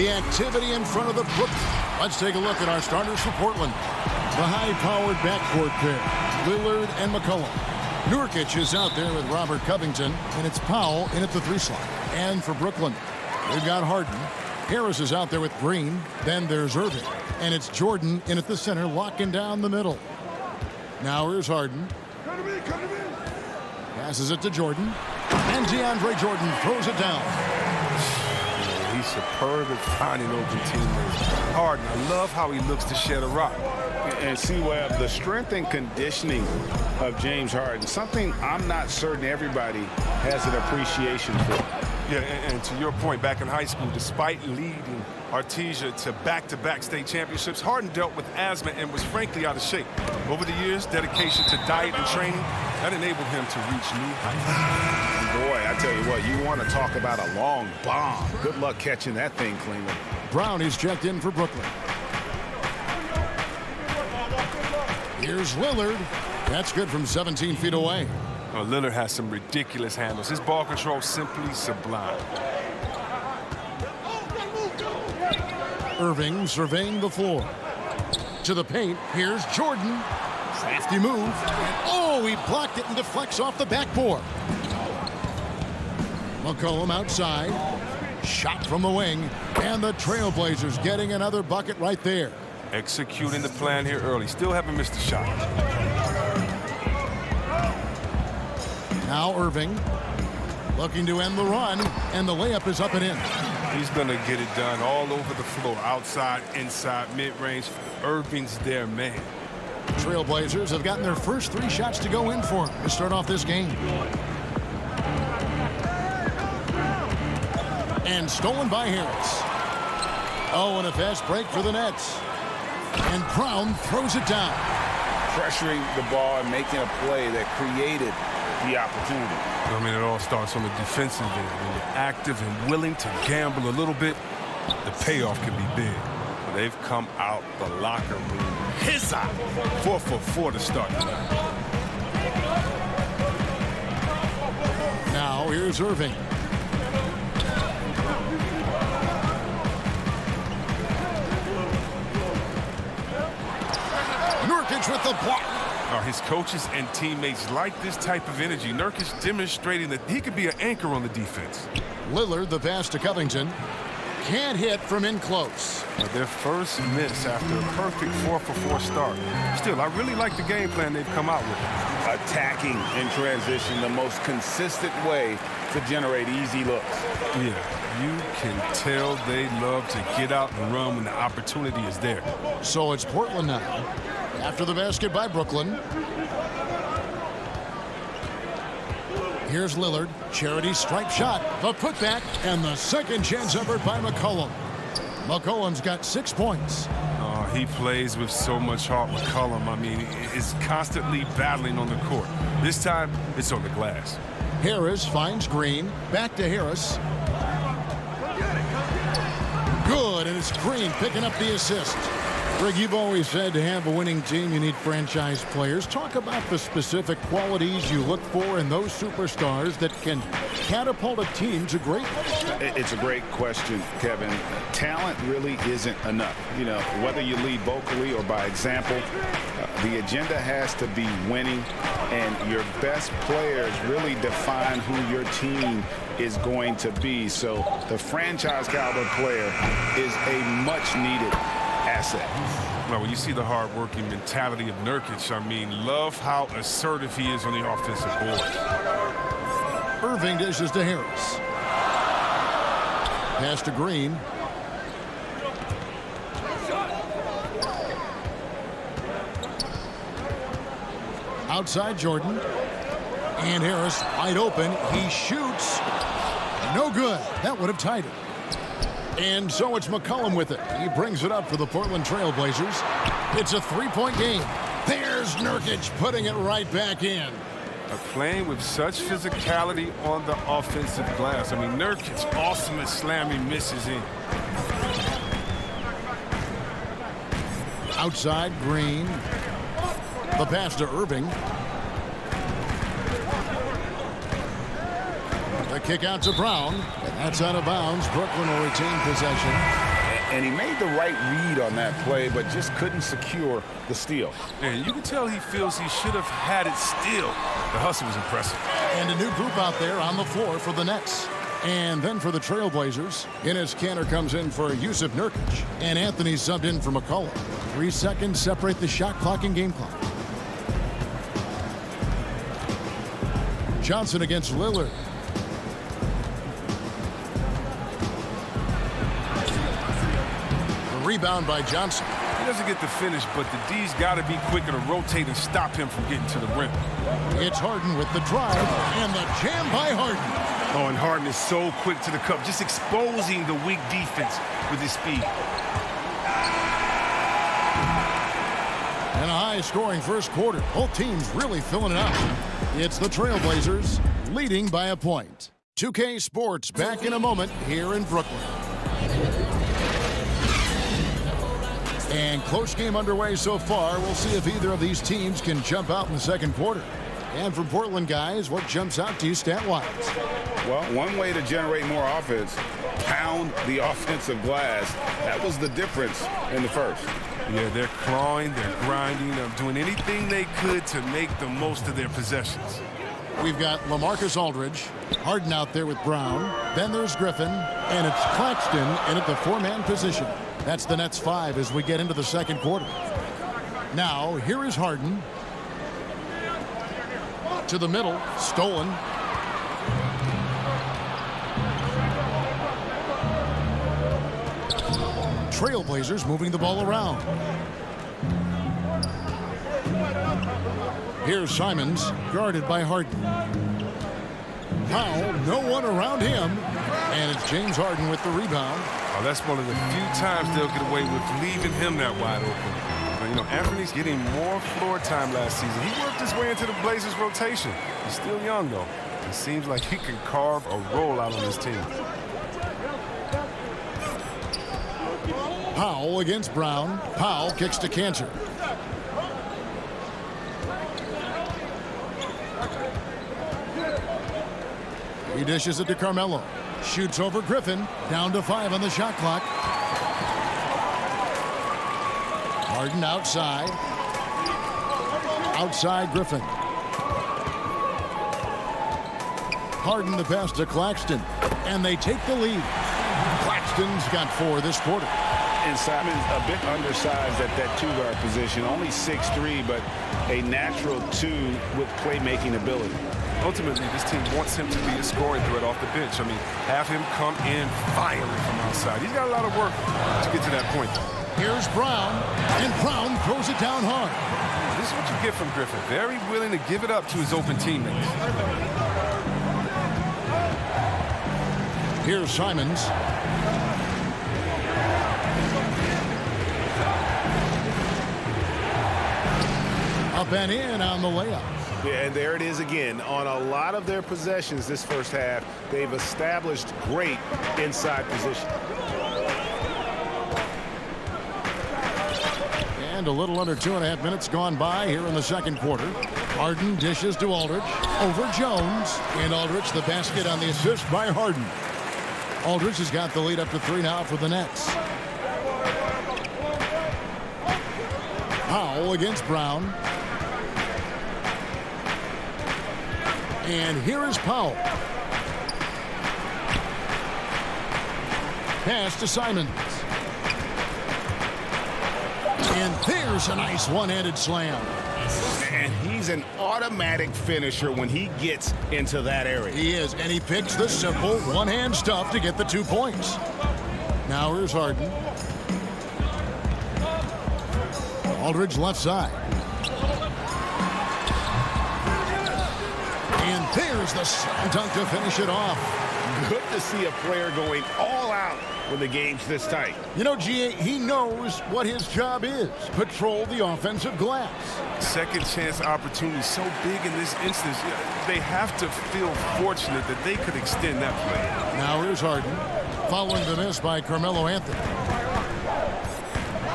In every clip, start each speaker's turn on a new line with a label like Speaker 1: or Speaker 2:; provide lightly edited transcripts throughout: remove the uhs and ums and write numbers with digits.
Speaker 1: The activity in front of the Brook. Let's take a look at our starters for Portland. The high-powered backcourt pair, Lillard and McCollum. Nurkic is out there with Robert Covington, and it's Powell in at the 3 slot. And for Brooklyn, we've got Harden. Harris is out there with Green. Then there's Irving. And it's Jordan in at the center, locking down the middle. Now here's Harden. Passes it to Jordan. And DeAndre Jordan throws it down.
Speaker 2: He's superb at finding open teammates. Harden, I love how he looks to shed a rock.
Speaker 3: And see, Webb, the strength and conditioning of James Harden, something I'm not certain everybody has an appreciation for.
Speaker 2: Yeah, and to your point, back in high school, despite leading Artesia to back-to-back state championships, Harden dealt with asthma and was frankly out of shape. Over the years, dedication to diet and training, that enabled him to reach new heights.
Speaker 3: Boy, I tell you what, you want to talk about a long bomb. Good luck catching that thing cleanly.
Speaker 1: Brown is checked in for Brooklyn. Here's Lillard. That's good from 17 feet away.
Speaker 2: Oh, Lillard has some ridiculous handles. His ball control simply sublime.
Speaker 1: Irving surveying the floor. To the paint. Here's Jordan. Crafty move. And oh, he blocked it and deflects off the backboard. McCollum outside. Shot from the wing. And the Trailblazers getting another bucket right there.
Speaker 2: Executing the plan here early. Still haven't missed a shot.
Speaker 1: Now Irving looking to end the run, and the layup is up and in.
Speaker 2: He's going to get it done all over the floor, outside, inside, mid-range. Irving's their man.
Speaker 1: Trailblazers have gotten their first 3 shots to go in for him to start off this game. And stolen by Harris. Oh, and a fast break for the Nets. And Brown throws it down.
Speaker 3: Pressuring the ball and making a play that created the opportunity.
Speaker 2: I mean, it all starts on the defensive end. When you're active and willing to gamble a little bit, the payoff can be big. But they've come out the locker room. His eye. 4 for 4 to start tonight.
Speaker 1: Now here's Irving. Nurkic with the block.
Speaker 2: His coaches and teammates like this type of energy. Nurkic demonstrating that he could be an anchor on the defense.
Speaker 1: Lillard, the pass to Covington. Can't hit from in close.
Speaker 2: Their first miss after a perfect 4 for 4 start. Still, I really like the game plan they've come out with.
Speaker 3: Attacking in transition, the most consistent way to generate easy looks.
Speaker 2: Yeah, you can tell they love to get out and run when the opportunity is there.
Speaker 1: So it's Portland now. After the basket by Brooklyn. Here's Lillard. Charity stripe shot. The putback. And the second chance effort by McCollum. McCollum's got 6 points.
Speaker 2: He plays with so much heart. McCollum, I mean, is constantly battling on the court. This time, it's on the glass.
Speaker 1: Harris finds Green. Back to Harris. Good, and it's Green picking up the assist. Greg, you've always said to have a winning team, you need franchise players. Talk about the specific qualities you look for in those superstars that can catapult a team to greatness.
Speaker 3: It's a great question, Kevin. Talent really isn't enough. You know, whether you lead vocally or by example, the agenda has to be winning, and your best players really define who your team is going to be. So the franchise caliber player is a much-needed asset.
Speaker 2: Well, when you see the hard-working mentality of Nurkic, I mean, love how assertive he is on the offensive board.
Speaker 1: Irving dishes to Harris. Pass to Green. Outside Jordan. And Harris wide open. He shoots. No good. That would have tied it. And so it's McCollum with it. He brings it up for the Portland Trailblazers. It's a 3-point game. There's Nurkic putting it right back in.
Speaker 2: Playing with such physicality on the offensive glass. I mean, Nurkic awesome at slamming misses in.
Speaker 1: Outside Green. The pass to Irving. The kick out to Brown. And that's out of bounds. Brooklyn will retain possession.
Speaker 3: And he made the right read on that play, but just couldn't secure the steal.
Speaker 2: And you can tell he feels he should have had it still. The hustle was impressive.
Speaker 1: And a new group out there on the floor for the Nets. And then for the Trailblazers, Enes Kanter comes in for Yusuf Nurkic. And Anthony subbed in for McCullough. 3 seconds separate the shot clock and game clock. Johnson against Lillard. The rebound by Johnson.
Speaker 2: He doesn't get the finish, but the D's got to be quicker to rotate and stop him from getting to the rim.
Speaker 1: It's Harden with the drive and the jam by Harden.
Speaker 2: Oh, and Harden is so quick to the cup, just exposing the weak defense with his speed.
Speaker 1: And a high-scoring first quarter. Both teams really filling it up. It's the Trailblazers leading by a point. 2K Sports back in a moment here in Brooklyn. And close game underway so far. We'll see if either of these teams can jump out in the second quarter. And from Portland, guys, what jumps out to you stat-wise?
Speaker 3: Well, one way to generate more offense, pound the offensive glass. That was the difference in the first.
Speaker 2: Yeah, they're clawing, they're grinding, they're doing anything they could to make the most of their possessions.
Speaker 1: We've got LaMarcus Aldridge, Harden out there with Brown. Then there's Griffin, and it's Claxton in at the 4-man position. That's the Nets 5 as we get into the second quarter. Now, here is Harden. To the middle, stolen. Trailblazers moving the ball around. Here's Simons, guarded by Harden. Powell, no one around him. And it's James Harden with the rebound.
Speaker 2: Oh, that's one of the few times they'll get away with leaving him that wide open. But, you know, Anthony's getting more floor time last season. He worked his way into the Blazers' rotation. He's still young, though. It seems like he can carve a role out on his team.
Speaker 1: Powell against Brown. Powell kicks to Kanter. He dishes it to Carmelo. Shoots over Griffin. Down to 5 on the shot clock. Harden outside. Outside Griffin. Harden the pass to Claxton. And they take the lead. Claxton's got 4 this quarter.
Speaker 3: And Simon's a bit undersized at that 2-guard position. Only 6'3", but a natural 2 with playmaking ability.
Speaker 2: Ultimately, this team wants him to be a scoring threat off the bench. I mean, have him come in firing from outside. He's got a lot of work to get to that point.
Speaker 1: Here's Brown, and Brown throws it down hard.
Speaker 2: This is what you get from Griffin. Very willing to give it up to his open teammates.
Speaker 1: Here's Simons. Up and in on the layup.
Speaker 4: Yeah, and there it is again. On a lot of their possessions this first half, they've established great inside position.
Speaker 1: And a little under 2.5 minutes gone by here in the second quarter. Harden dishes to Aldridge. Over Jones. And Aldridge the basket on the assist by Harden. Aldridge has got the lead up to 3 now for the Nets. Powell against Brown. And here is Powell. Pass to Simons. And there's a nice one-handed slam.
Speaker 3: And he's an automatic finisher when he gets into that area.
Speaker 1: He is, and he picks the simple one-hand stuff to get the 2 points. Now here's Harden. Aldridge left side. And there's the slam dunk to finish it off.
Speaker 3: Good to see a player going all out when the game's this tight.
Speaker 1: You know, G.A., he knows what his job is. Patrol the offensive glass.
Speaker 2: Second chance opportunity so big in this instance. They have to feel fortunate that they could extend that play.
Speaker 1: Now here's Harden. Following the miss by Carmelo Anthony.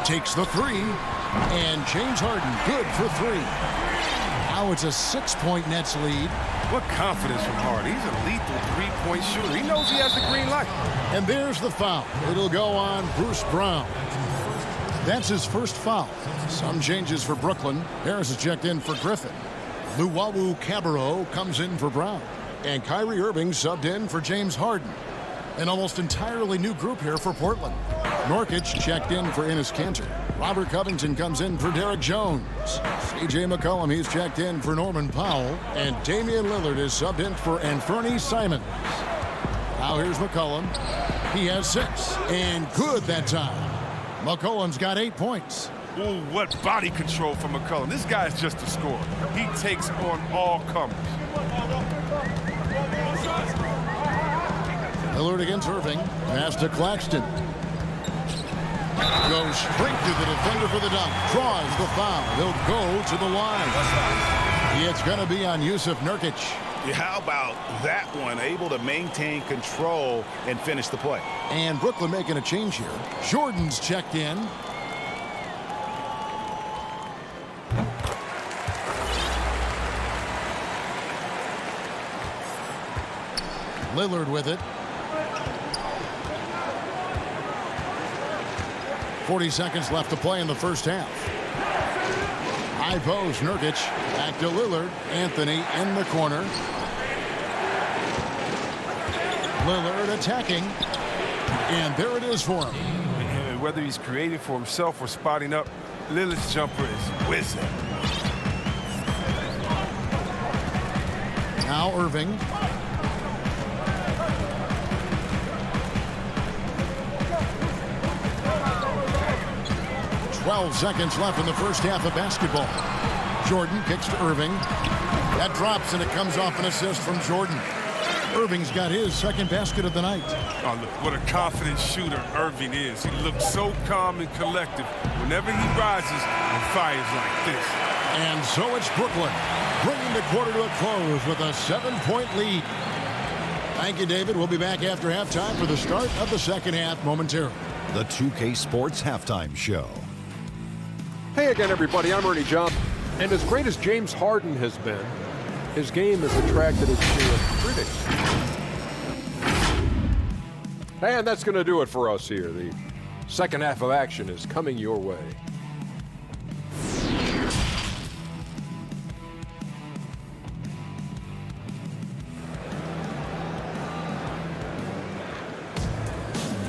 Speaker 1: Takes the 3. And James Harden good for 3. Now it's a 6-point Nets lead.
Speaker 2: What confidence from Harden. He's a lethal three-point shooter. He knows he has the green light.
Speaker 1: And there's the foul. It'll go on Bruce Brown. That's his first foul. Some changes for Brooklyn. Harris is checked in for Griffin. Luwawu Cabarrot comes in for Brown. And Kyrie Irving subbed in for James Harden. An almost entirely new group here for Portland. Nurkic checked in for Enes Kanter. Robert Covington comes in for Derek Jones. C.J. McCollum, he's checked in for Norman Powell. And Damian Lillard is subbed in for Anthony Simons. Now here's McCollum. He has 6. And good that time. McCollum's got 8 points.
Speaker 2: Ooh, what body control from McCollum. This guy's just a scorer. He takes on all comers.
Speaker 1: Lillard against Irving. Pass to Claxton. Goes straight to the defender for the dunk. Draws the foul. He'll go to the line. It's going to be on Yusuf Nurkic.
Speaker 4: How about that one? Able to maintain control and finish the play.
Speaker 1: And Brooklyn making a change here. Jordan's checked in. Lillard with it. 40 seconds left to play in the first half. High post, Nurkic. Back to Lillard. Anthony in the corner. Lillard attacking. And there it is for him.
Speaker 2: And whether he's creating for himself or spotting up, Lillard's jumper is whizzing.
Speaker 1: Now Irving. Twelve seconds left in the first half of basketball. Jordan kicks to Irving. That drops, and it comes off an assist from Jordan. Irving's got his second basket of the night.
Speaker 2: Oh, look, what a confident shooter Irving is. He looks so calm and collective whenever he rises and fires like this.
Speaker 1: And so it's Brooklyn, bringing the quarter to a close with a 7-point lead. Thank you, David. We'll be back after halftime for the start of the second half momentarily.
Speaker 5: The 2K Sports Halftime Show.
Speaker 6: Hey again, everybody. I'm Ernie Johnson. And as great as James Harden has been, his game has attracted its share of critics. And that's going to do it for us here. The second half of action is coming your way.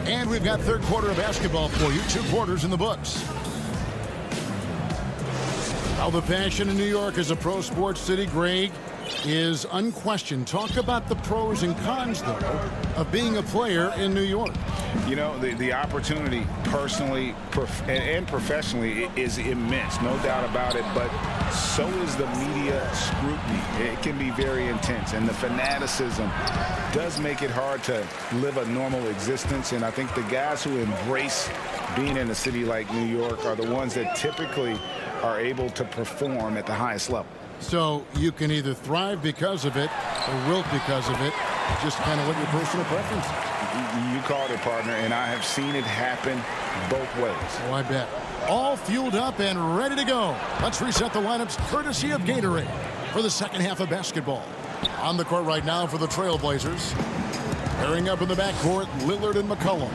Speaker 1: And we've got third quarter of basketball for you. 2 quarters in the books. How the passion in New York is a pro sports city, Greg, is unquestioned. Talk about the pros and cons, though, of being a player in New York.
Speaker 3: You know, the opportunity personally and professionally is immense, no doubt about it, but so is the media scrutiny. It can be very intense, and the fanaticism does make it hard to live a normal existence, and I think the guys who embrace being in a city like New York are the ones that typically are able to perform at the highest level.
Speaker 1: So you can either thrive because of it or wilt because of it. Just kind of what your personal preference is.
Speaker 3: You called it, partner, and I have seen it happen both ways.
Speaker 1: Oh, I bet. All fueled up and ready to go. Let's reset the lineups courtesy of Gatorade for the second half of basketball. On the court right now for the Trailblazers. Pairing up in the backcourt, Lillard and McCollum.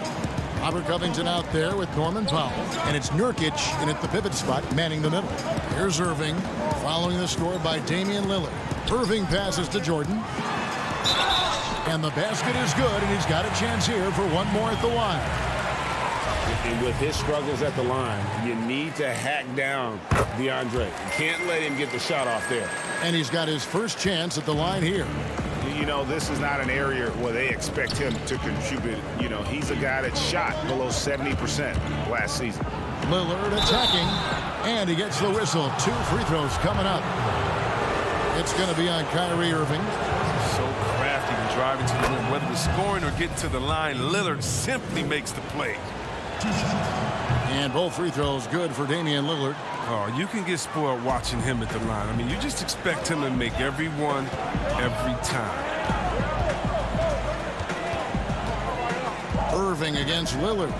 Speaker 1: Robert Covington out there with Norman Powell. And it's Nurkic in at the pivot spot, manning the middle. Here's Irving, following the score by Damian Lillard. Irving passes to Jordan. And the basket is good, and he's got a chance here for one more at the line.
Speaker 4: And with his struggles at the line, you need to hack down DeAndre. You can't let him get the shot off there.
Speaker 1: And he's got his first chance at the line here.
Speaker 4: You know, this is not an area where they expect him to contribute. You know, he's a guy that shot below 70% last season.
Speaker 1: Lillard attacking, and he gets the whistle. 2 free throws coming up. It's going to be on Kyrie Irving.
Speaker 2: So crafty and driving to the rim. Whether it's scoring or getting to the line, Lillard simply makes the play.
Speaker 1: And both free throws good for Damian Lillard.
Speaker 2: Oh, you can get spoiled watching him at the line. I mean, you just expect him to make every one, every time.
Speaker 1: Irving against Lillard.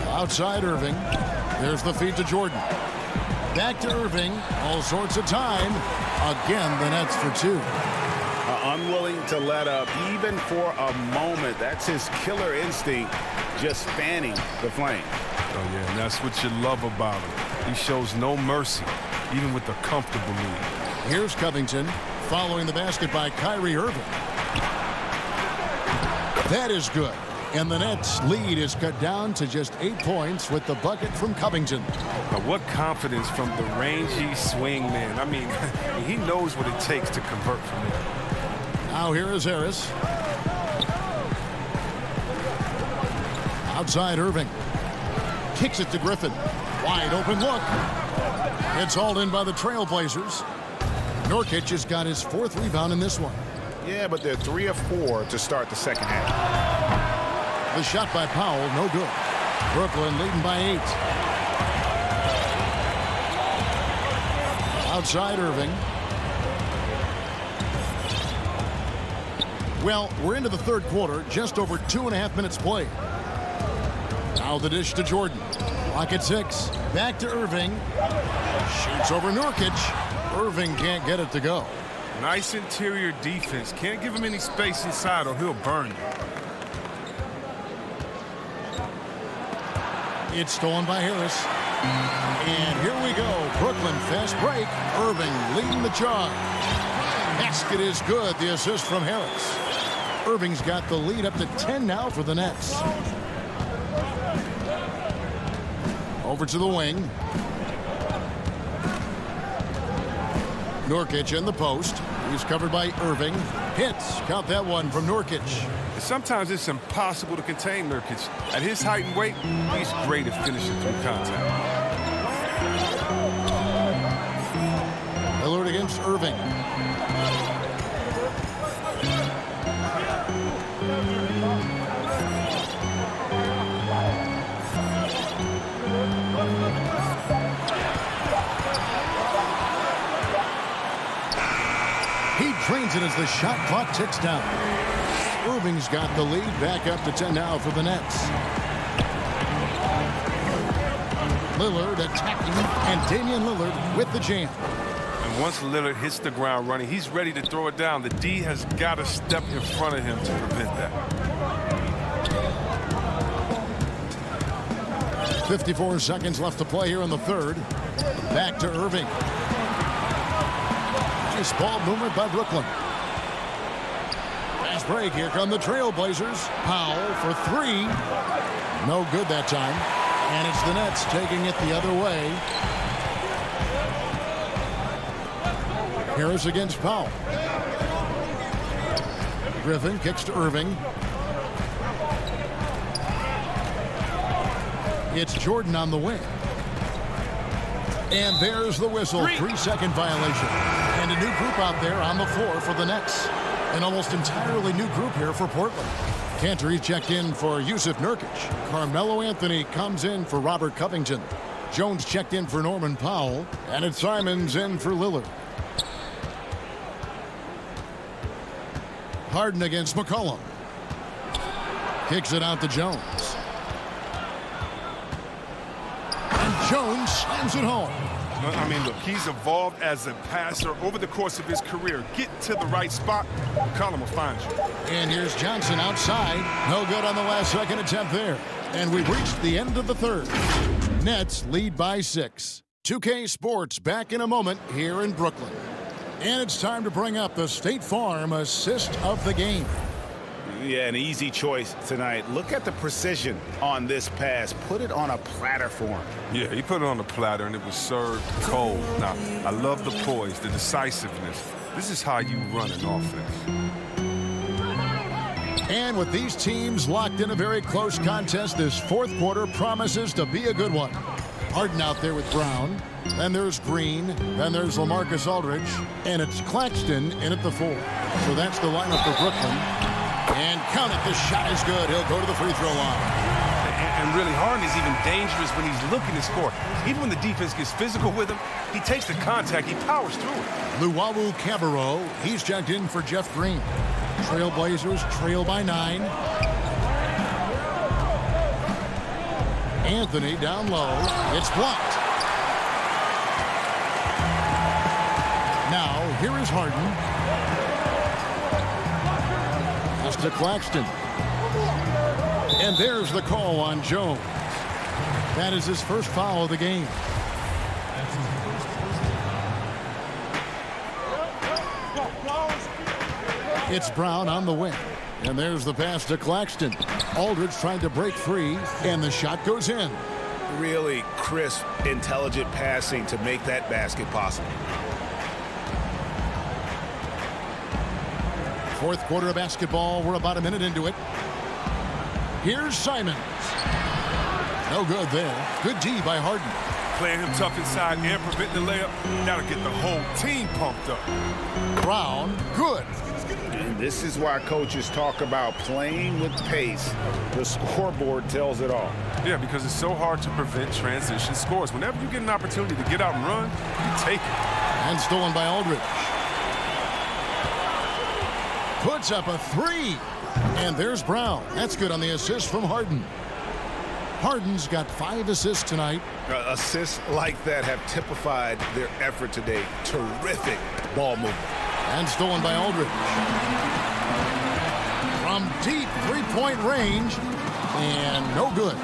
Speaker 1: Outside Irving. There's the feed to Jordan. Back to Irving. All sorts of time. Again, the Nets for two.
Speaker 3: Unwilling to let up even for a moment. That's his killer instinct, just fanning the flame.
Speaker 2: Oh, yeah, and that's what you love about him. He shows no mercy, even with a comfortable lead.
Speaker 1: Here's Covington following the basket by Kyrie Irving. That is good. And the Nets' lead is cut down to just 8 points with the bucket from Covington.
Speaker 2: Now, what confidence from the rangy swing man. I mean, he knows what it takes to convert from there.
Speaker 1: Now here is Harris. Outside Irving. Kicks it to Griffin. Wide open look. It's hauled in by the Trailblazers. Nurkic has got his 4th rebound in this one.
Speaker 3: Yeah, but they're 3 of 4 to start the second half.
Speaker 1: The shot by Powell, no good. Brooklyn leading by 8. Outside Irving. Well, we're into the 3rd quarter, just over 2.5 minutes played. Now the dish to Jordan. Clock at 6. Back to Irving. Shoots over Nurkic. Irving can't get it to go.
Speaker 2: Nice interior defense. Can't give him any space inside or he'll burn you.
Speaker 1: It's stolen by Harris. And here we go. Brooklyn fast break. Irving leading the charge. Basket is good. The assist from Harris. Irving's got the lead up to 10 now for the Nets. Over to the wing. Nurkic in the post. He's covered by Irving. Hits. Count that one from Nurkic.
Speaker 2: Sometimes it's impossible to contain Nurkic. At his height and weight, he's great at finishing through contact.
Speaker 1: Lillard against Irving. He drains it as the shot clock ticks down. Irving's got the lead, back up to 10 now for the Nets. Lillard attacking, and Damian Lillard with the jam.
Speaker 2: And once Lillard hits the ground running, he's ready to throw it down. The D has got to step in front of him to prevent that.
Speaker 1: 54 seconds left to play here in the 3rd. Back to Irving. Nice ball movement by Brooklyn. Fast break. Here come the Trailblazers. Powell for 3. No good that time. And it's the Nets taking it the other way. Harris against Powell. Griffin kicks to Irving. It's Jordan on the wing. And there's the whistle. 3-second violation. And a new group out there on the floor for the Nets. An almost entirely new group here for Portland. Cantor checked in for Yusuf Nurkic. Carmelo Anthony comes in for Robert Covington. Jones checked in for Norman Powell. And it's Simons in for Lillard. Harden against McCollum. Kicks it out to Jones. And Jones slams it home.
Speaker 2: I mean, look, he's evolved as a passer over the course of his career. Get to the right spot, McCollum will find you.
Speaker 1: And here's Johnson outside. No good on the last second attempt there. And we've reached the end of the 3rd. Nets lead by 6. 2K Sports back in a moment here in Brooklyn. And it's time to bring up the State Farm assist of the game.
Speaker 3: Yeah, an easy choice tonight. Look at the precision on this pass. Put it on a platter for him.
Speaker 2: Yeah, he put it on a platter and it was served cold. Now, I love the poise, the decisiveness. This is how you run an offense.
Speaker 1: And with these teams locked in a very close contest, this 4th quarter promises to be a good one. Harden out there with Brown. Then there's Green. Then there's LaMarcus Aldridge. And it's Claxton in at the 4. So that's the lineup for Brooklyn. And count it, the shot is good. He'll go to the free throw line.
Speaker 2: And really, Harden is even dangerous when he's looking to score. Even when the defense gets physical with him, he takes the contact, he powers through it.
Speaker 1: Luwawu Cabarro, he's checked in for Jeff Green. Trailblazers trail by 9. Anthony down low. It's blocked. Here is Harden. Just to Claxton. And there's the call on Jones. That is his first foul of the game. It's Brown on the wing. And there's the pass to Claxton. Aldridge trying to break free, and the shot goes in.
Speaker 4: Really crisp, intelligent passing to make that basket possible.
Speaker 1: Fourth quarter of basketball. We're about a minute into it. Here's Simons. No good there. Good D by Harden.
Speaker 2: Playing him tough inside and preventing the layup. That'll get the whole team pumped up.
Speaker 1: Brown, good.
Speaker 3: And this is why coaches talk about playing with pace. The scoreboard tells it all.
Speaker 2: Yeah, because it's so hard to prevent transition scores. Whenever you get an opportunity to get out and run, you take it.
Speaker 1: And stolen by Aldridge. Puts up a three. And there's Brown. That's good on the assist from Harden. Harden's got 5 assists tonight.
Speaker 4: Assists like that have typified their effort today. Terrific ball movement.
Speaker 1: And stolen by Aldridge. From deep three-point range. And no good.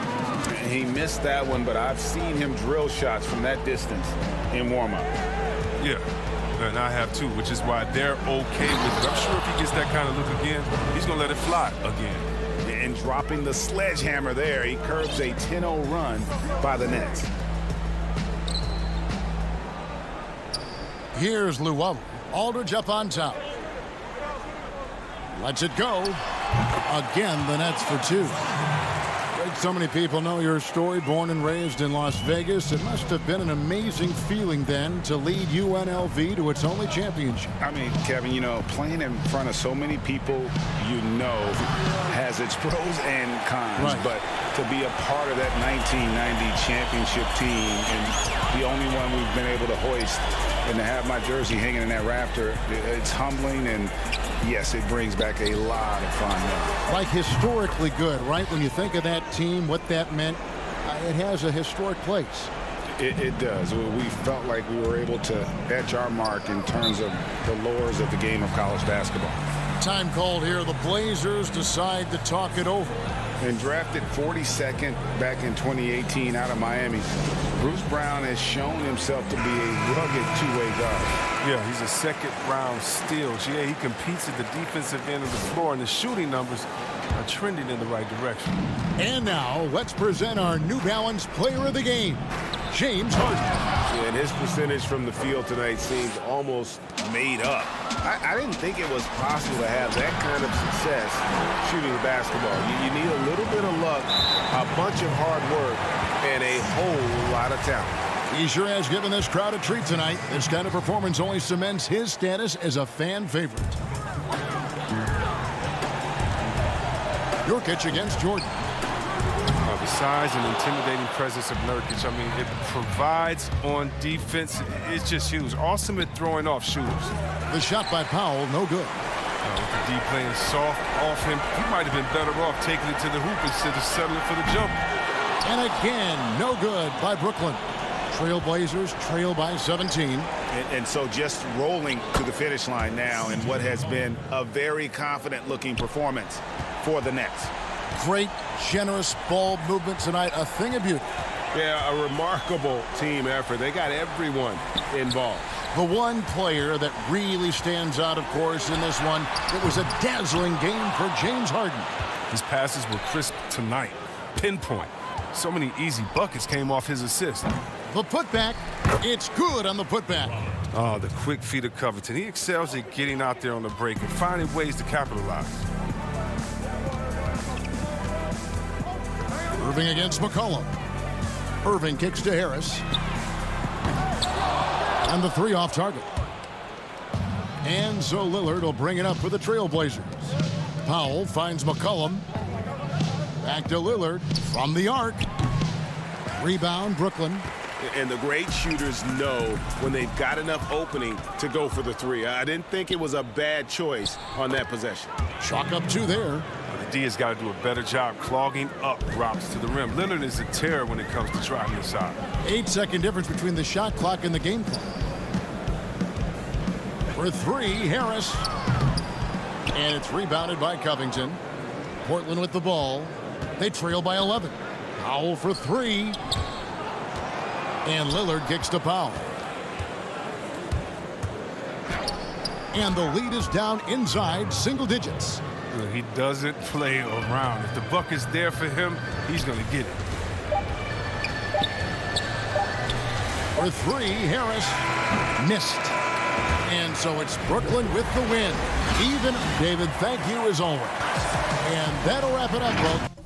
Speaker 3: He missed that one, but I've seen him drill shots from that distance in warm-up.
Speaker 2: Yeah, and I have too, which is why they're okay with it. I'm sure if he gets that kind of look again, he's going to let it fly again.
Speaker 3: And dropping the sledgehammer there, he curbs a 10-0 run by the Nets.
Speaker 1: Here's Llewellyn. Aldridge up on top. Lets it go. Again, the Nets for 2. Greg, so many people know your story. Born and raised in Las Vegas. It must have been an amazing feeling then to lead UNLV to its only championship.
Speaker 3: I mean, Kevin, you know, playing in front of so many people you know has its pros and cons.
Speaker 1: Right.
Speaker 3: But to be a part of that 1990 championship team and the only one we've been able to hoist and to have my jersey hanging in that rafter, it's humbling, and yes, it brings back a lot of fun memories.
Speaker 1: Like historically good, right? When you think of that team, what that meant, it has a historic place.
Speaker 3: It does. We felt like we were able to etch our mark in terms of the lures of the game of college basketball.
Speaker 1: Time called here. The Blazers decide to talk it over.
Speaker 3: And drafted 42nd back in 2018 out of Miami, Bruce Brown has shown himself to be a rugged two-way guard.
Speaker 2: Yeah, he's a second-round steal. Yeah, he competes at the defensive end of the floor, and the shooting numbers are trending in the right direction.
Speaker 1: And now, let's present our New Balance Player of the Game, James Harden.
Speaker 4: And his percentage from the field tonight seems almost made up. I didn't think it was possible to have that kind of success shooting the basketball. You need a little bit of luck, a bunch of hard work, and a whole lot of talent.
Speaker 1: He sure has given this crowd a treat tonight. This kind of performance only cements his status as a fan favorite. Nurkic against Jordan.
Speaker 2: The size and intimidating presence of Nurkic, I mean, it provides on defense. It's just huge. Awesome at throwing off shooters.
Speaker 1: The shot by Powell, no good.
Speaker 2: With the D playing soft off him, he might have been better off taking it to the hoop instead of settling for the jump.
Speaker 1: And again, no good by Brooklyn. Trailblazers trail by 17.
Speaker 4: And so just rolling to the finish line now in what has been a very confident-looking performance for the Nets.
Speaker 1: Great, generous ball movement tonight. A thing of beauty.
Speaker 4: Yeah, a remarkable team effort. They got everyone involved.
Speaker 1: The one player that really stands out, of course, in this one, it was a dazzling game for James Harden.
Speaker 2: His passes were crisp tonight. Pinpoint. So many easy buckets came off his assist.
Speaker 1: The putback, it's good on the putback.
Speaker 2: Oh, the quick feet of Covington. He excels at getting out there on the break and finding ways to capitalize.
Speaker 1: Irving against McCollum. Irving kicks to Harris. And the 3 off target. And so Lillard will bring it up for the Trailblazers. Powell finds McCollum. Back to Lillard from the arc. Rebound, Brooklyn.
Speaker 4: And the great shooters know when they've got enough opening to go for the 3. I didn't think it was a bad choice on that possession.
Speaker 1: Chalk up 2 there.
Speaker 2: The D has got to do a better job clogging up routes to the rim. Lillard is a terror when it comes to driving inside.
Speaker 1: 8-second difference between the shot clock and the game clock. For three, Harris. And it's rebounded by Covington. Portland with the ball. They trail by 11. Powell for three. And Lillard kicks to Powell. And the lead is down inside single digits.
Speaker 2: He doesn't play around. If the buck is there for him, he's going to get it.
Speaker 1: For three, Harris missed. And so it's Brooklyn with the win. Even, David, thank you as always. And that'll wrap it up, folks.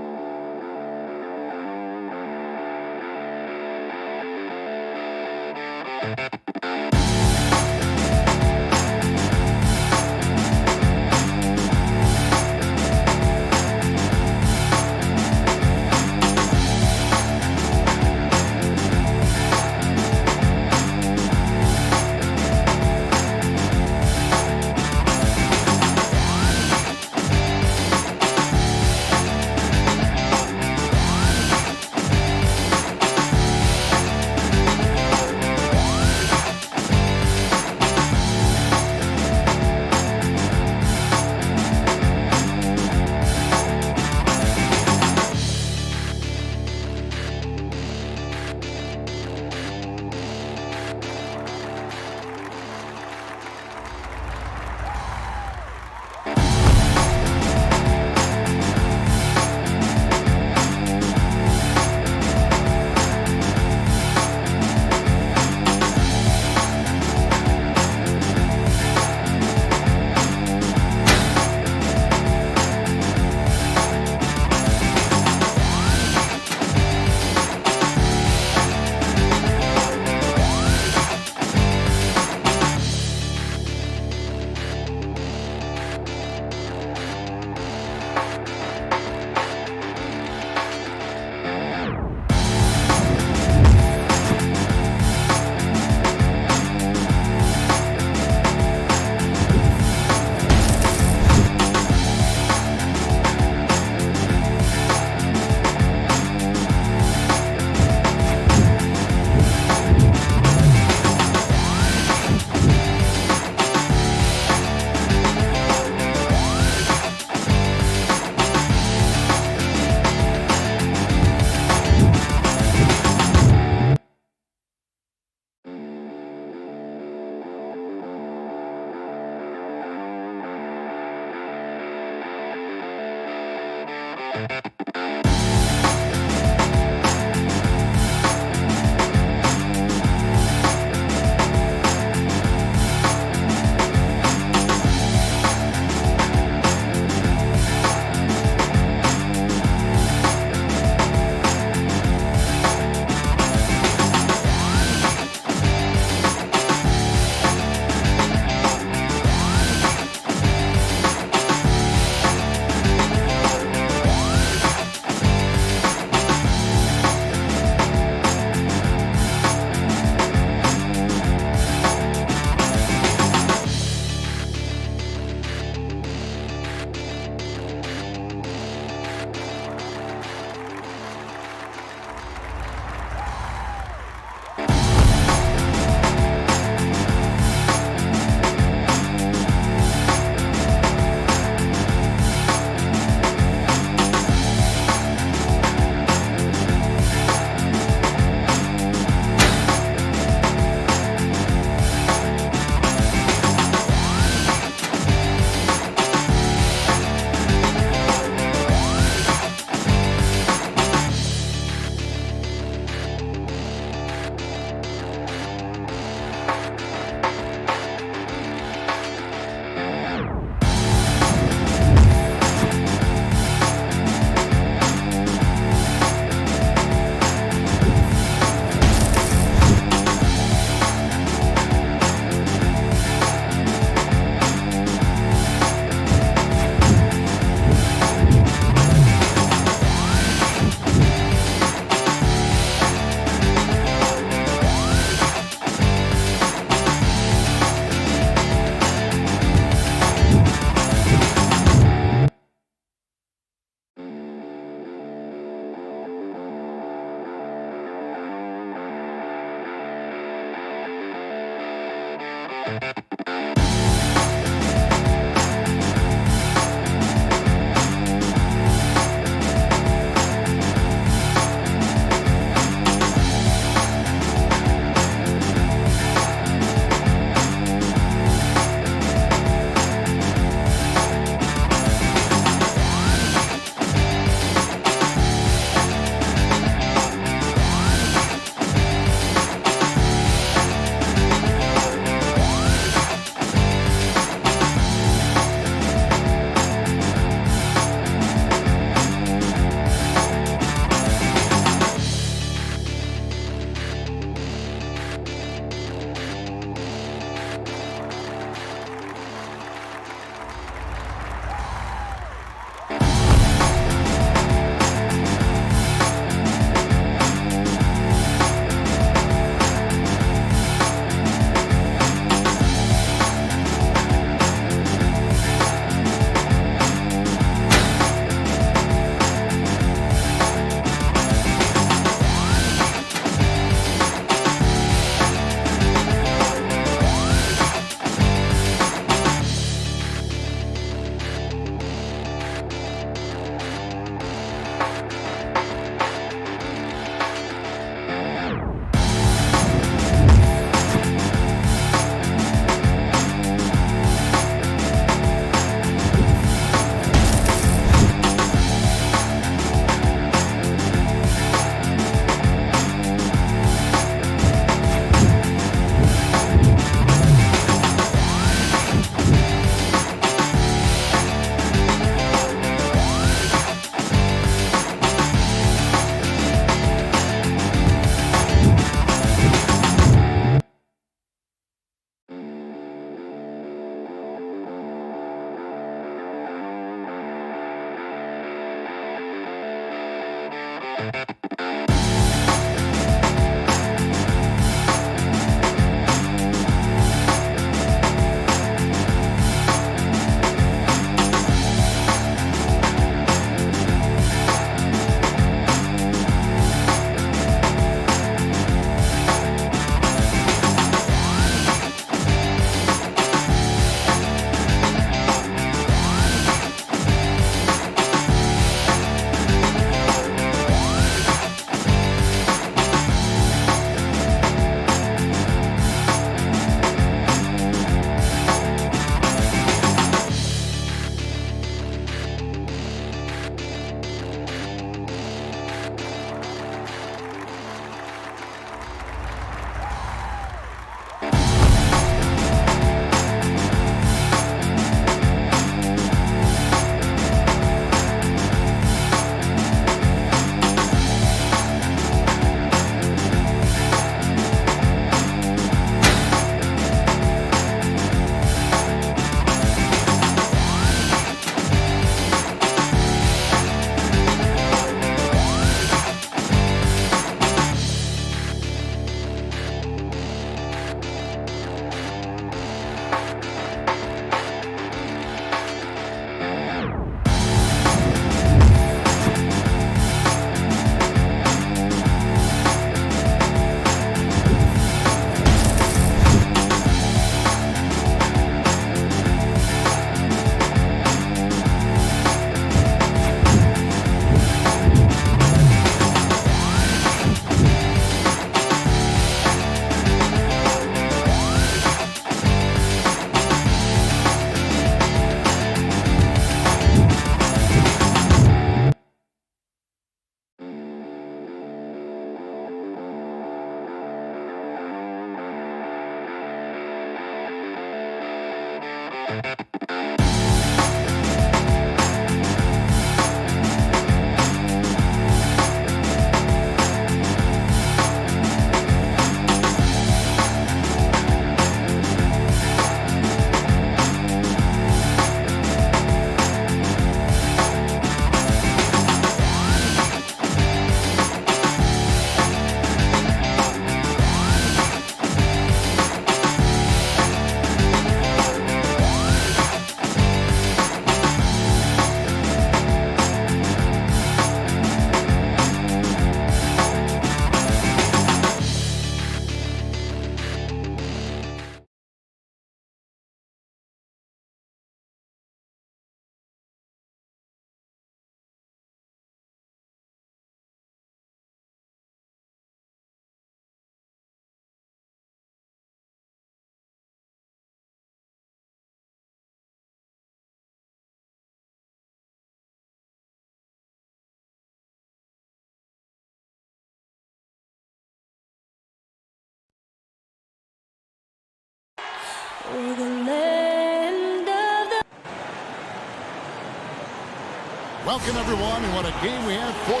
Speaker 1: Welcome, everyone, and what a game we have for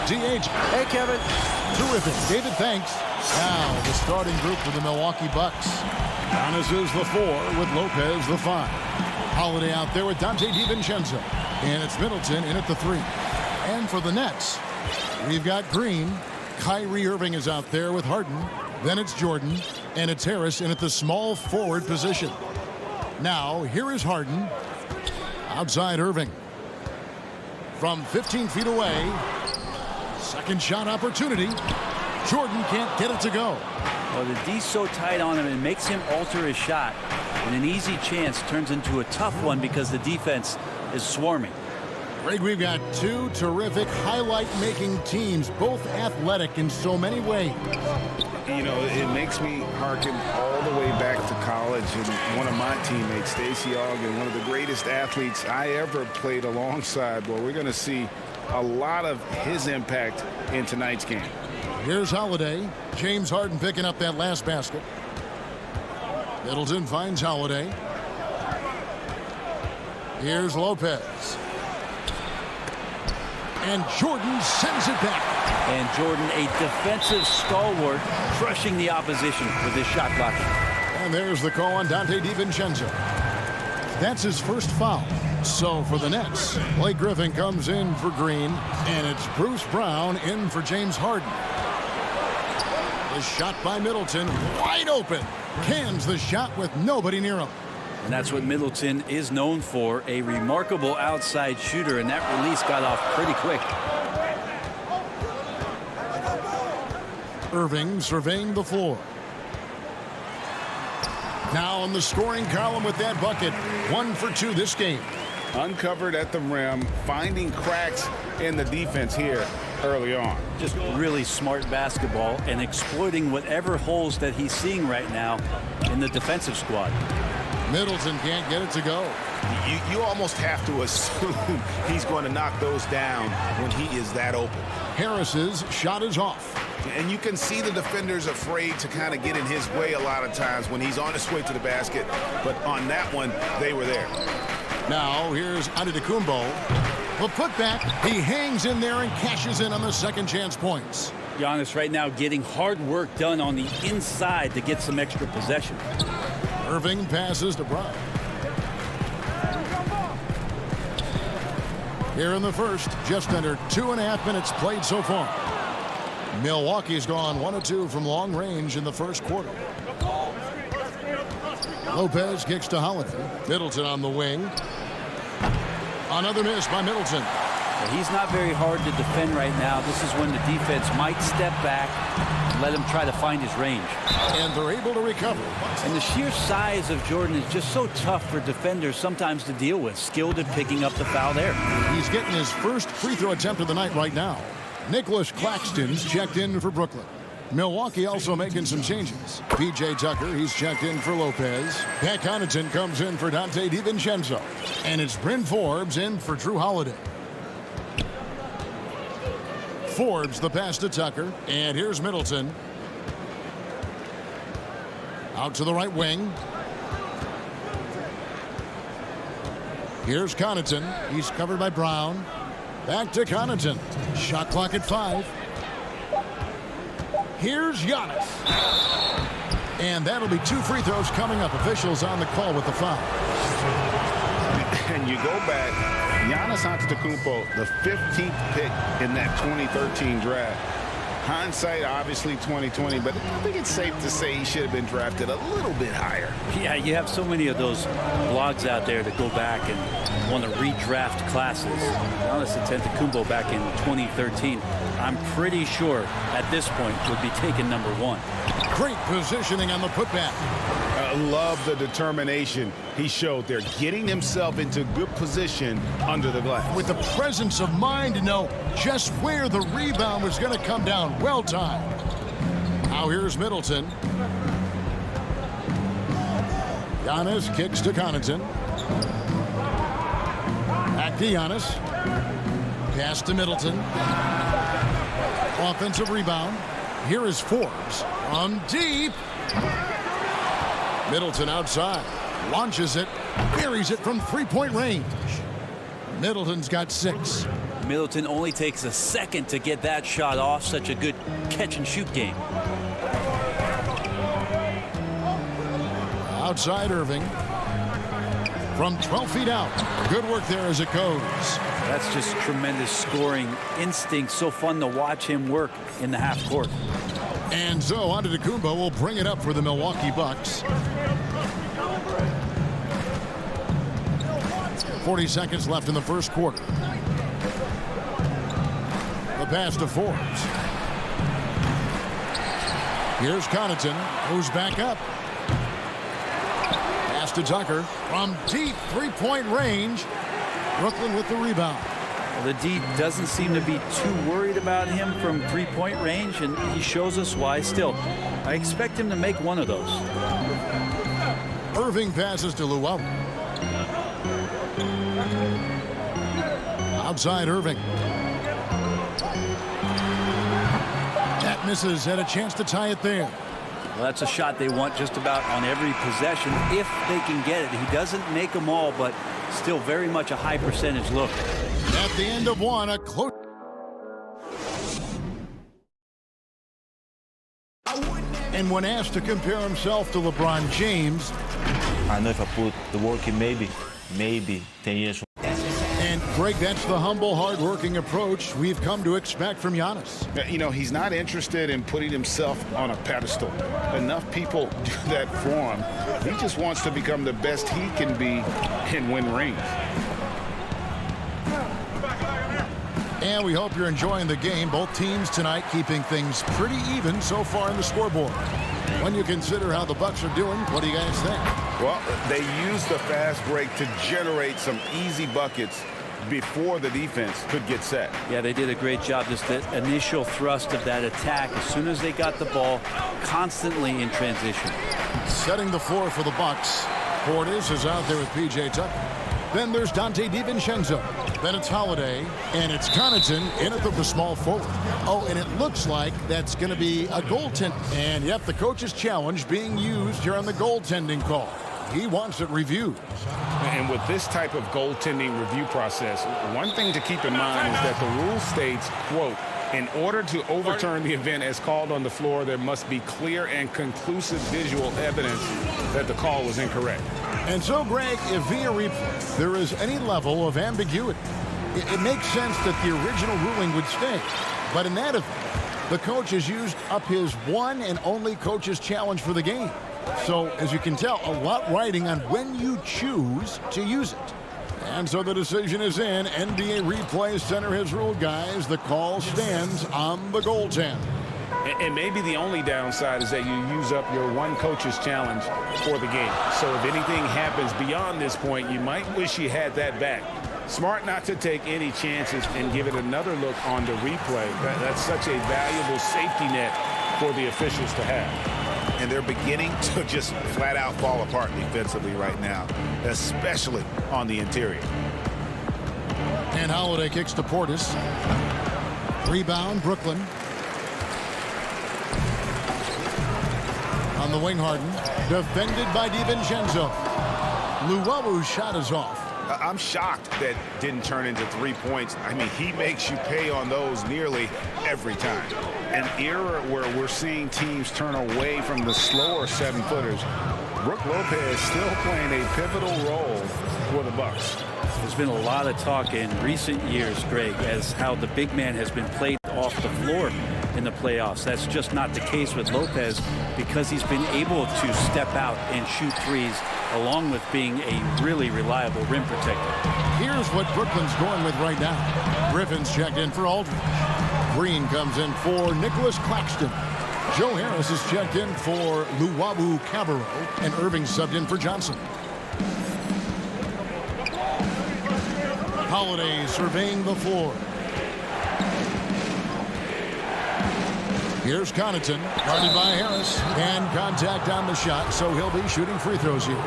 Speaker 1: DH.
Speaker 7: Hey, Kevin.
Speaker 1: Terrific. David, thanks. Now, the starting group for the Milwaukee Bucks. Giannis is the 4 with Lopez the 5. Holiday out there with Dante DiVincenzo. And it's Middleton in at the 3. And for the Nets, we've got Green. Kyrie Irving is out there with Harden. Then it's Jordan. And it's Harris in at the small forward position. Now, here is Harden. Outside Irving. From 15 feet away. Second shot opportunity. Jordan can't get it to go.
Speaker 7: Well, the D's so tight on him, it makes him alter his shot. And an easy chance turns into a tough one because the defense is swarming.
Speaker 1: Greg, we've got two terrific highlight-making teams, both athletic in so many ways.
Speaker 3: You know, it makes me hearken all the way back to college, and one of my teammates, Stacey Ogden, one of the greatest athletes I ever played alongside. Well, we're going to see a lot of his impact in tonight's game.
Speaker 1: Here's Holiday. James Harden picking up that last basket. Middleton finds Holiday. Here's Lopez. And Jordan sends it back.
Speaker 7: And Jordan, a defensive stalwart, crushing the opposition with his shot blocking.
Speaker 1: And there's the call on Dante DiVincenzo. That's his first foul. So for the Nets, Blake Griffin comes in for Green, and it's Bruce Brown in for James Harden. The shot by Middleton, wide open. Cans the shot with nobody near him.
Speaker 7: And that's what Middleton is known for, a remarkable outside shooter, and that release got off pretty quick.
Speaker 1: Irving surveying the floor. Now on the scoring column with that bucket. 1 for 2 this game.
Speaker 3: Uncovered at the rim, finding cracks in the defense here early on.
Speaker 7: Just really smart basketball and exploiting whatever holes that he's seeing right now in the defensive squad.
Speaker 1: Middleton can't get it to go.
Speaker 4: You almost have to assume he's going to knock those down when he is that open.
Speaker 1: Harris's shot is off.
Speaker 4: And you can see the defenders afraid to kind of get in his way a lot of times when he's on his way to the basket. But on that one, they were there.
Speaker 1: Now here's Antetokounmpo. The putback, he hangs in there and cashes in on the second chance points.
Speaker 7: Giannis right now getting hard work done on the inside to get some extra possession.
Speaker 1: Irving passes to Brown. Here in the first, just under 2.5 minutes played so far. Milwaukee's gone 1 of 2 from long range in the first quarter. Lopez kicks to Holiday. Middleton on the wing. Another miss by Middleton.
Speaker 7: He's not very hard to defend right now. This is when the defense might step back and let him try to find his range.
Speaker 1: And they're able to recover.
Speaker 7: And the sheer size of Jordan is just so tough for defenders sometimes to deal with. Skilled at picking up the foul there.
Speaker 1: He's getting his first free throw attempt of the night right now. Nicholas Claxton's checked in for Brooklyn. Milwaukee also making some changes. P.J. Tucker, he's checked in for Lopez. Pat Connaughton comes in for Dante DiVincenzo. And it's Bryn Forbes in for Drew Holiday. Forbes the pass to Tucker. And here's Middleton. Out to the right wing. Here's Connaughton. He's covered by Brown. Back to Connaughton. Shot clock at 5. Here's Giannis. And that'll be 2 free throws coming up. Officials on the call with the foul.
Speaker 3: And you go back, Giannis Antetokounmpo, the 15th pick in that 2013 draft. Hindsight, obviously 2020, but I think it's safe to say he should have been drafted a little bit higher.
Speaker 7: Yeah, you have so many of those blogs out there that go back and want to redraft classes. Giannis Antetokounmpo back in 2013, I'm pretty sure at this point would be taken number 1.
Speaker 1: Great positioning on the putback.
Speaker 3: I love the determination he showed there, getting himself into good position under the glass.
Speaker 1: With the presence of mind to know just where the rebound was going to come down. Well timed. Now here's Middleton. Giannis kicks to Connaughton. Back to Giannis. Pass to Middleton. Offensive rebound. Here is Forbes from deep. Middleton outside. Launches it. Buries it from 3-point range. Middleton's got 6.
Speaker 7: Middleton only takes a second to get that shot off. Such a good catch-and-shoot game.
Speaker 1: Outside Irving. From 12 feet out. Good work there as it goes.
Speaker 7: That's just tremendous scoring instinct. So fun to watch him work in the half court.
Speaker 1: And so Antetokounmpo will bring it up for the Milwaukee Bucks. 40 seconds left in the first quarter. The pass to Forbes. Here's Connaughton, who's back up. Pass to Tucker from deep three-point range. Brooklyn with the rebound.
Speaker 7: Well, the D doesn't seem to be too worried about him from three-point range, and he shows us why. Still, I expect him to make one of those.
Speaker 1: Irving passes to Luau. Outside Irving. That misses. Had a chance to tie it there.
Speaker 7: Well, that's a shot they want just about on every possession if they can get it. He doesn't make them all, but still very much a high percentage look.
Speaker 1: At the end of one, a close. And when asked to compare himself to LeBron James,
Speaker 8: I know if I put the work in, maybe 10 years from now.
Speaker 1: And Greg, that's the humble, hard-working approach we've come to expect from Giannis.
Speaker 3: You know, he's not interested in putting himself on a pedestal. Enough people do that for him. He just wants to become the best he can be and win rings.
Speaker 1: And we hope you're enjoying the game. Both teams tonight keeping things pretty even so far in the scoreboard. When you consider how the Bucks are doing, what do you guys think?
Speaker 3: Well, they used the fast break to generate some easy buckets before the defense could get set.
Speaker 7: Yeah, they did a great job. Just the initial thrust of that attack, as soon as they got the ball, constantly in transition.
Speaker 1: Setting the floor for the Bucks. Portis is out there with P.J. Tucker. Then there's Dante DiVincenzo. Then it's Holiday, and it's Connaughton in at the small forward. Oh, and it looks like that's going to be a goaltend. And, yep, the coach's challenge being used here on the goaltending call. He wants it reviewed.
Speaker 3: And with this type of goaltending review process, one thing to keep in mind is that the rule states, quote, in order to overturn the event as called on the floor, there must be clear and conclusive visual evidence that the call was incorrect.
Speaker 1: And so, Greg, if via replay there is any level of ambiguity, it makes sense that the original ruling would stay. But in that event, the coach has used up his one and only coach's challenge for the game. So, as you can tell, a lot riding on when you choose to use it. And so the decision is in. NBA Replay Center has ruled, guys. The call stands on the goaltend.
Speaker 3: And maybe the only downside is that you use up your one coach's challenge for the game. So if anything happens beyond this point, you might wish you had that back. Smart not to take any chances and give it another look on the replay. That's such a valuable safety net for the officials to have.
Speaker 9: And they're beginning to just flat out fall apart defensively right now, especially on the interior.
Speaker 1: And Holiday kicks to Portis. Rebound, Brooklyn. On the wing, Harden. Defended by DiVincenzo. Luau's shot is off.
Speaker 9: I'm shocked that didn't turn into 3 points. I mean, he makes you pay on those nearly every time.
Speaker 3: An era where we're seeing teams turn away from the slower 7-footers. Brook Lopez still playing a pivotal role for the Bucks.
Speaker 7: There's been a lot of talk in recent years, Greg, as how the big man has been played off the floor in the playoffs. That's just not the case with Lopez because he's been able to step out and shoot threes along with being a really reliable rim protector.
Speaker 1: Here's what Brooklyn's going with right now. Griffin's checked in for Aldridge. Green comes in for Nicholas Claxton. Joe Harris is checked in for Luau Cabarro, and Irving subbed in for Johnson. Holiday surveying the floor. Here's Connaughton, guarded by Harris, and contact on the shot, so he'll be shooting free throws here.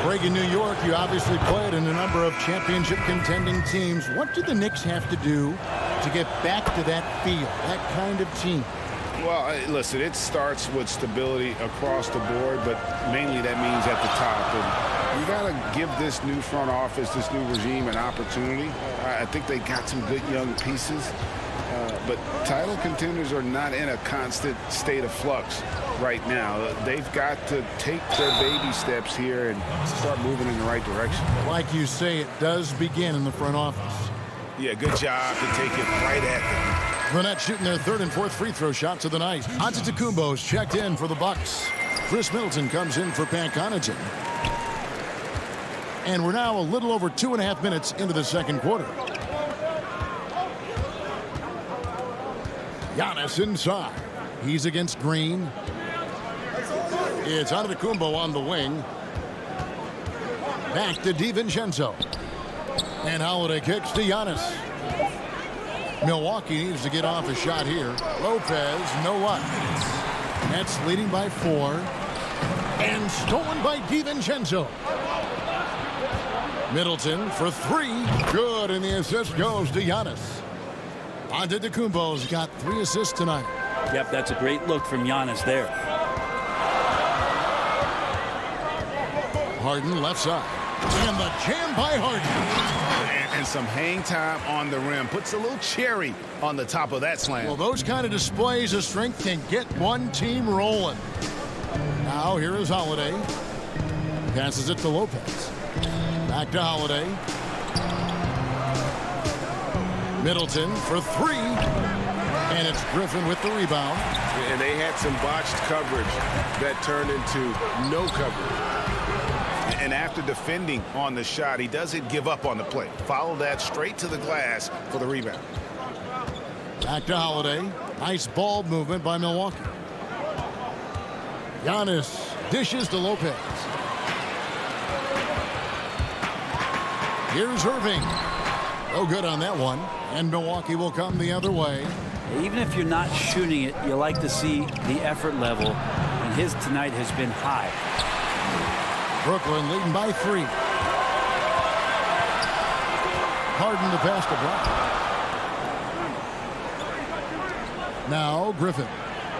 Speaker 1: Greg, in New York, you obviously played in a number of championship contending teams. What do the Knicks have to do to get back to that feel, that kind of team?
Speaker 3: Well, listen, it starts with stability across the board, but mainly that means at the top. And you got to give this new front office, this new regime, an opportunity. I think they got some good young pieces, but title contenders are not in a constant state of flux right now. They've got to take their baby steps here and start moving in the right direction.
Speaker 1: Like you say, it does begin in the front office.
Speaker 3: Yeah, good job to take it right at them.
Speaker 1: The Nets shooting their third and fourth free throw shots of the night. Antetokounmpo's checked in for the Bucks. Chris Middleton comes in for Pat Connaughton. And we're now a little over 2.5 minutes into the second quarter. Giannis inside. He's against Green. It's Antetokounmpo on the wing. Back to DiVincenzo. And Holiday kicks to Giannis. Milwaukee needs to get off a shot here. Lopez, no luck. Nets leading by 4. And stolen by DiVincenzo. Middleton for 3. Good, and the assist goes to Giannis. Antetokounmpo's got 3 assists tonight.
Speaker 7: Yep, that's a great look from Giannis there.
Speaker 1: Harden left side. And the jam by Harden.
Speaker 3: And some hang time on the rim. Puts a little cherry on the top of that slam.
Speaker 1: Well, those kind of displays of strength can get one team rolling. Now here is Holiday. Passes it to Lopez. Back to Holiday. Middleton for 3. And it's Griffin with the rebound.
Speaker 4: And they had some botched coverage that turned into no coverage.
Speaker 3: And after defending on the shot, he doesn't give up on the play. Follow that straight to the glass for the rebound.
Speaker 1: Back to Holiday. Nice ball movement by Milwaukee. Giannis dishes to Lopez. Here's Irving. No good on that one. And Milwaukee will come the other way.
Speaker 7: Even if you're not shooting it, you like to see the effort level. And his tonight has been high.
Speaker 1: Brooklyn leading by 3. Harden to pass to Brown. Now Griffin.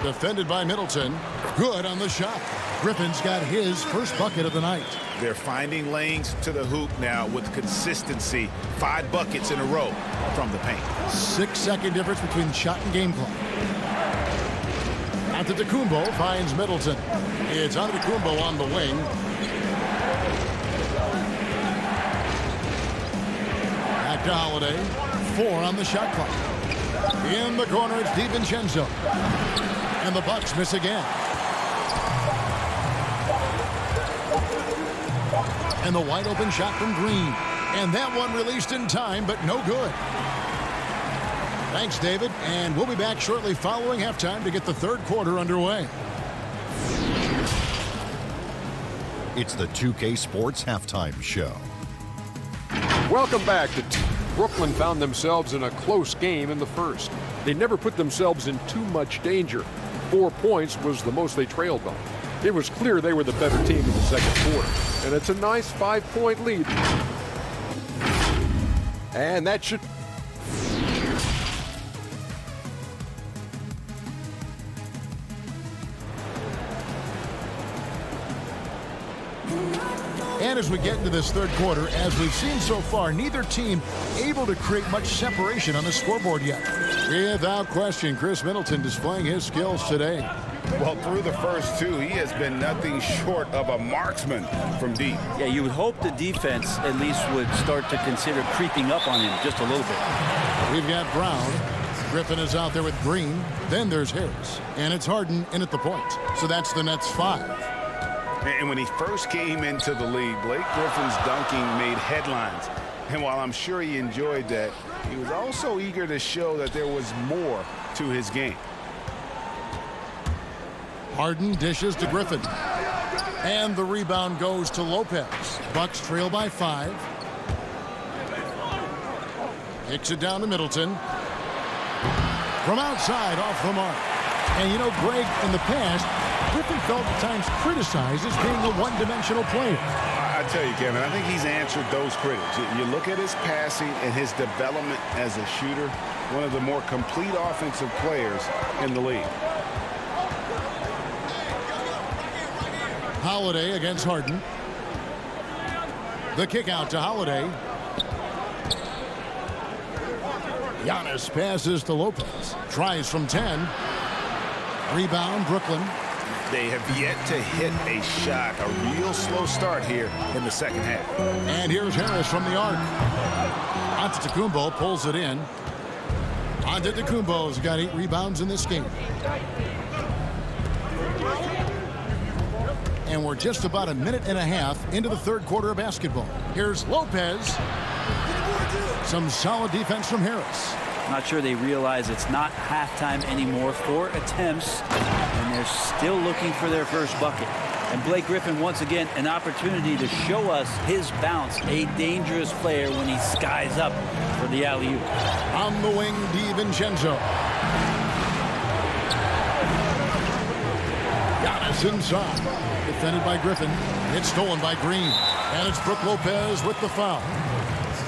Speaker 1: Defended by Middleton. Good on the shot. Griffin's got his first bucket of the night.
Speaker 3: They're finding lanes to the hoop now with consistency. 5 buckets in a row from the paint.
Speaker 1: 6-second difference between shot and game clock. Antetokounmpo finds Middleton. It's Antetokounmpo on the wing. Back to Holiday. 4 on the shot clock. In the corner, it's DiVincenzo. And the Bucks miss again. And the wide open shot from Green. And that one released in time, but no good. Thanks, David. And we'll be back shortly following halftime to get the third quarter underway.
Speaker 5: It's the 2K Sports Halftime Show.
Speaker 6: Welcome back. Brooklyn found themselves in a close game in the first. They never put themselves in too much danger. 4 points was the most they trailed by. It was clear they were the better team in the second quarter. And it's a nice 5-point lead. And that should...
Speaker 1: And as we get into this third quarter, as we've seen so far, neither team able to create much separation on the scoreboard yet. Without question, Chris Middleton displaying his skills today.
Speaker 3: Well, through the first 2, he has been nothing short of a marksman from deep.
Speaker 7: Yeah, you would hope the defense at least would start to consider creeping up on him just a little bit.
Speaker 1: We've got Brown. Griffin is out there with Green. Then there's Harris. And it's Harden in at the point. So that's the Nets 5.
Speaker 3: And when he first came into the league, Blake Griffin's dunking made headlines. And while I'm sure he enjoyed that, he was also eager to show that there was more to his game.
Speaker 1: Harden dishes to Griffin. And the rebound goes to Lopez. Bucks trail by 5. Kicks it down to Middleton. From outside, off the mark. And you know, Greg, in the past, Griffin felt at times criticized as being a one-dimensional player.
Speaker 3: I tell you, Kevin, I think he's answered those critics. You look at his passing and his development as a shooter, one of the more complete offensive players in the league.
Speaker 1: Holiday against Harden. The kick out to Holiday. Giannis passes to Lopez. Tries from 10. Rebound, Brooklyn.
Speaker 9: They have yet to hit a shot. A real slow start here in the second half.
Speaker 1: And here's Harris from the arc. Antetokounmpo pulls it in. Antetokounmpo's got 8 rebounds in this game. And we're just about a minute and a half into the third quarter of basketball. Here's Lopez. Some solid defense from Harris.
Speaker 7: Not sure they realize it's not halftime anymore. 4 attempts, and they're still looking for their first bucket. And Blake Griffin, once again, an opportunity to show us his bounce. A dangerous player when he skies up for the alley-oop.
Speaker 1: On the wing, DiVincenzo. Giannis inside. Defended by Griffin. It's stolen by Green. And it's Brook Lopez with the foul.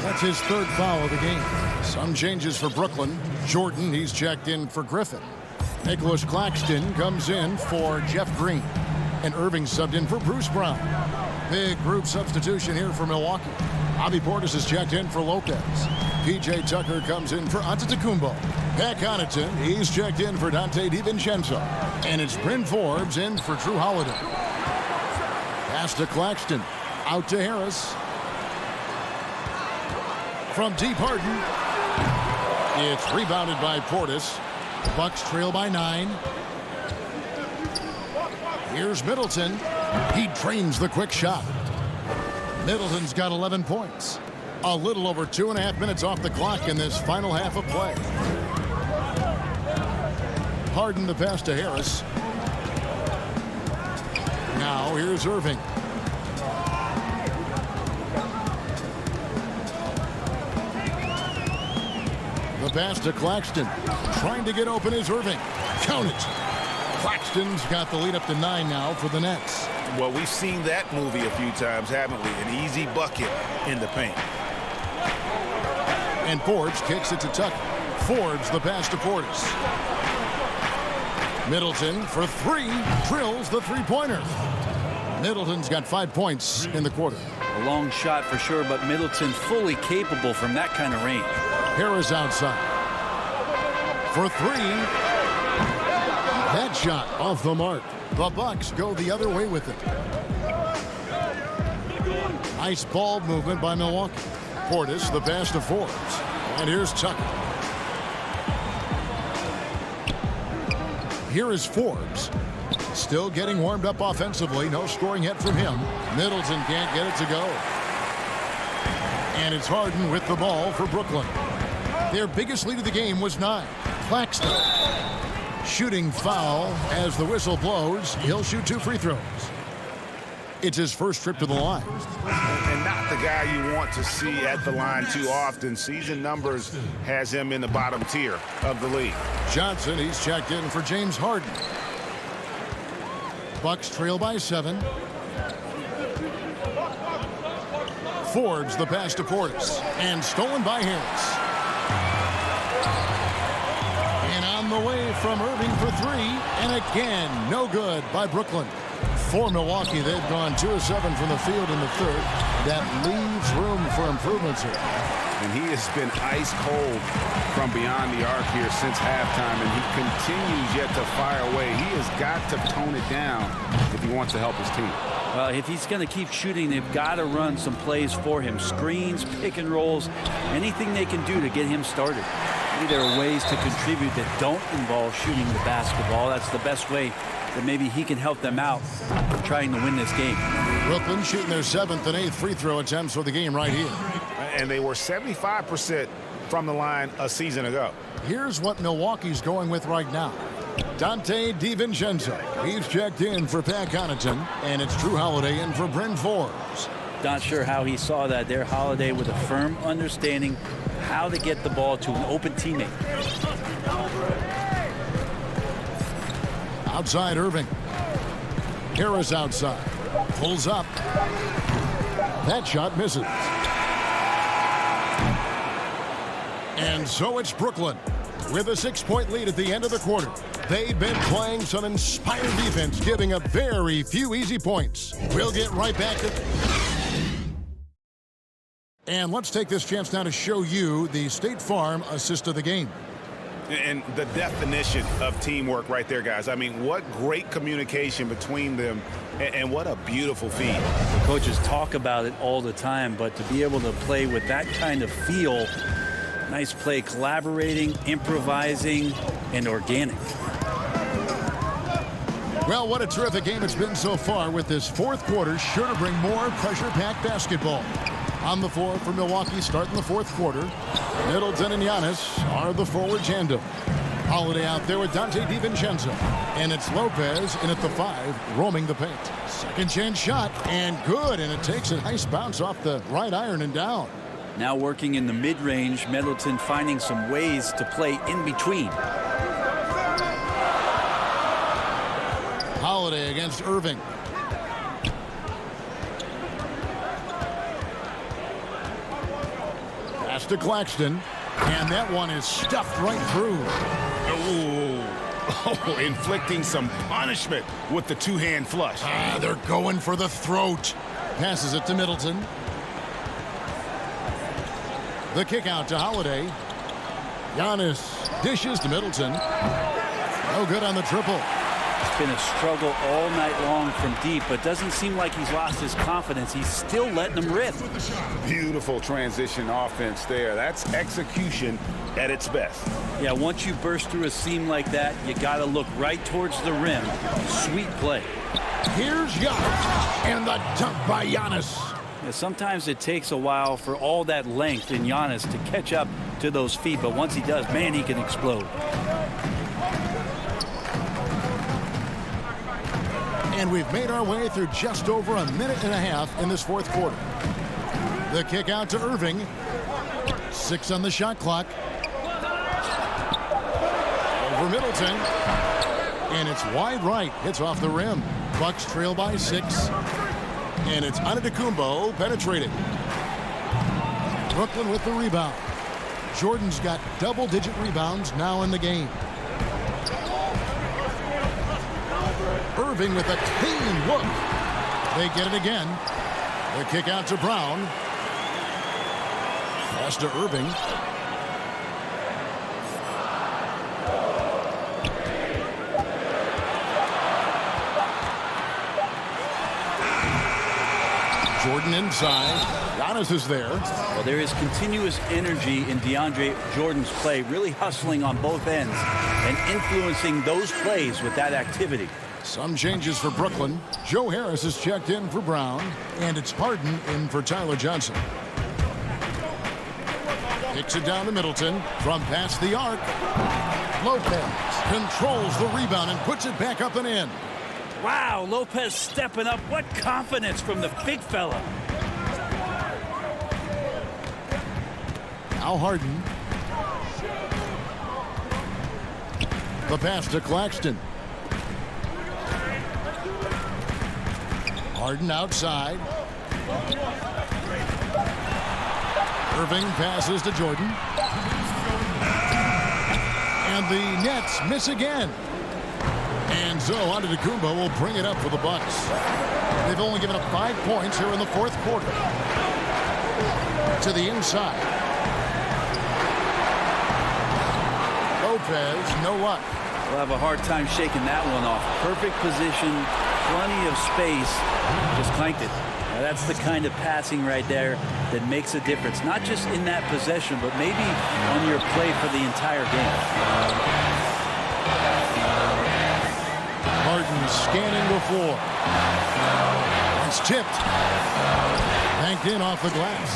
Speaker 1: That's his 3rd foul of the game. Some changes for Brooklyn. Jordan, he's checked in for Griffin. Nicholas Claxton comes in for Jeff Green. And Irving subbed in for Bruce Brown. Big group substitution here for Milwaukee. Bobby Portis is checked in for Lopez. P.J. Tucker comes in for Antetokounmpo. Pat Connaughton, he's checked in for Dante DiVincenzo. And it's Bryn Forbes in for Drew Holiday. Pass to Claxton. Out to Harris. From deep, Harden. It's rebounded by Portis. The Bucks trail by 9. Here's Middleton. He drains the quick shot. Middleton's got 11 points. A little over 2.5 minutes off the clock in this final half of play. Harden the pass to Harris. Now here's Irving. The pass to Claxton. Trying to get open is Irving. Count it. Claxton's got the lead up to 9 now for the Nets.
Speaker 9: Well, we've seen that movie a few times, haven't we? An easy bucket in the paint.
Speaker 1: And Forbes kicks it to Tucker. Forbes the pass to Portis. Middleton for 3. Drills the three-pointer. Middleton's got 5 points in the quarter.
Speaker 7: A long shot for sure, but Middleton fully capable from that kind of range.
Speaker 1: Harris outside. For 3. That shot off the mark. The Bucks go the other way with it. Nice ball movement by Milwaukee. Portis the pass to Forbes. And here's Tucker. Here is Forbes. Still getting warmed up offensively. No scoring yet from him. Middleton can't get it to go. And it's Harden with the ball for Brooklyn. Their biggest lead of the game was 9. Claxton. Shooting foul as the whistle blows. He'll shoot 2 free throws. It's his first trip to the line.
Speaker 3: And not the guy you want to see at the line too often. Season numbers has him in the bottom tier of the league.
Speaker 1: Johnson, he's checked in for James Harden. Bucks trail by 7. Forbes the pass to Portis. And stolen by Harris. And on the way from Irving for 3. And again, no good by Brooklyn. For Milwaukee, they've gone 2 of 7 from the field in the third. That leaves room for improvements here.
Speaker 3: And he has been ice cold from beyond the arc here since halftime, and he continues yet to fire away. He has got to tone it down if he wants to help his team.
Speaker 7: Well, if he's going to keep shooting, they've got to run some plays for him. Screens, pick and rolls, anything they can do to get him started. Maybe there are ways to contribute that don't involve shooting the basketball. That's the best way that maybe he can help them out trying to win this game.
Speaker 1: Brooklyn shooting their 7th and 8th free throw attempts for the game right here.
Speaker 3: And they were 75% from the line a season ago.
Speaker 1: Here's what Milwaukee's going with right now. Dante DiVincenzo. He's checked in for Pat Connaughton. And it's Drew Holiday in for Bryn Forbes.
Speaker 7: Not sure how he saw that there. Holiday with a firm understanding how to get the ball to an open teammate.
Speaker 1: Outside Irving. Harris outside. Pulls up. That shot misses. And so it's Brooklyn with a 6-point lead at the end of the quarter. They've been playing some inspired defense, giving up very few easy points. We'll get right back to... And let's take this chance now to show you the State Farm assist of the game.
Speaker 3: And the definition of teamwork right there, guys. I mean, what great communication between them, and what a beautiful feed.
Speaker 7: The coaches talk about it all the time, but to be able to play with that kind of feel, nice play, collaborating, improvising, and organic.
Speaker 1: Well, what a terrific game it's been so far, with this fourth quarter sure to bring more pressure-packed basketball. On the floor for Milwaukee starting the fourth quarter, Middleton and Giannis are the forward tandem. Holiday out there with Dante DiVincenzo. And it's Lopez in at the 5, roaming the paint. Second chance shot, and good, and it takes a nice bounce off the right iron and down.
Speaker 7: Now working in the mid-range, Middleton finding some ways to play in between.
Speaker 1: Holiday against Irving. Pass to Claxton, and that one is stuffed right through.
Speaker 3: Oh, inflicting some punishment with the two-hand flush.
Speaker 1: They're going for the throat. Passes it to Middleton. The kick out to Holiday. Giannis dishes to Middleton. No good on the triple.
Speaker 7: It's been a struggle all night long from deep, but doesn't seem like he's lost his confidence. He's still letting them rip.
Speaker 3: Beautiful transition offense there. That's execution at its best.
Speaker 7: Yeah, once you burst through a seam like that, you got to look right towards the rim. Sweet play.
Speaker 1: Here's Giannis, and the dunk by Giannis.
Speaker 7: Yeah, sometimes it takes a while for all that length in Giannis to catch up to those feet, but once he does, man, he can explode.
Speaker 1: And we've made our way through just over a minute and a half in this fourth quarter. The kick out to Irving. 6 on the shot clock. Over Middleton. And it's wide right. Hits off the rim. Bucks trail by 6. And it's Antetokounmpo penetrating. Brooklyn with the rebound. Jordan's got double-digit rebounds now in the game. Irving with a clean look. They get it again. The kick out to Brown. Pass to Irving. Jordan inside. Giannis is there.
Speaker 7: Well, there is continuous energy in DeAndre Jordan's play, really hustling on both ends and influencing those plays with that activity.
Speaker 1: Some changes for Brooklyn. Joe Harris is checked in for Brown, and it's Harden in for Tyler Johnson. Kicks it down to Middleton from past the arc. Lopez controls the rebound and puts it back up and in.
Speaker 7: Wow, Lopez stepping up. What confidence from the big fella.
Speaker 1: Now Harden. The pass to Claxton. Harden outside. Irving passes to Jordan. And the Nets miss again. And so Antetokounmpo will bring it up for the Bucks. They've only given up 5 points here in the fourth quarter. To the inside. Lopez, no luck.
Speaker 7: We'll have a hard time shaking that one off. Perfect position, plenty of space. Just clanked it. Now that's the kind of passing right there that makes a difference. Not just in that possession, but maybe on your play for the entire game.
Speaker 1: Harden scanning the floor. It's tipped. Banked in off the glass.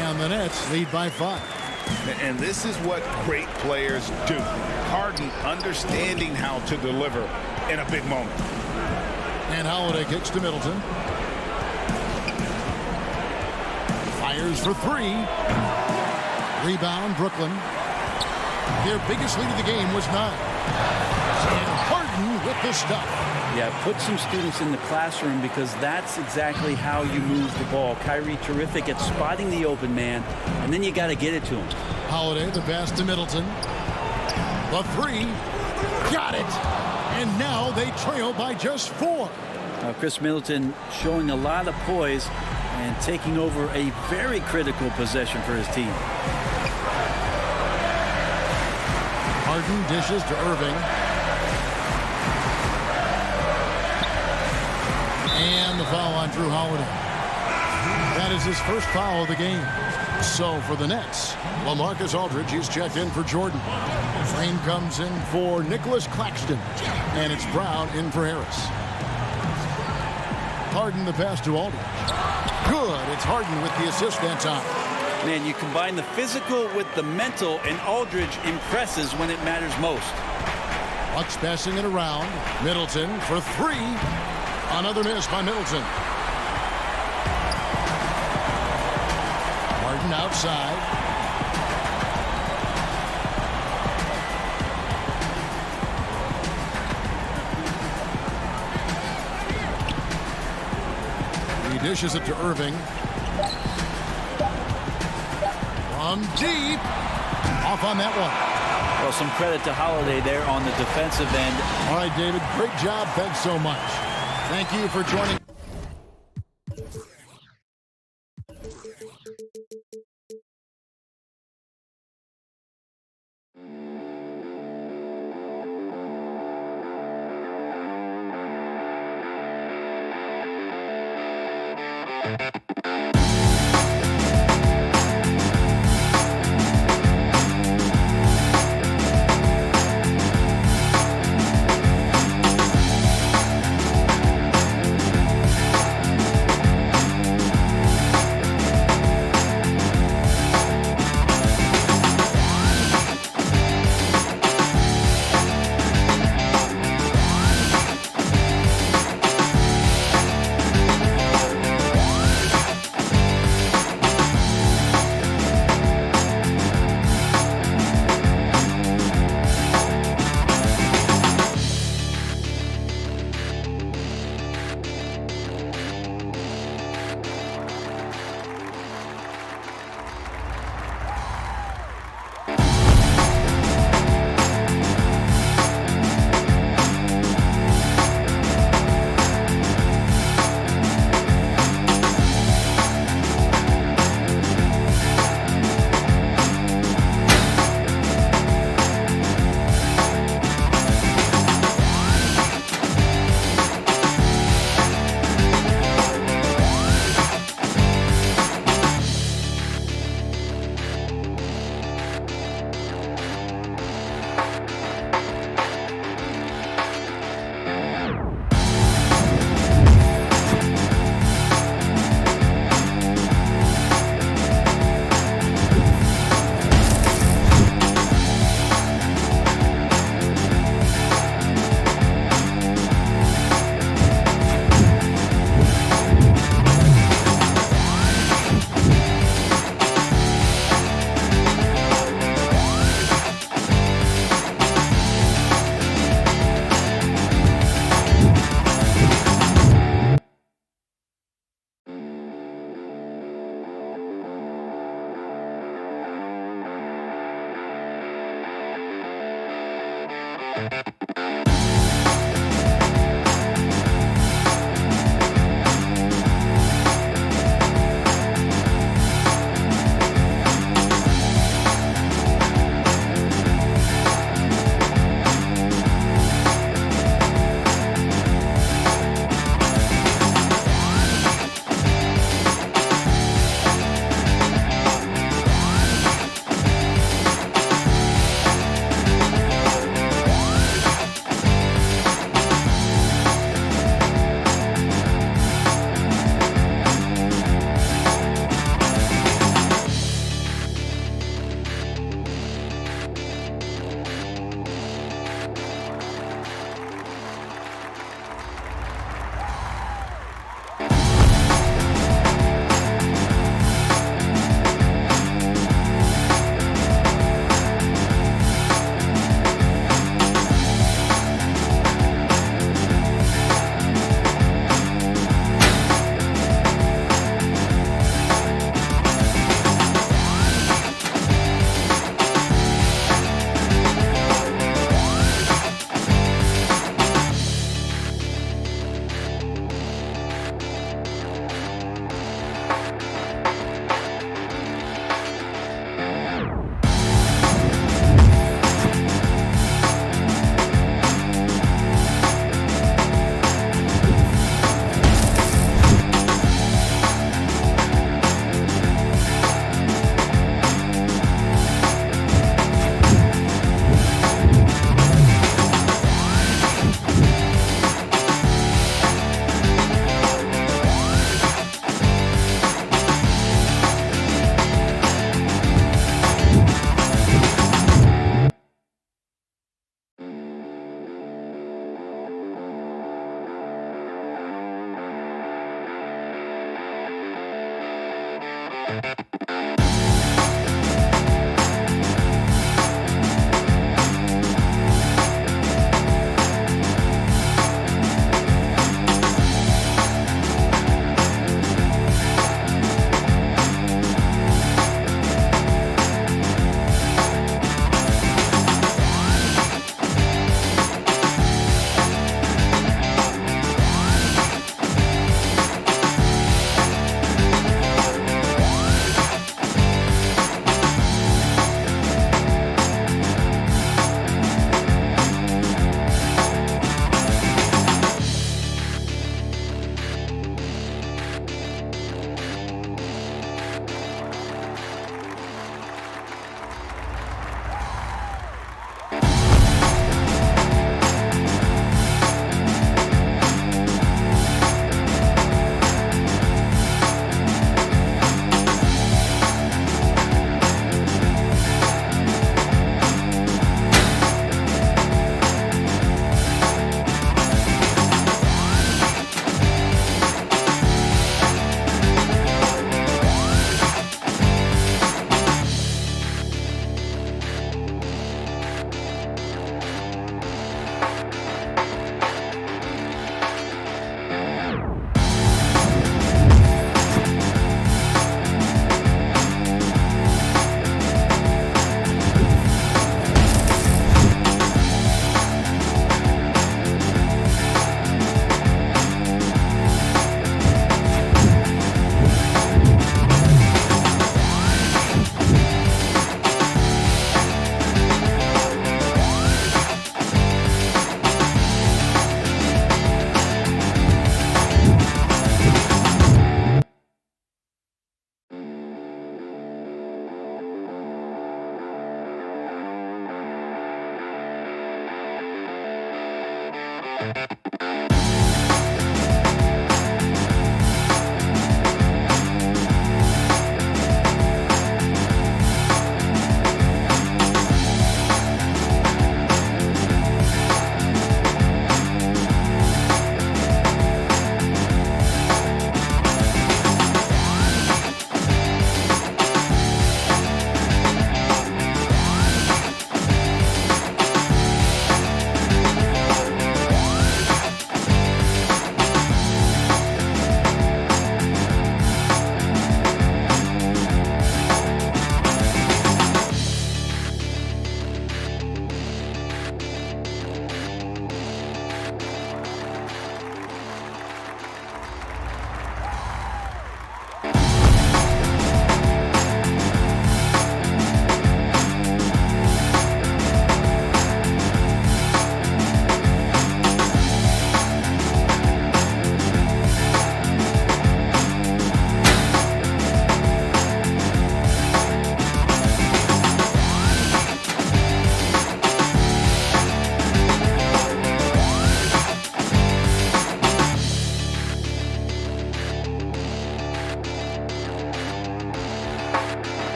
Speaker 1: And the Nets lead by 5.
Speaker 3: And this is what great players do. Harden understanding how to deliver in a big moment.
Speaker 1: And Holiday kicks to Middleton. Fires for 3. Rebound, Brooklyn. Their biggest lead of the game was 9. And Harden Harden with the stuff.
Speaker 7: Yeah, put some students in the classroom because that's exactly how you move the ball. Kyrie terrific at spotting the open man, and then you got to get it to him.
Speaker 1: Holiday, the pass to Middleton. The three. Got it. And now they trail by just 4.
Speaker 7: Chris Middleton showing a lot of poise and taking over a very critical possession for his team.
Speaker 1: Harden dishes to Irving. And the foul on Drew Holiday. That is his first foul of the game. So for the Nets, LaMarcus Aldridge is checked in for Jordan. Green comes in for Nicholas Claxton. And it's Brown in for Harris. Harden the pass to Aldridge. Good. It's Harden with the assist that time.
Speaker 7: Man, you combine the physical with the mental, and Aldridge impresses when it matters most.
Speaker 1: Bucks passing it around. Middleton for 3. Another miss by Middleton. Harden outside. He dishes it to Irving. From deep. Off on that one.
Speaker 7: Well, some credit to Holiday there on the defensive end.
Speaker 1: All right, David, great job. Thanks so much. Thank you for joining.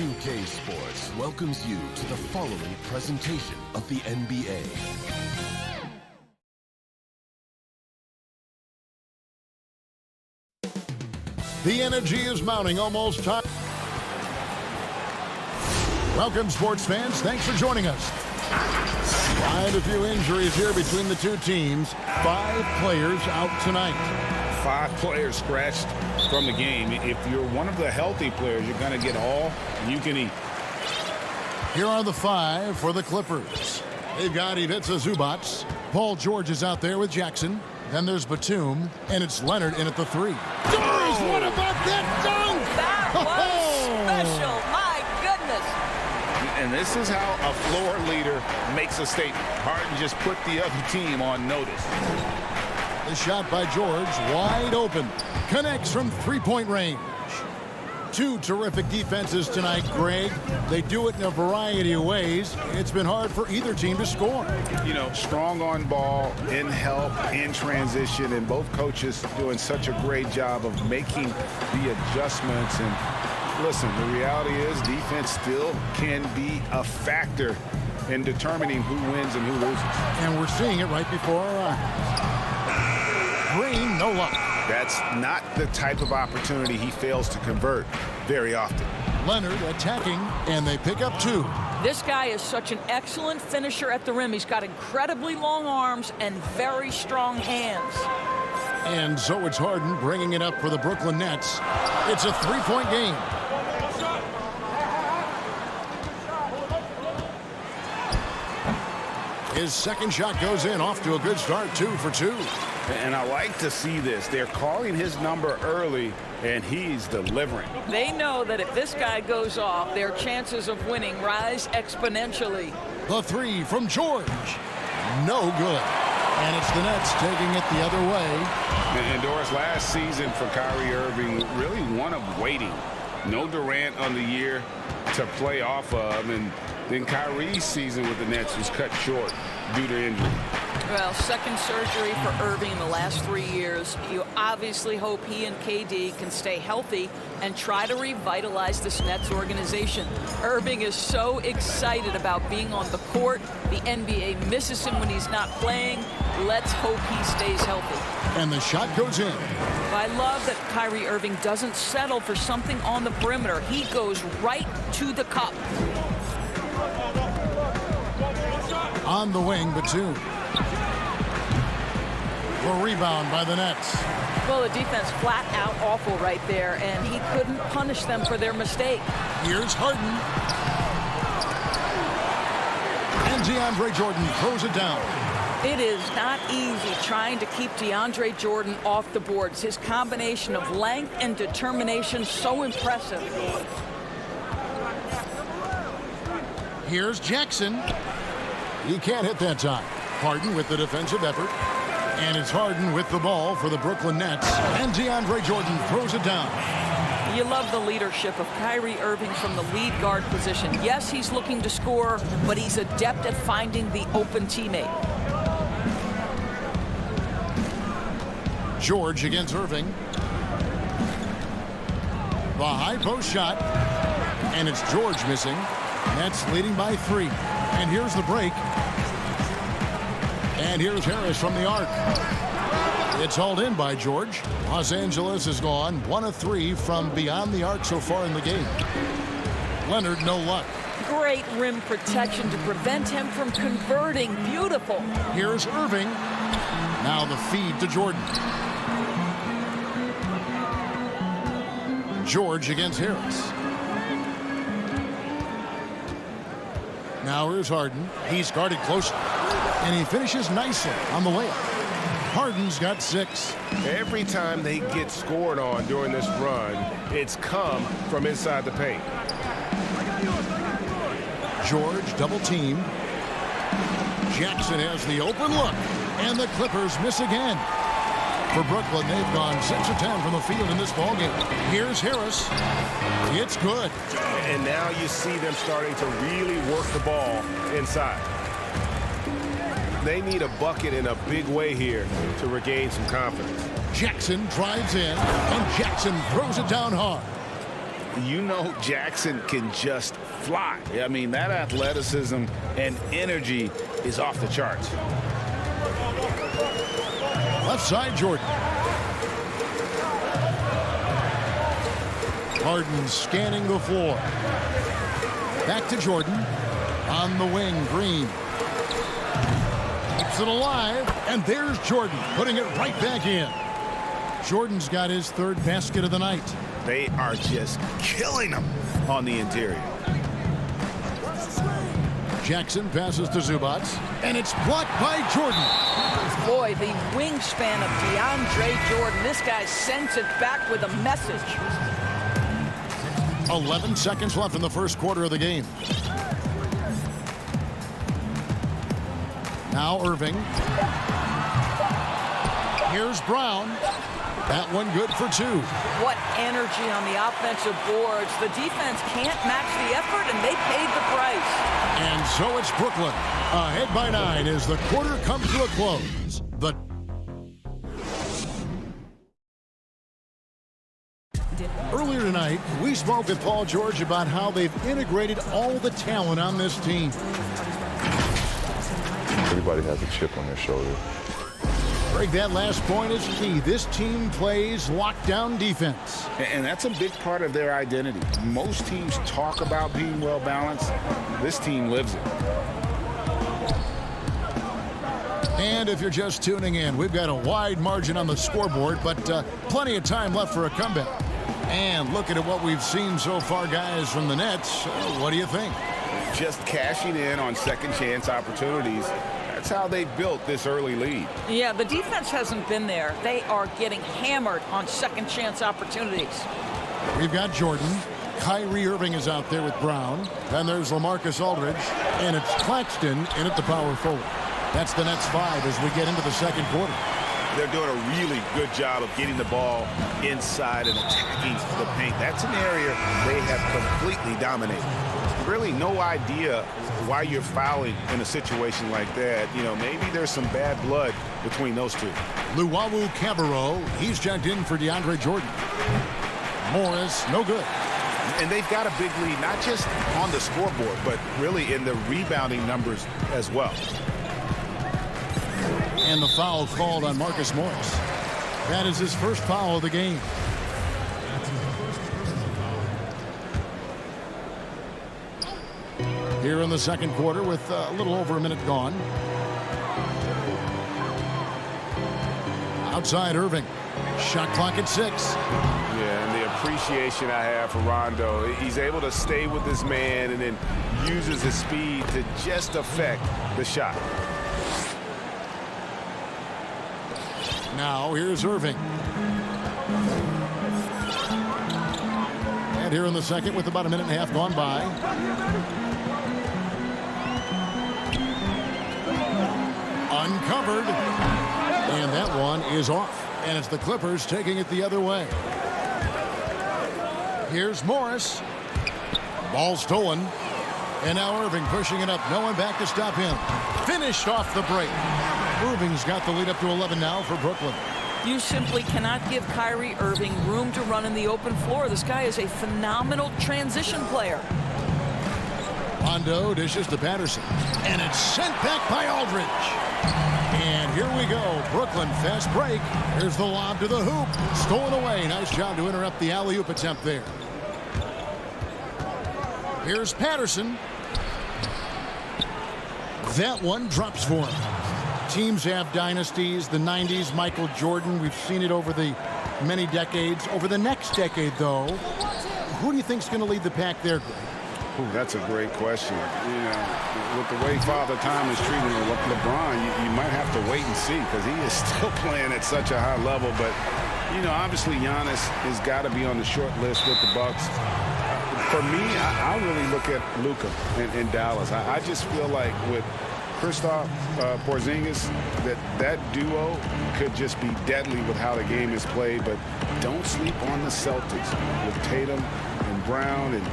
Speaker 10: 2K Sports welcomes you to the following presentation of the NBA.
Speaker 1: The energy is mounting, almost time. Welcome, sports fans. Thanks for joining us. Quite a few injuries here between the two teams. 5 players out tonight.
Speaker 3: 5 players scratched from the game. If you're one of the healthy players, you're going to get all you can eat.
Speaker 1: Here are the 5 for the Clippers. They've got Ivica Zubac. Paul George is out there with Jackson. Then there's Batum, and it's Leonard in at the 3. Doris, what about that dunk?
Speaker 11: That was special. My goodness.
Speaker 3: And this is how a floor leader makes a statement. Harden just put the other team on notice.
Speaker 1: The shot by George, wide open. Connects from three-point range. 2 terrific defenses tonight, Greg. They do it in a variety of ways. It's been hard for either team to score.
Speaker 3: You know, strong on ball, in help, in transition, and both coaches doing such a great job of making the adjustments. And listen, the reality is defense still can be a factor in determining who wins and who loses.
Speaker 1: And we're seeing it right before our eyes. Green, no luck.
Speaker 3: That's not the type of opportunity he fails to convert very often.
Speaker 1: Leonard attacking, and they pick up 2.
Speaker 11: This guy is such an excellent finisher at the rim. He's got incredibly long arms and very strong hands.
Speaker 1: And so it's Harden bringing it up for the Brooklyn Nets. It's a 3-point game. His second shot goes in, off to a good start, 2 for 2.
Speaker 3: And I like to see this. They're calling his number early, and he's delivering.
Speaker 11: They know that if this guy goes off, their chances of winning rise exponentially.
Speaker 1: The 3 from George. No good. And it's the Nets taking it the other way.
Speaker 3: And Doris, last season for Kyrie Irving, really one of waiting. No Durant on the year to play off of, and then Kyrie's season with the Nets was cut short due to injury.
Speaker 11: Well, second surgery for Irving in the last 3 years. You obviously hope he and KD can stay healthy and try to revitalize this Nets organization. Irving is so excited about being on the court. The NBA misses him when he's not playing. Let's hope he stays healthy.
Speaker 1: And the shot goes in.
Speaker 11: I love that Kyrie Irving doesn't settle for something on the perimeter. He goes right to the cup.
Speaker 1: On the wing, Batum. The rebound by the Nets.
Speaker 11: Well, the defense flat out awful right there, and he couldn't punish them for their mistake.
Speaker 1: Here's Harden. And DeAndre Jordan throws it down.
Speaker 11: It is not easy trying to keep DeAndre Jordan off the boards. His combination of length and determination, so impressive.
Speaker 1: Here's Jackson. He can't hit that time. Harden with the defensive effort. And it's Harden with the ball for the Brooklyn Nets. And DeAndre Jordan throws it down.
Speaker 11: You love the leadership of Kyrie Irving from the lead guard position. Yes, he's looking to score, but he's adept at finding the open teammate.
Speaker 1: George against Irving. The high post shot. And it's George missing. Nets leading by 3. And here's the break. And here's Harris from the arc. It's hauled in by George. Los Angeles has gone 1 of 3 from beyond the arc so far in the game. Leonard, no luck.
Speaker 11: Great rim protection to prevent him from converting. Beautiful.
Speaker 1: Here's Irving. Now the feed to Jordan. George against Harris. Now here's Harden. He's guarded closely. And he finishes nicely on the layup. Harden's got 6.
Speaker 4: Every time they get scored on during this run, it's come from inside the paint.
Speaker 1: George double team. Jackson has the open look. And the Clippers miss again. For Brooklyn, they've gone 6 of 10 from the field in this ballgame. Here's Harris. It's good.
Speaker 4: And now you see them starting to really work the ball inside. They need a bucket in a big way here to regain some confidence.
Speaker 1: Jackson drives in, and Jackson throws it down hard.
Speaker 9: you know Jackson can just fly. I mean, that athleticism and energy is off the charts.
Speaker 1: Left side, Jordan. Harden scanning the floor. Back to Jordan. On the wing, Green. Keeps it alive. And there's Jordan putting it right back in. Jordan's got his third basket of the night.
Speaker 9: They are just killing them on the interior.
Speaker 1: Jackson passes to Zubac. And it's blocked by Jordan.
Speaker 11: Boy, the wingspan of DeAndre Jordan. This guy sends it back with a message.
Speaker 1: 11 seconds left in the first quarter of the game. Now Irving. Here's Brown. That one good for 2.
Speaker 11: What energy on the offensive boards. The defense can't match the effort, and they paid the price.
Speaker 1: And so it's Brooklyn. Ahead by 9 as the quarter comes to a close. Earlier tonight, we spoke with Paul George about how they've integrated all the talent on this team.
Speaker 12: Everybody has a chip on their shoulder.
Speaker 1: Greg, that last point is key. This team plays lockdown defense.
Speaker 9: And that's a big part of their identity. Most teams talk about being well balanced. This team lives it.
Speaker 1: And if you're just tuning in, we've got a wide margin on the scoreboard, but plenty of time left for a comeback. And looking at what we've seen so far, guys, from the Nets, what do you think?
Speaker 9: Just cashing in on second chance opportunities. That's how they built this early lead.
Speaker 11: Yeah, the defense hasn't been there. They are getting hammered on second chance opportunities.
Speaker 1: We've got Jordan. Kyrie Irving is out there with Brown. Then there's LaMarcus Aldridge. And it's Claxton in at the power forward. That's the Nets 5 as we get into the second quarter.
Speaker 9: They're doing a really good job of getting the ball inside and attacking the paint. That's an area they have completely dominated. Really no idea why you're fouling in a situation like that. You know, maybe there's some bad blood between those two.
Speaker 1: Luwawu Cabarro, he's checked in for DeAndre Jordan. Morris, no good.
Speaker 9: And they've got a big lead, not just on the scoreboard, but really in the rebounding numbers as well.
Speaker 1: And the foul called on Marcus Morris. That is his first foul of the game. Here in the second quarter with a little over a minute gone. Outside Irving. Shot clock at 6.
Speaker 4: Yeah, and the appreciation I have for Rondo. He's able to stay with his man and then uses his speed to just affect the shot.
Speaker 1: Now here's Irving. And here in the second with about a minute and a half gone by. Uncovered. And that one is off. And it's the Clippers taking it the other way. Here's Morris. Ball stolen. And now Irving pushing it up. No one back to stop him. Finished off the break. Irving's got the lead up to 11 now for Brooklyn.
Speaker 11: You simply cannot give Kyrie Irving room to run in the open floor. This guy is a phenomenal transition player.
Speaker 1: Rondo dishes to Patterson. And it's sent back by Aldridge. And here we go. Brooklyn fast break. Here's the lob to the hoop. Stolen away. Nice job to interrupt the alley-oop attempt there. Here's Patterson. That one drops for him. Teams have dynasties. The 90s, Michael Jordan. We've seen it over the many decades. Over the next decade, though, who do you think is going to lead the pack there, Greg?
Speaker 3: Ooh, that's a great question. You know, with the way Father Time is treating LeBron, you might have to wait and see because he is still playing at such a high level. But, you know, obviously Giannis has got to be on the short list with the Bucks. For me, I really look at Luka in Dallas. I just feel like with Kristaps Porzingis, that duo could just be deadly with how the game is played. But don't sleep on the Celtics with Tatum and Brown and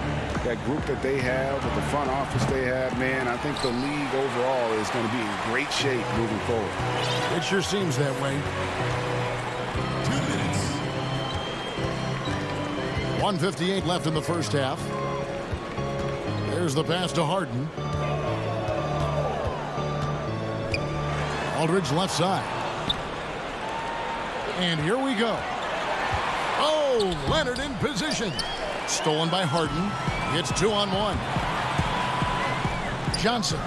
Speaker 3: that group that they have, with the front office they have. Man, I think the league overall is going to be in great shape moving forward.
Speaker 1: It sure seems that way.
Speaker 10: 2 minutes.
Speaker 1: 1:58 left in the first half. There's the pass to Harden. Aldridge left side. And here we go. Oh, Leonard in position. Stolen by Harden. It's 2-on-1. Johnson.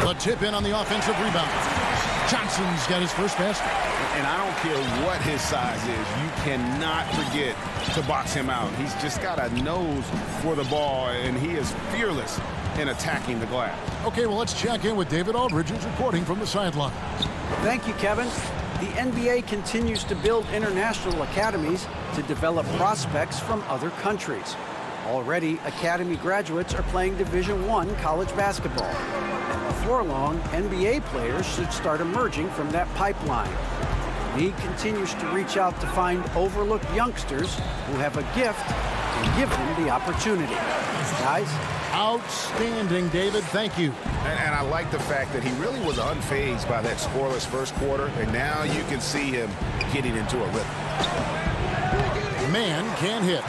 Speaker 1: The tip in on the offensive rebound. Johnson's got his first basket.
Speaker 9: And I don't care what his size is. You cannot forget to box him out. He's just got a nose for the ball, and he is fearless in attacking the glass.
Speaker 1: Okay, well, let's check in with David Aldridge, who's reporting from the sideline.
Speaker 13: Thank you, Kevin. The NBA continues to build international academies to develop prospects from other countries. Already, academy graduates are playing Division I college basketball. Before long, NBA players should start emerging from that pipeline. The league continues to reach out to find overlooked youngsters who have a gift and give them the opportunity. Guys?
Speaker 1: Outstanding, David. Thank you.
Speaker 9: And I like the fact that he really was unfazed by that scoreless first quarter, and now you can see him getting into a rhythm.
Speaker 1: Man can't hit.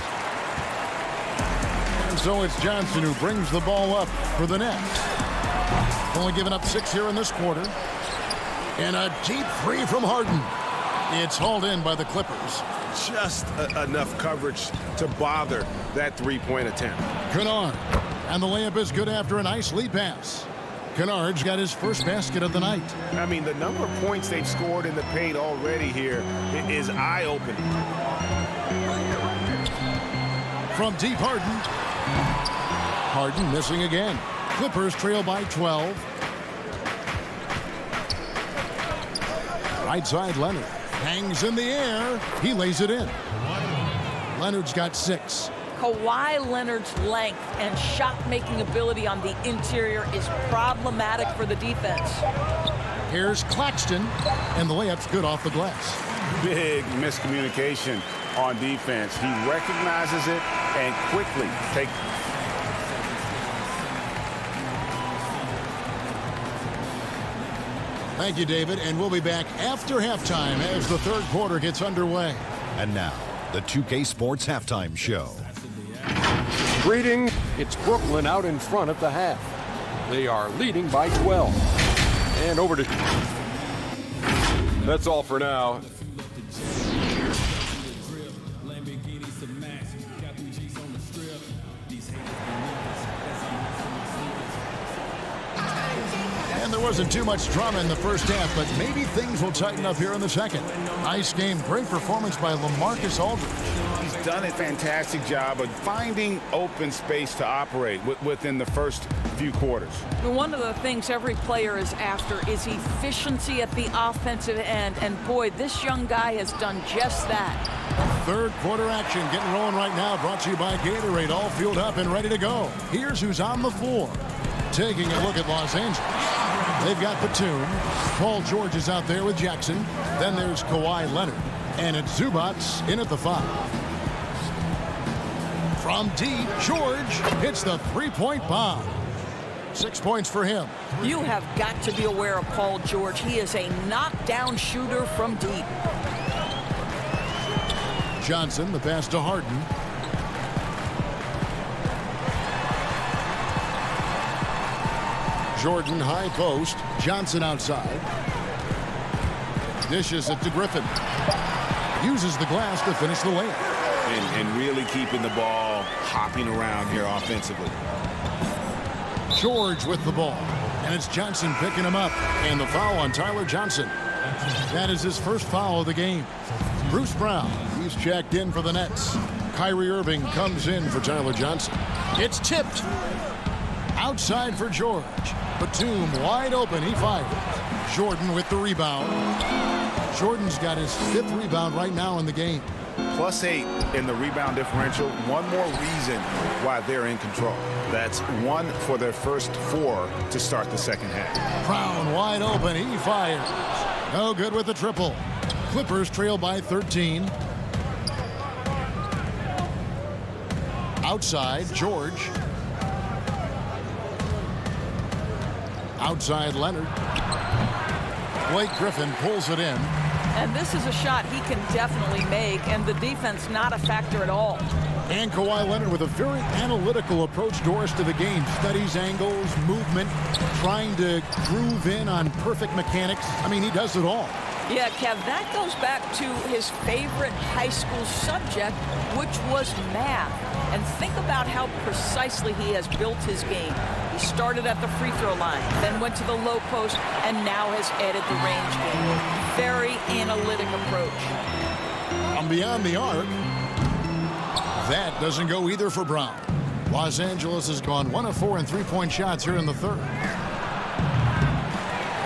Speaker 1: And so it's Johnson who brings the ball up for the Nets. Only giving up 6 here in this quarter. And a deep three from Harden. It's hauled in by the Clippers.
Speaker 9: Just enough coverage to bother that three-point attempt.
Speaker 1: Kennard. And the layup is good after a nice lead pass. Kennard's got his first basket of the night.
Speaker 9: I mean, the number of points they've scored in the paint already here is eye-opening.
Speaker 1: From deep, Harden. Harden missing again. Clippers trail by 12. Right side, Leonard. Hangs in the air. He lays it in. Leonard's got 6.
Speaker 11: Kawhi Leonard's length and shot-making ability on the interior is problematic for the defense.
Speaker 1: Here's Claxton, and the layup's good off the glass.
Speaker 9: Big miscommunication on defense. He recognizes it and quickly takes.
Speaker 1: Thank you, David, and we'll be back after halftime as the third quarter gets underway.
Speaker 5: And now, the 2K Sports Halftime Show.
Speaker 6: Greetings. It's Brooklyn out in front at the half. They are leading by 12. And over to... That's all for now.
Speaker 1: And there wasn't too much drama in the first half, but maybe things will tighten up here in the second. Nice game. Great performance by LaMarcus Aldridge.
Speaker 9: He's done a fantastic job of finding open space to operate within the first few quarters.
Speaker 11: One of the things every player is after is efficiency at the offensive end. And boy, this young guy has done just that.
Speaker 1: Third quarter action getting rolling right now. Brought to you by Gatorade. All fueled up and ready to go. Here's who's on the floor. Taking a look at Los Angeles. They've got Batum. Paul George is out there with Jackson. Then there's Kawhi Leonard. And it's Zubats in at the 5. From deep, George hits the three-point bomb. 6 points for him.
Speaker 11: You have got to be aware of Paul George. He is a knockdown shooter from deep.
Speaker 1: Johnson, the pass to Harden. Jordan, high post. Johnson outside. Dishes it to Griffin. Uses the glass to finish the layup.
Speaker 9: And really keeping the ball hopping around here offensively.
Speaker 1: George with the ball. And it's Johnson picking him up. And the foul on Tyler Johnson. That is his first foul of the game. Bruce Brown, he's checked in for the Nets. Kyrie Irving comes in for Tyler Johnson. It's tipped. Outside for George. Batum wide open. He fires. Jordan with the rebound. Jordan's got his 5th rebound right now in the game.
Speaker 9: +8 in the rebound differential. One more reason why they're in control. That's 1 for their first 4 to start the second half.
Speaker 1: Brown wide open. He fires. No good with the triple. Clippers trail by 13. Outside, George. Outside, Leonard. Blake Griffin pulls it in.
Speaker 11: And this is a shot he can definitely make, and the defense not a factor at all.
Speaker 1: And Kawhi Leonard with a very analytical approach, Doris, to the game. Studies angles, movement, trying to groove in on perfect mechanics. I mean, he does it all.
Speaker 11: Yeah, Kev, that goes back to his favorite high school subject, which was math. And think about how precisely he has built his game. He started at the free throw line, then went to the low post, and now has added the range game. Very analytic approach.
Speaker 1: From beyond the arc, that doesn't go either for Brown. Los Angeles has gone 1 of 4 in three-point shots here in the third.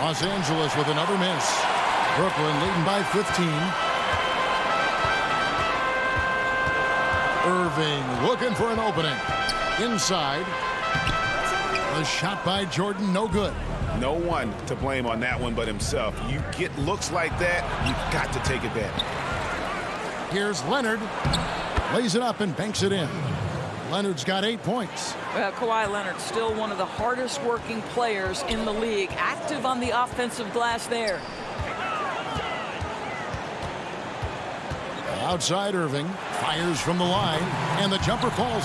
Speaker 1: Los Angeles with another miss. Brooklyn leading by 15. Irving looking for an opening. Inside. The shot by Jordan, no good.
Speaker 9: No one to blame on that one but himself. You get looks like that, you've got to take advantage.
Speaker 1: Here's Leonard. Lays it up and banks it in. Leonard's got 8 points.
Speaker 11: Kawhi Leonard still one of the hardest working players in the league. Active on the offensive glass there.
Speaker 1: Outside Irving. Fires from the line. And the jumper falls.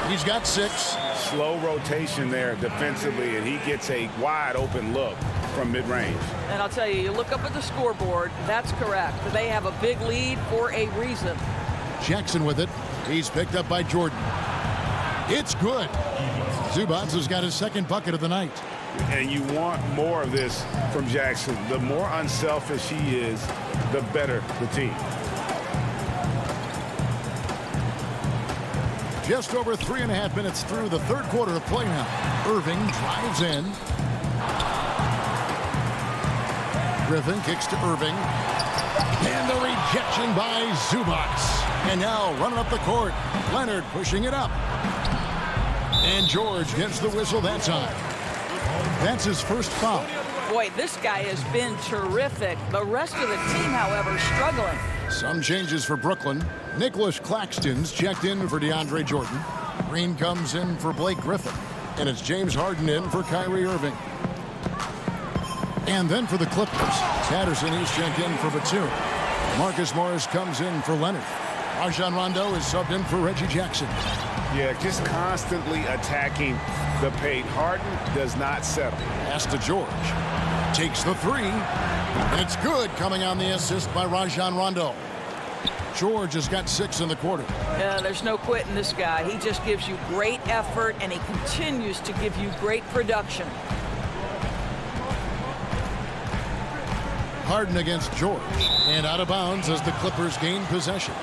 Speaker 1: He's got 6.
Speaker 9: Slow rotation there defensively, and he gets a wide open look from mid-range.
Speaker 11: And I'll tell you, you look up at the scoreboard, that's correct. They have a big lead for a reason.
Speaker 1: Jackson with it. He's picked up by Jordan. It's good. Zubats has got his second bucket of the night.
Speaker 9: And you want more of this from Jackson. The more unselfish he is, the better the team.
Speaker 1: Just over 3.5 minutes through the third quarter of play now. Irving drives in. Griffin kicks to Irving. And the rejection by Zubats. And now running up the court. Leonard pushing it up. And George gets the whistle that time. That's his first foul.
Speaker 11: Boy, this guy has been terrific. The rest of the team, however, struggling.
Speaker 1: Some changes for Brooklyn. Nicholas Claxton's checked in for DeAndre Jordan. Green comes in for Blake Griffin. And it's James Harden in for Kyrie Irving. And then for the Clippers, Patterson is checked in for Batum. Marcus Morris comes in for Leonard. Rajon Rondo is subbed in for Reggie Jackson.
Speaker 9: Yeah, just constantly attacking the paint. Harden does not settle.
Speaker 1: Pass to George. Takes the 3. And it's good, coming on the assist by Rajon Rondo. George has got 6 in the quarter.
Speaker 11: Yeah, there's no quitting this guy. He just gives you great effort, and he continues to give you great production.
Speaker 1: Harden against George. And out of bounds as the Clippers gain possession.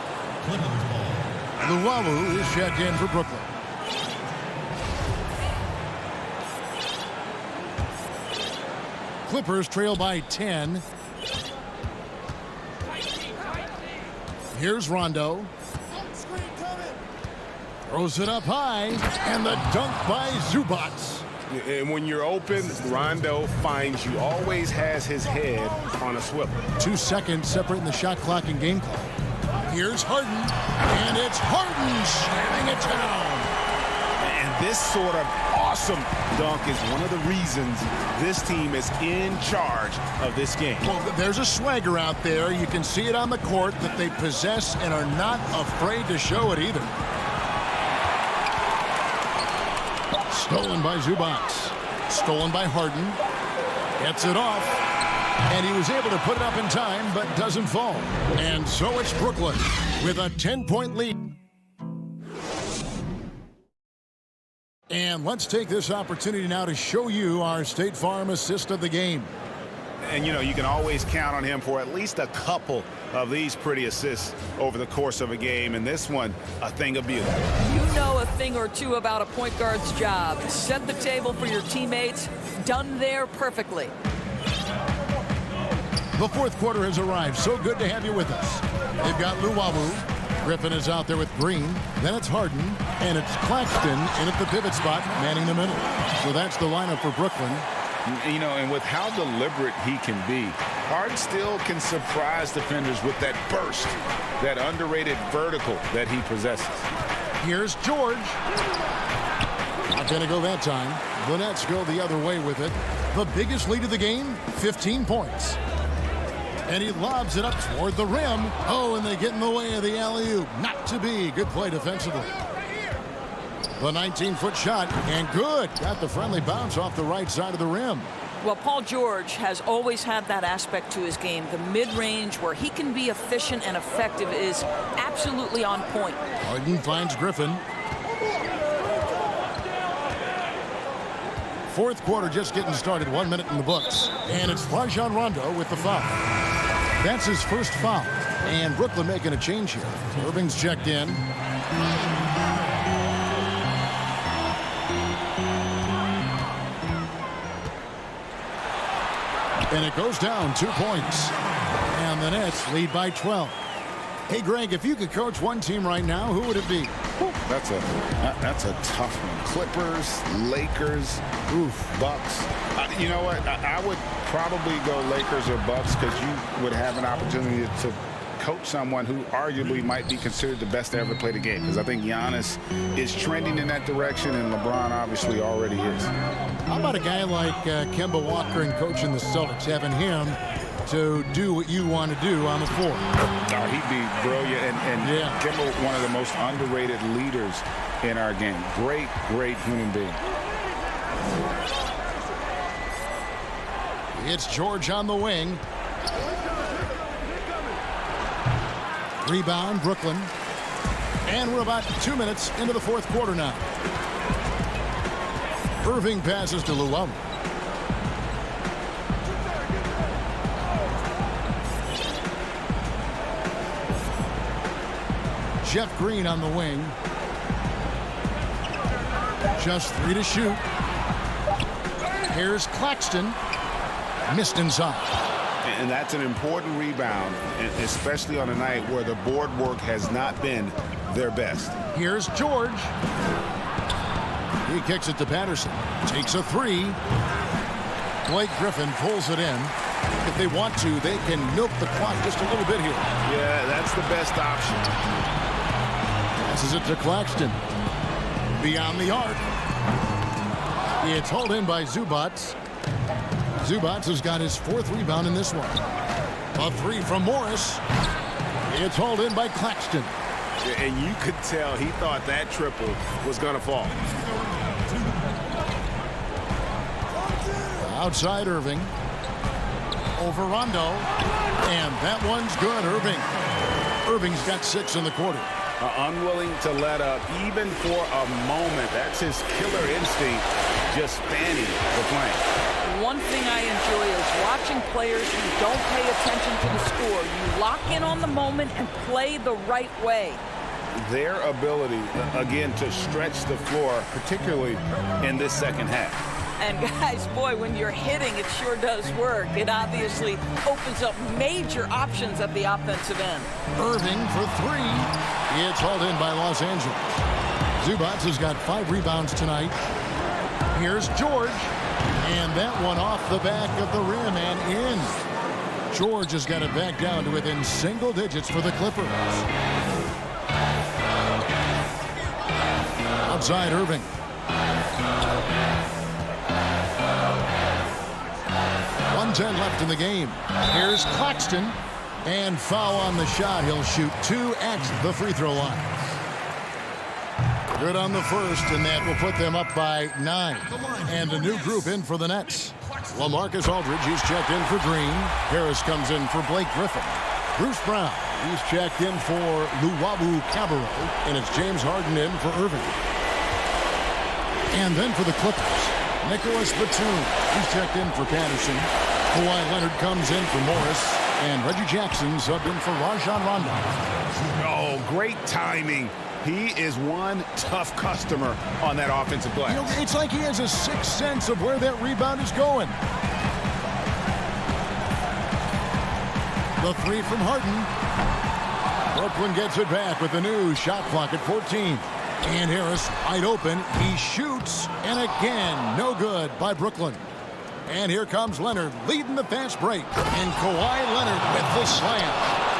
Speaker 1: Luwawu is checked in for Brooklyn. Clippers trail by 10. Here's Rondo. Throws it up high. And the dunk by Zubats.
Speaker 9: And when you're open, Rondo finds you. Always has his head on a swivel.
Speaker 1: 2 seconds separating the shot clock and game clock. Here's Harden. And it's Harden slamming it down.
Speaker 9: And this sort of awesome dunk is one of the reasons this team is in charge of this game.
Speaker 1: Well, there's a swagger out there. You can see it on the court that they possess and are not afraid to show it either. Stolen by Zubac. Stolen by Harden. Gets it off. And he was able to put it up in time, but doesn't fall. And so it's Brooklyn with a 10-point lead. And let's take this opportunity now to show you our State Farm assist of the game.
Speaker 9: And, you know, you can always count on him for at least a couple of these pretty assists over the course of a game. And this one, a thing of beauty.
Speaker 11: You know a thing or two about a point guard's job. Set the table for your teammates. Done there perfectly.
Speaker 1: The fourth quarter has arrived. So good to have you with us. They've got Luwawu. Griffin is out there with Green. Then it's Harden. And it's Claxton in at the pivot spot, manning the middle. So that's the lineup for Brooklyn.
Speaker 3: You know, and with how deliberate he can be, Harden still can surprise defenders with that burst, that underrated vertical that he possesses.
Speaker 1: Here's George. Not going to go that time. The Nets go the other way with it. The biggest lead of the game, 15 points. And he lobs it up toward the rim. Oh, and they get in the way of the alley-oop. Not to be. Good play defensively. The 19-foot shot, and good. Got the friendly bounce off the right side of the rim.
Speaker 11: Well, Paul George has always had that aspect to his game. The mid-range where he can be efficient and effective is absolutely on point.
Speaker 1: Harden finds Griffin. Fourth quarter just getting started. 1 minute in the books. And it's Rajon Rondo with the foul. That's his first foul. And Brooklyn making a change here. Irving's checked in. And it goes down 2 points. And the Nets lead by 12. Hey, Greg, if you could coach one team right now, who would it be?
Speaker 3: That's a tough one. Clippers, Lakers, Bucks. You know what? I would probably go Lakers or Bucks because you would have an opportunity to coach someone who arguably might be considered the best to ever play the game, because I think Giannis is trending in that direction and LeBron obviously already is.
Speaker 1: How about a guy like Kemba Walker and coaching the Celtics, having him to do what you want to do on the floor?
Speaker 3: Oh, he'd be brilliant, and
Speaker 1: yeah.
Speaker 3: Kemba, one of the most underrated leaders in our game. Great human being.
Speaker 1: It's George on the wing. Rebound, Brooklyn. And we're about 2 minutes into the fourth quarter now. Irving passes to Luwawu. Jeff Green on the wing. Just 3 to shoot. Here's Claxton. Missed inside.
Speaker 9: And that's an important rebound, especially on a night where the board work has not been their best.
Speaker 1: Here's George. He kicks it to Patterson. Takes a 3. Blake Griffin pulls it in. If they want to, they can milk the clock just a little bit here.
Speaker 9: Yeah, that's the best option.
Speaker 1: Passes it to Claxton. Beyond the arc. It's hauled in by Zubac. Zubac has got his 4th rebound in this one. A 3 from Morris. It's hauled in by Claxton.
Speaker 9: And you could tell he thought that triple was going to fall.
Speaker 1: Outside Irving. Over Rondo. And that one's good, Irving. Irving's got 6 in the quarter.
Speaker 9: Unwilling to let up even for a moment. That's his killer instinct, just spanning the flank.
Speaker 11: One thing I enjoy is watching players who don't pay attention to the score. You lock in on the moment and play the right way.
Speaker 9: Their ability, again, to stretch the floor, particularly in this second half.
Speaker 11: And guys, boy, when you're hitting, it sure does work. It obviously opens up major options at the offensive end.
Speaker 1: Irving for 3. It's hauled in by Los Angeles. Zubac has got 5 rebounds tonight. Here's George. And that one off the back of the rim and in. George has got it back down to within single digits for the Clippers. Outside Irving. .110 left in the game. Here's Claxton. And foul on the shot. He'll shoot 2 at the free throw line. Good on the first, and that will put them up by 9. And a new group in for the Nets. LaMarcus Aldridge, he's checked in for Green. Harris comes in for Blake Griffin. Bruce Brown, he's checked in for Luwawu Cabarrot. And it's James Harden in for Irving. And then for the Clippers, Nicholas Batum, he's checked in for Patterson. Kawhi Leonard comes in for Morris. And Reggie Jackson subbed in for Rajon Rondo.
Speaker 3: Oh, great timing. He is one tough customer on that offensive glass.
Speaker 1: You know, it's like he has a sixth sense of where that rebound is going. The three from Harden. Brooklyn gets it back with the new shot clock at 14. And Harris wide open. He shoots. And again, no good by Brooklyn. And here comes Leonard leading the fast break. And Kawhi Leonard with the slam.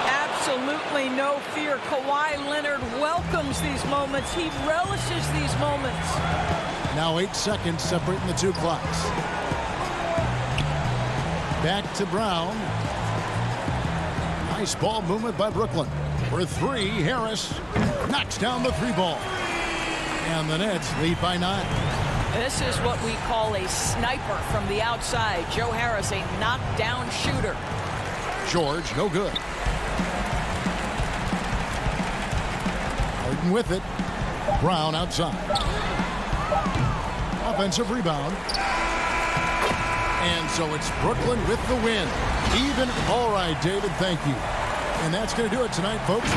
Speaker 11: Absolutely no fear. Kawhi Leonard welcomes these moments. He relishes these moments.
Speaker 1: Now 8 seconds separating the two clocks. Back to Brown. Nice ball movement by Brooklyn. For 3, Harris knocks down the 3 ball. And the Nets lead by 9.
Speaker 11: This is what we call a sniper from the outside. Joe Harris, a knockdown shooter.
Speaker 1: George, no good. Harden with it. Brown outside. Offensive rebound. And so it's Brooklyn with the win. Even. All right, David, thank you. And that's going to do it tonight, folks.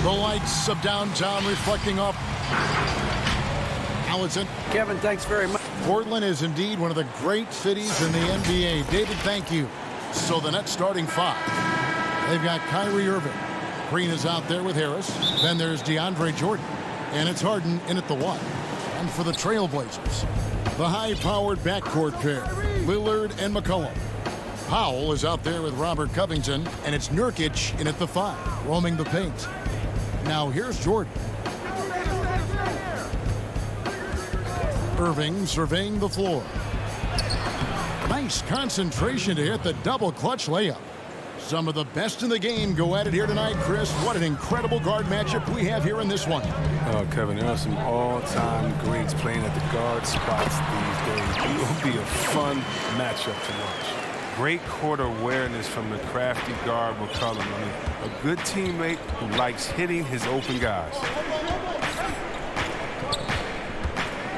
Speaker 1: The lights of downtown reflecting off Allison.
Speaker 13: Kevin, thanks very much.
Speaker 1: Portland is indeed one of the great cities in the NBA. David, thank you. So the Nets starting five. They've got Kyrie Irving. Green is out there with Harris. Then there's DeAndre Jordan. And it's Harden in at the one. And for the Trailblazers, the high-powered backcourt pair, Lillard and McCollum. Powell is out there with Robert Covington. And it's Nurkic in at the five, roaming the paint. Now here's Jordan. Irving surveying the floor. Nice concentration to hit the double clutch layup. Some of the best in the game go at it here tonight, Chris. What an incredible guard matchup we have here in this one.
Speaker 2: Oh, Kevin, there are some all-time greats playing at the guard spots these days. It will be a fun matchup to watch. Great court awareness from the crafty guard McCollum. I mean, a good teammate who likes hitting his open guys.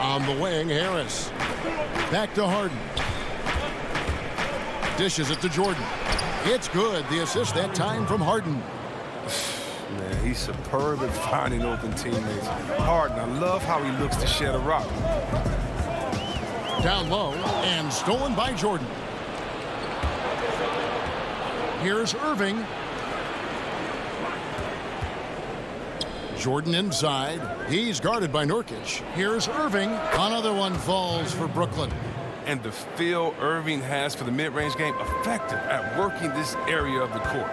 Speaker 1: On the wing, Harris. Back to Harden. Dishes it to Jordan. It's good. The assist that time from Harden.
Speaker 2: Man, he's superb at finding open teammates. Harden, I love how he looks to shed a rock.
Speaker 1: Down low and stolen by Jordan. Here's Irving. Jordan inside. He's guarded by Nurkic. Here's Irving. Another one falls for Brooklyn.
Speaker 2: And the feel Irving has for the mid-range game, effective at working this area of the court.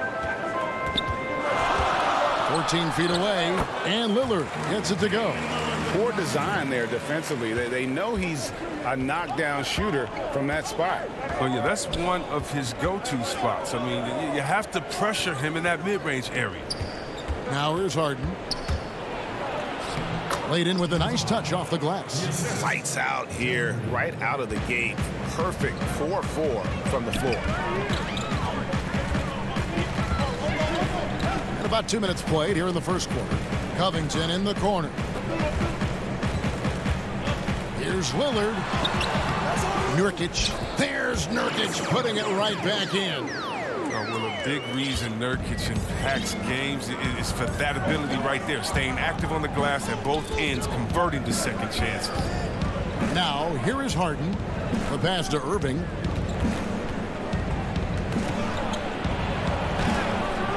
Speaker 1: 14 feet away, and Lillard gets it to go.
Speaker 3: Poor design there defensively. They know he's a knockdown shooter from that spot.
Speaker 2: Oh, yeah, that's one of his go-to spots. I mean, you have to pressure him in that mid-range area.
Speaker 1: Now here's Harden. Laid in with a nice touch off the glass.
Speaker 9: Lights out here, right out of the gate. Perfect 4-4 from the floor.
Speaker 1: And about 2 minutes played here in the first quarter. Covington in the corner. Here's Lillard. Nurkic. There's Nurkic putting it right back in.
Speaker 2: Well, a big reason Nurkic impacts games is for that ability right there, staying active on the glass at both ends, converting to second chances.
Speaker 1: Now, here is Harden. The pass to Irving.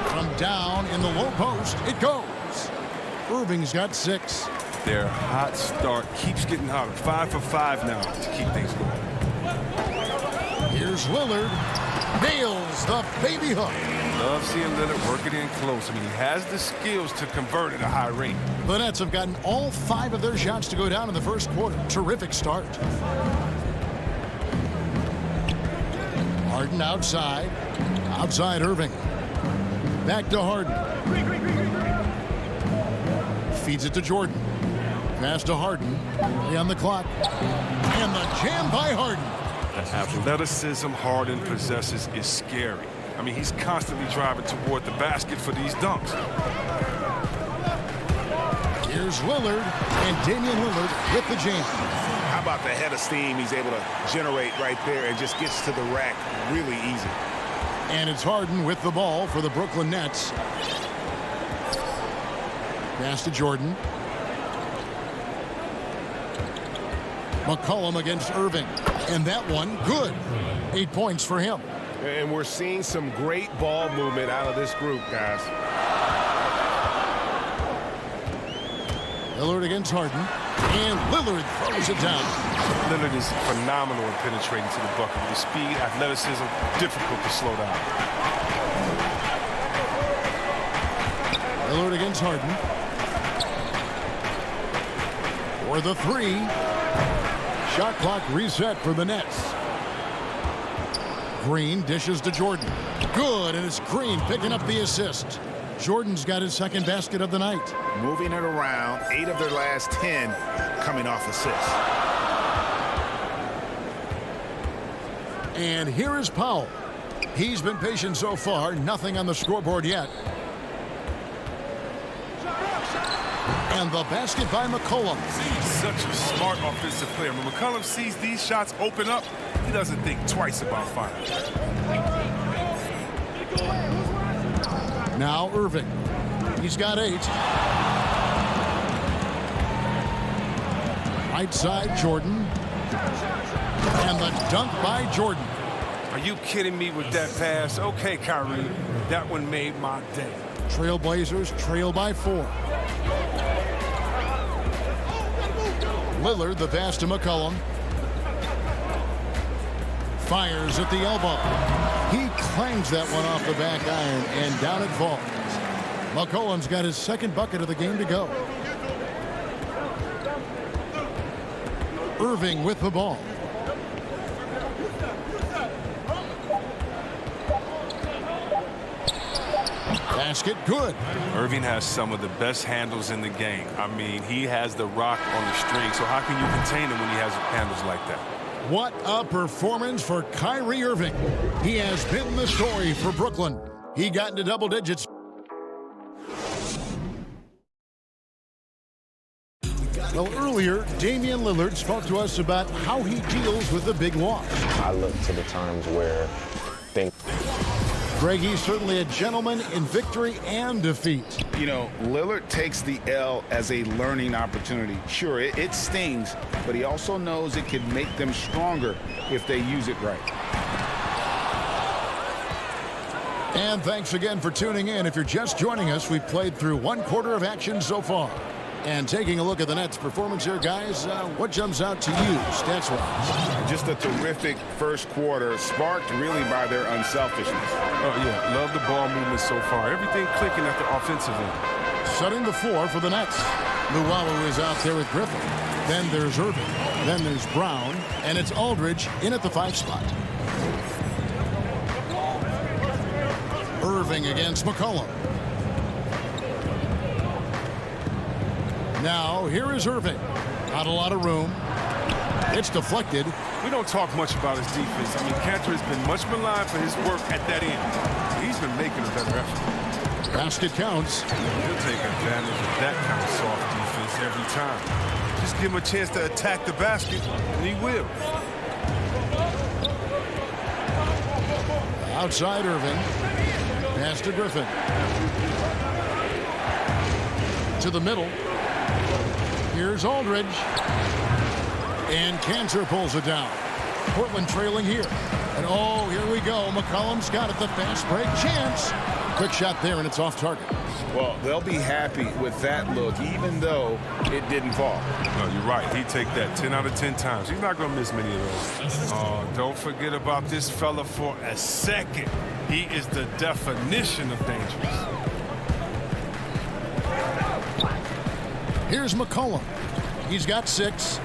Speaker 1: From down in the low post, it goes. Irving's got 6.
Speaker 2: Their hot start keeps getting hotter. 5 for 5 now to keep things going.
Speaker 1: Here's Lillard. Nails the baby hook.
Speaker 2: Love seeing Lillard work it in close. I mean, he has the skills to convert at a high rate.
Speaker 1: The Nets have gotten all 5 of their shots to go down in the first quarter. Terrific start. Harden outside. Outside Irving. Back to Harden. Feeds it to Jordan. Pass to Harden. 3 on the clock. And the jam by Harden.
Speaker 2: The athleticism Harden possesses is scary. I mean, he's constantly driving toward the basket for these dunks.
Speaker 1: Here's Lillard, and Damian Lillard with the jam.
Speaker 9: How about the head of steam he's able to generate right there and just gets to the rack really easy.
Speaker 1: And it's Harden with the ball for the Brooklyn Nets. Pass to Jordan. McCollum against Irving. And that one, good. 8 points for him.
Speaker 4: And we're seeing some great ball movement out of this group, guys.
Speaker 1: Lillard against Harden. And Lillard throws it down.
Speaker 2: Lillard is phenomenal in penetrating to the bucket. With speed, athleticism, difficult to slow down.
Speaker 1: Lillard against Harden. For the 3. Shot clock reset for the Nets. Green dishes to Jordan. Good, and it's Green picking up the assist. Jordan's got his second basket of the night.
Speaker 9: Moving it around, 8 of their last 10 coming off assists.
Speaker 1: And here is Powell. He's been patient so far, nothing on the scoreboard yet. And the basket by McCollum.
Speaker 2: He's such a smart offensive player. When McCollum sees these shots open up, he doesn't think twice about firing.
Speaker 1: Now Irving. He's got 8. Right side, Jordan. And the dunk by Jordan.
Speaker 2: Are you kidding me with that pass? Okay, Kyrie, that one made my day.
Speaker 1: Trailblazers trail by 4. Lillard, the pass to McCollum. Fires at the elbow. He clangs that one off the back iron, and down it falls. McCollum's got his second bucket of the game to go. Irving with the ball. Basket good.
Speaker 2: Irving has some of the best handles in the game. I mean, he has the rock on the string, so how can you contain him when he has handles like that?
Speaker 1: What a performance for Kyrie Irving. He has been the story for Brooklyn. He got into double digits. Well, earlier, Damian Lillard spoke to us about how he deals with the big loss.
Speaker 12: I look to the times where things...
Speaker 1: Greg, he's certainly a gentleman in victory and defeat.
Speaker 3: You know, Lillard takes the L as a learning opportunity. Sure, it stings, but he also knows it can make them stronger if they use it right.
Speaker 1: And thanks again for tuning in. If you're just joining us, we've played through 1/4 of action so far. And taking a look at the Nets' performance here, guys, what jumps out to you, stats-wise?
Speaker 3: Just a terrific first quarter, sparked really by their unselfishness.
Speaker 2: Oh, yeah. Love the ball movement so far. Everything clicking at the offensive end.
Speaker 1: Setting the floor for the Nets. Luwawu is out there with Griffin. Then there's Irving. Then there's Brown. And it's Aldridge in at the 5 spot. Irving against McCollum. Now, here is Irving. Not a lot of room. It's deflected.
Speaker 2: We don't talk much about his defense. I mean, Cantor has been much maligned for his work at that end. He's been making a better effort.
Speaker 1: Basket counts.
Speaker 2: He'll take advantage of that kind of soft defense every time. Just give him a chance to attack the basket, and he will.
Speaker 1: Outside Irving. Pass to Griffin. To the middle. Here's Aldridge. And Cantor pulls it down. Portland trailing here. And oh, here we go. McCollum's got it. The fast break chance. Quick shot there, and it's off target.
Speaker 3: Well, they'll be happy with that look, even though it didn't fall.
Speaker 2: No, you're right. He'd take that 10 out of 10 times. He's not going to miss many of those. Oh, don't forget about this fella for a second. He is the definition of dangerous.
Speaker 1: Here's McCollum. He's got 6.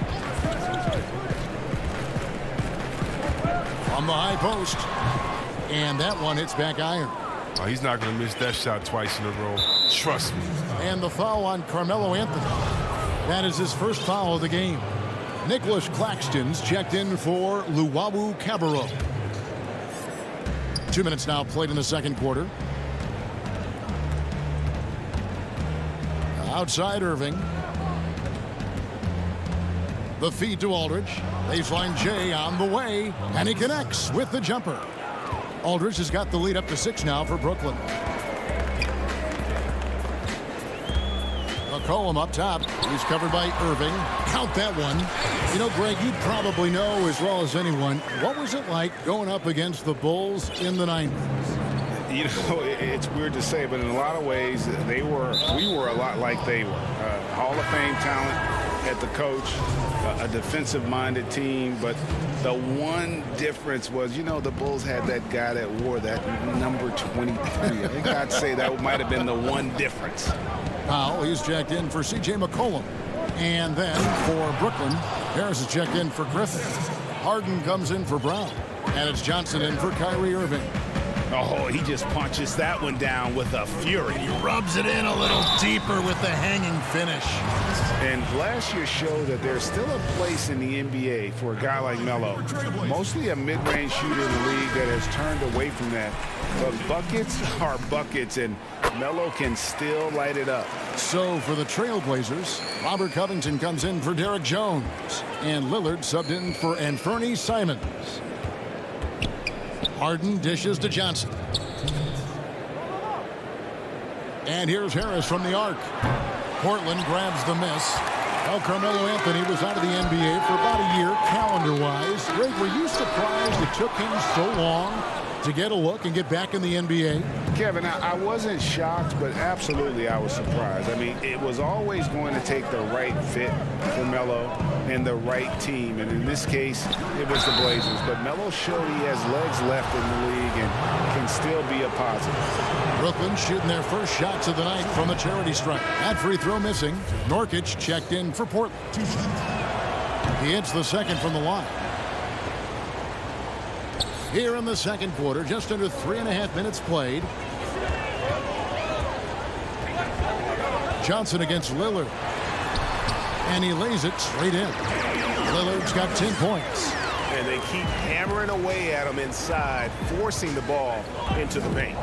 Speaker 1: From the high post. And that one hits back iron.
Speaker 2: Oh, he's not going to miss that shot twice in a row. Trust me.
Speaker 1: And the foul on Carmelo Anthony. That is his first foul of the game. Nicholas Claxton's checked in for Luwawu Cabarrot. 2 minutes now played in the second quarter. Outside Irving. The feed to Aldridge. Baseline J on the way. And he connects with the jumper. Aldridge has got the lead up to 6 now for Brooklyn. McCollum up top. He's covered by Irving. Count that one. You know, Greg, you probably know as well as anyone, what was it like going up against the Bulls in the 90s?
Speaker 3: You know, it's weird to say, but in a lot of ways, we were a lot like they were. Hall of Fame talent at the coach, a defensive-minded team, but the one difference was, you know, the Bulls had that guy that wore that number 23. I think I'd say that might have been the one difference.
Speaker 1: Powell, he's checked in for C.J. McCollum. And then for Brooklyn, Harris is checked in for Griffin. Harden comes in for Brown. And it's Johnson in for Kyrie Irving.
Speaker 3: Oh, he just punches that one down with a fury.
Speaker 1: He rubs it in a little deeper with the hanging finish.
Speaker 3: And last year showed that there's still a place in the NBA for a guy like Melo. Mostly a mid-range shooter in the league that has turned away from that. But buckets are buckets, and Melo can still light it up.
Speaker 1: So for the Trailblazers, Robert Covington comes in for Derek Jones. And Lillard subbed in for Anthony Simons. Harden dishes to Johnson. And here's Harris from the arc. Portland grabs the miss. Well, Carmelo Anthony was out of the NBA for about a year, calendar-wise. Greg, were you surprised it took him so long to get a look and get back in the NBA?
Speaker 3: Kevin, I wasn't shocked, but absolutely I was surprised. I mean, it was always going to take the right fit for Melo and the right team. And in this case, it was the Blazers. But Melo showed he has legs left in the league and can still be a positive.
Speaker 1: Brooklyn shooting their first shots of the night from the charity stripe. That free throw missing. Nurkic checked in for Portland. He hits the second from the line. Here in the second quarter, just under 3.5 minutes played. Johnson against Lillard. And he lays it straight in. Lillard's got 10 points.
Speaker 9: And they keep hammering away at him inside, forcing the ball into the paint.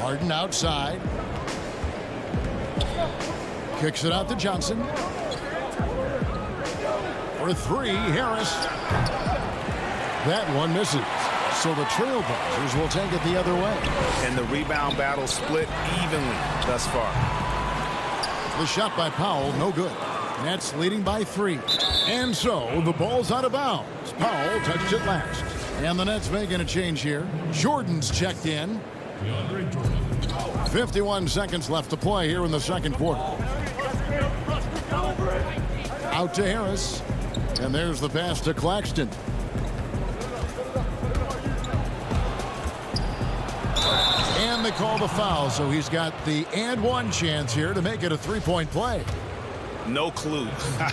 Speaker 1: Harden outside. Kicks it out to Johnson. For three, Harris. That one misses. So the Trailblazers will take it the other way.
Speaker 9: And the rebound battle split evenly thus far.
Speaker 1: The shot by Powell, no good. Nets leading by 3. And so the ball's out of bounds. Powell touched it last. And the Nets making a change here. Jordan's checked in. 51 seconds left to play here in the second quarter. Out to Harris. And there's the pass to Claxton. And they call the foul, so he's got the and one chance here to make it a three-point play.
Speaker 9: No clue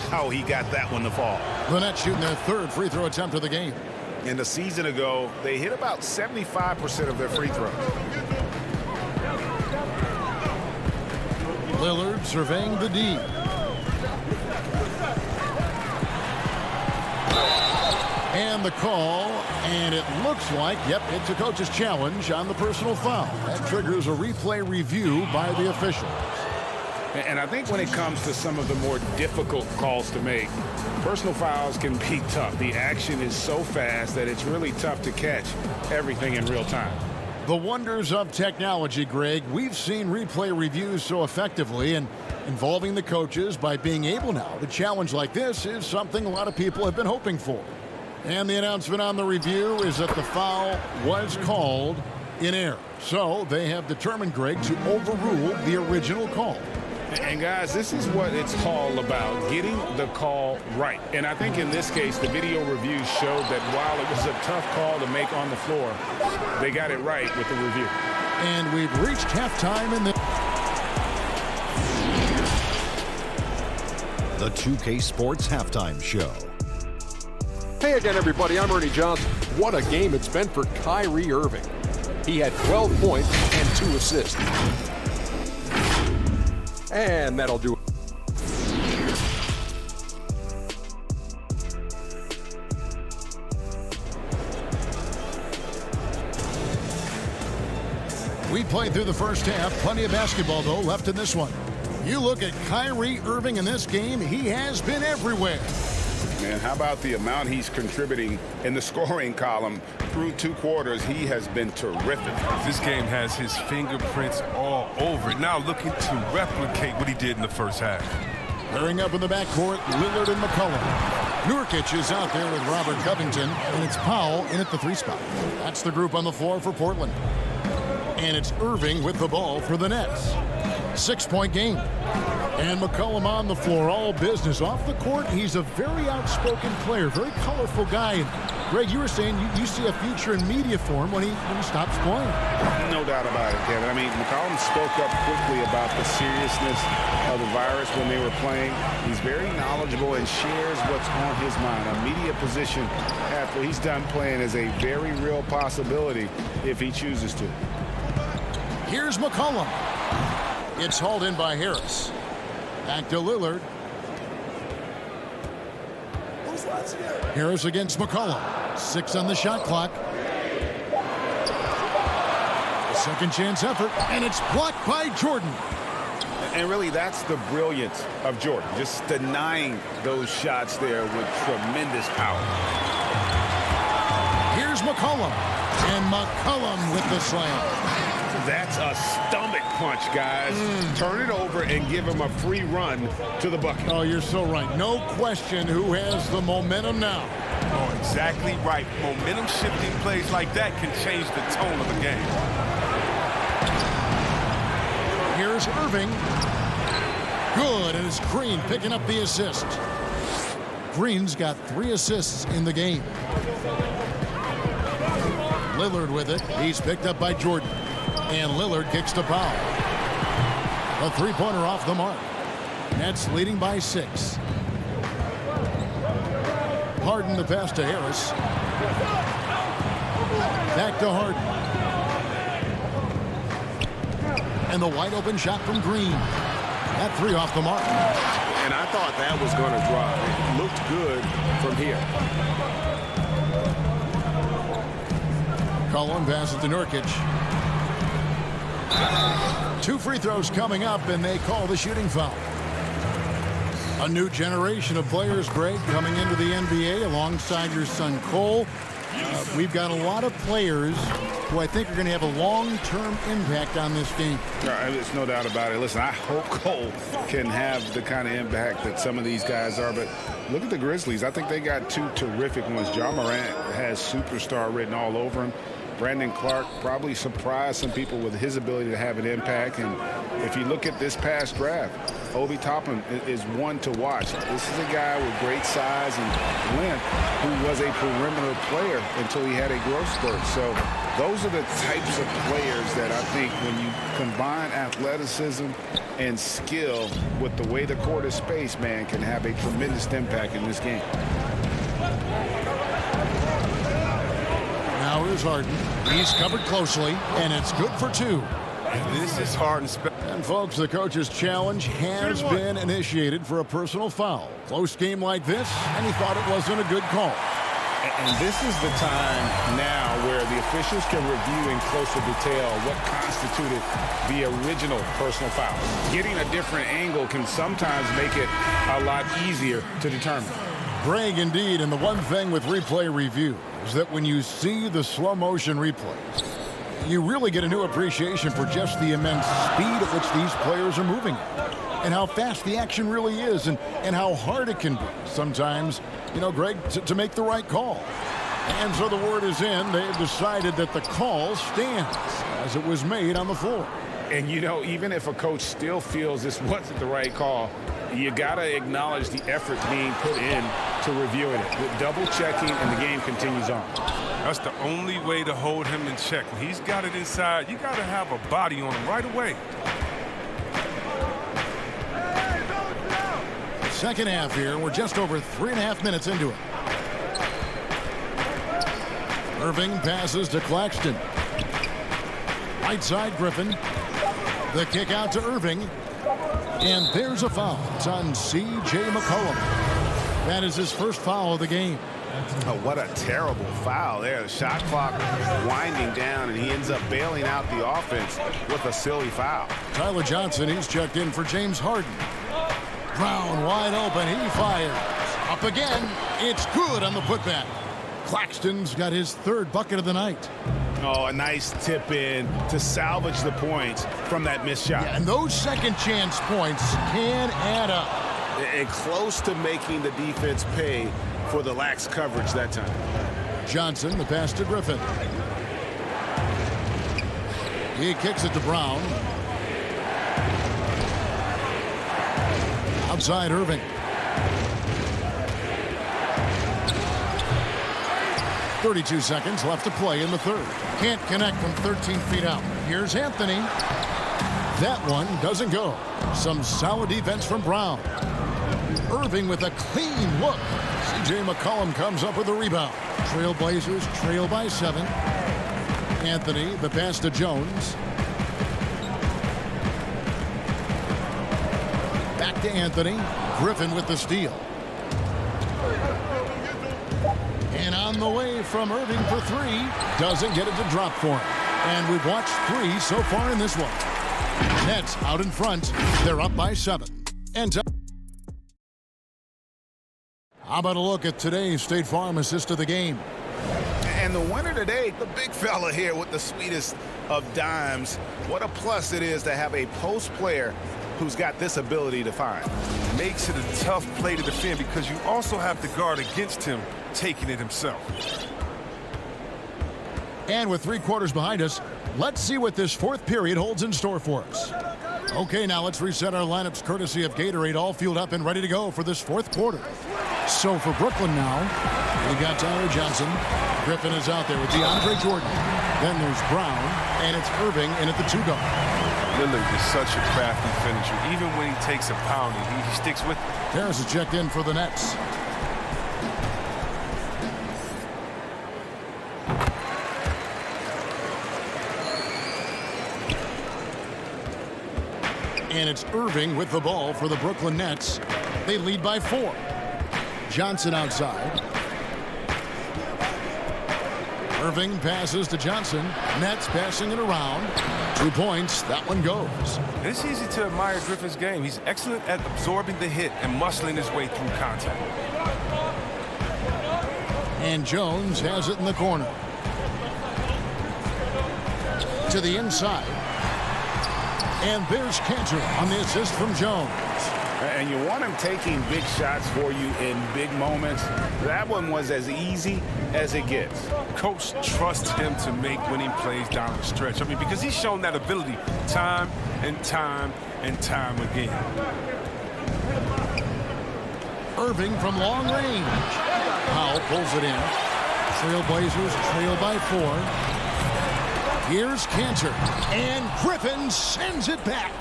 Speaker 9: how he got that one to fall.
Speaker 1: The Nets shooting their third free throw attempt of the game.
Speaker 9: And a season ago, they hit about 75% of their free throws.
Speaker 1: Lillard surveying the D. And the call, and it looks like, yep, it's a coach's challenge on the personal foul. That triggers a replay review by the officials.
Speaker 3: And I think when it comes to some of the more difficult calls to make, personal fouls can be tough. The action is so fast that it's really tough to catch everything in real time.
Speaker 1: The wonders of technology, Greg. We've seen replay reviews so effectively, and involving the coaches by being able now to challenge like this is something a lot of people have been hoping for. And the announcement on the review is that the foul was called in error. So they have determined, Greg, to overrule the original call.
Speaker 3: And guys, this is what it's all about, getting the call right. And I think in this case, the video review showed that while it was a tough call to make on the floor, they got it right with the review.
Speaker 1: And we've reached halftime in
Speaker 5: the 2K Sports Halftime Show.
Speaker 6: Hey again, everybody. I'm Ernie Johnson. What a game it's been for Kyrie Irving. He had 12 points and 2 assists. And that'll do it.
Speaker 1: We played through the first half. Plenty of basketball, though, left in this one. You look at Kyrie Irving in this game, he has been everywhere.
Speaker 3: Man, how about the amount he's contributing in the scoring column through 2 quarters? He has been terrific.
Speaker 2: This game has his fingerprints all over it. Now looking to replicate what he did in the first half.
Speaker 1: Pairing up in the backcourt, Lillard and McCollum. Nurkic is out there with Robert Covington, and it's Powell in at the 3 spot. That's the group on the floor for Portland. And it's Irving with the ball for the Nets. 6-point game. And McCollum on the floor, all business. Off the court, he's a very outspoken player, very colorful guy. And Greg, you were saying you see a future in media for him when he stops playing.
Speaker 3: No doubt about it, Kevin. I mean, McCollum spoke up quickly about the seriousness of the virus when they were playing. He's very knowledgeable and shares what's on his mind. A media position after he's done playing is a very real possibility if he chooses to.
Speaker 1: Here's McCollum. It's hauled in by Harris. Back to Lillard. Harris against McCollum. 6 on the shot clock. A second chance effort, and it's blocked by Jordan.
Speaker 3: And really, that's the brilliance of Jordan, just denying those shots there with tremendous power.
Speaker 1: Here's McCollum, and McCollum with the slam.
Speaker 3: That's a stomach punch, guys. Turn it over and give him a free run to the bucket.
Speaker 1: Oh, you're so right. No question who has the momentum now.
Speaker 2: Oh, exactly right. Momentum shifting plays like that can change the tone of the game.
Speaker 1: Here's Irving. Good, and it's Green picking up the assist. Green's got 3 assists in the game. Lillard with it. He's picked up by Jordan. And Lillard kicks to Powell. A 3-pointer off the mark. Nets leading by 6. Harden the pass to Harris. Back to Harden. And the wide open shot from Green. That three off the mark.
Speaker 4: And I thought that was going to drop. It looked good from here.
Speaker 1: Cullen passes to Nurkic. 2 free throws coming up, and they call the shooting foul. A new generation of players, Greg, coming into the NBA alongside your son Cole. We've got a lot of players who I think are going to have a long-term impact on this game.
Speaker 3: There's no doubt about it. Listen, I hope Cole can have the kind of impact that some of these guys are, but look at the Grizzlies. I think they got 2 terrific ones. Ja Morant has superstar written all over him. Brandon Clark probably surprised some people with his ability to have an impact. And if you look at this past draft, Obi Toppin is one to watch. This is a guy with great size and length who was a perimeter player until he had a growth spurt. So those are the types of players that I think when you combine athleticism and skill with the way the court is spaced, man, can have a tremendous impact in this game.
Speaker 1: Now here's Harden. He's covered closely, and it's good for 2.
Speaker 2: This is hard.
Speaker 1: And folks, the coach's challenge has been initiated for a personal foul. Close game like this, and he thought it wasn't a good call.
Speaker 3: And this is the time now where the officials can review in closer detail what constituted the original personal foul. Getting a different angle can sometimes make it a lot easier to determine.
Speaker 1: Greg, indeed, and the one thing with replay review is that when you see the slow motion replays, you really get a new appreciation for just the immense speed at which these players are moving and how fast the action really is and how hard it can be sometimes, Greg, to make the right call. And so the word is in. They've decided that the call stands as it was made on the floor.
Speaker 3: And, even if a coach still feels this wasn't the right call, you got to acknowledge the effort being put in to reviewing it. With double checking, and the game continues on.
Speaker 2: That's the only way to hold him in check. When he's got it inside, you got to have a body on him right away.
Speaker 1: Second half here. We're just over 3.5 minutes into it. Irving passes to Claxton. Right side, Griffin. The kick out to Irving. And there's a foul. It's on C.J. McCollum. That is his first foul of the game.
Speaker 9: Oh, what a terrible foul there. The shot clock winding down, and he ends up bailing out the offense with a silly foul.
Speaker 1: Tyler Johnson, he's checked in for James Harden. Brown wide open. He fires. Up again. It's good on the putback. Claxton's got his 3rd bucket of the night.
Speaker 3: Oh, a nice tip in to salvage the points from that missed shot.
Speaker 1: Yeah, and those second chance points can add up.
Speaker 9: And close to making the defense pay for the lax coverage that time.
Speaker 1: Johnson, the pass to Griffin. He kicks it to Brown. Outside Irving. 32 seconds left to play in the 3rd. Can't connect from 13 feet out. Here's Anthony. That one doesn't go. Some solid defense from Brown. Irving with a clean look. C.J. McCollum comes up with a rebound. Trailblazers trail by 7. Anthony, the pass to Jones. Back to Anthony. Griffin with the steal. And on the way from Irving for 3. Doesn't get it to drop for him. And we've watched 3 so far in this one. Nets out in front. They're up by 7. And how about a look at today's State Farm assist of the game?
Speaker 9: And the winner today, the big fella here with the sweetest of dimes. What a plus it is to have a post player who's got this ability to find.
Speaker 2: Makes it a tough play to defend because you also have to guard against him taking it himself.
Speaker 1: And with 3 quarters behind us, let's see what this 4th period holds in store for us. Okay, now let's reset our lineups courtesy of Gatorade, all fueled up and ready to go for this 4th quarter. So for Brooklyn now, we got Tyler Johnson. Griffin is out there with DeAndre Jordan. Then there's Brown, and it's Irving in at the 2 guard.
Speaker 2: Lillard is such a crafty finisher. Even when he takes a pounding, he sticks with it.
Speaker 1: Harris is checked in for the Nets. And it's Irving with the ball for the Brooklyn Nets. They lead by 4. Johnson outside. Irving passes to Johnson. Nets passing it around. 2 points. That one goes.
Speaker 2: It's easy to admire Griffin's game. He's excellent at absorbing the hit and muscling his way through contact.
Speaker 1: And Jones has it in the corner. To the inside. And there's Cantor on the assist from Jones.
Speaker 3: And you want him taking big shots for you in big moments. That one was as easy as it gets.
Speaker 2: Coach trusts him to make winning plays down the stretch. I mean, because he's shown that ability time and time and time again.
Speaker 1: Irving from long range. Powell pulls it in. Trailblazers trail by 4. Here's Cantor. And Griffin sends it back.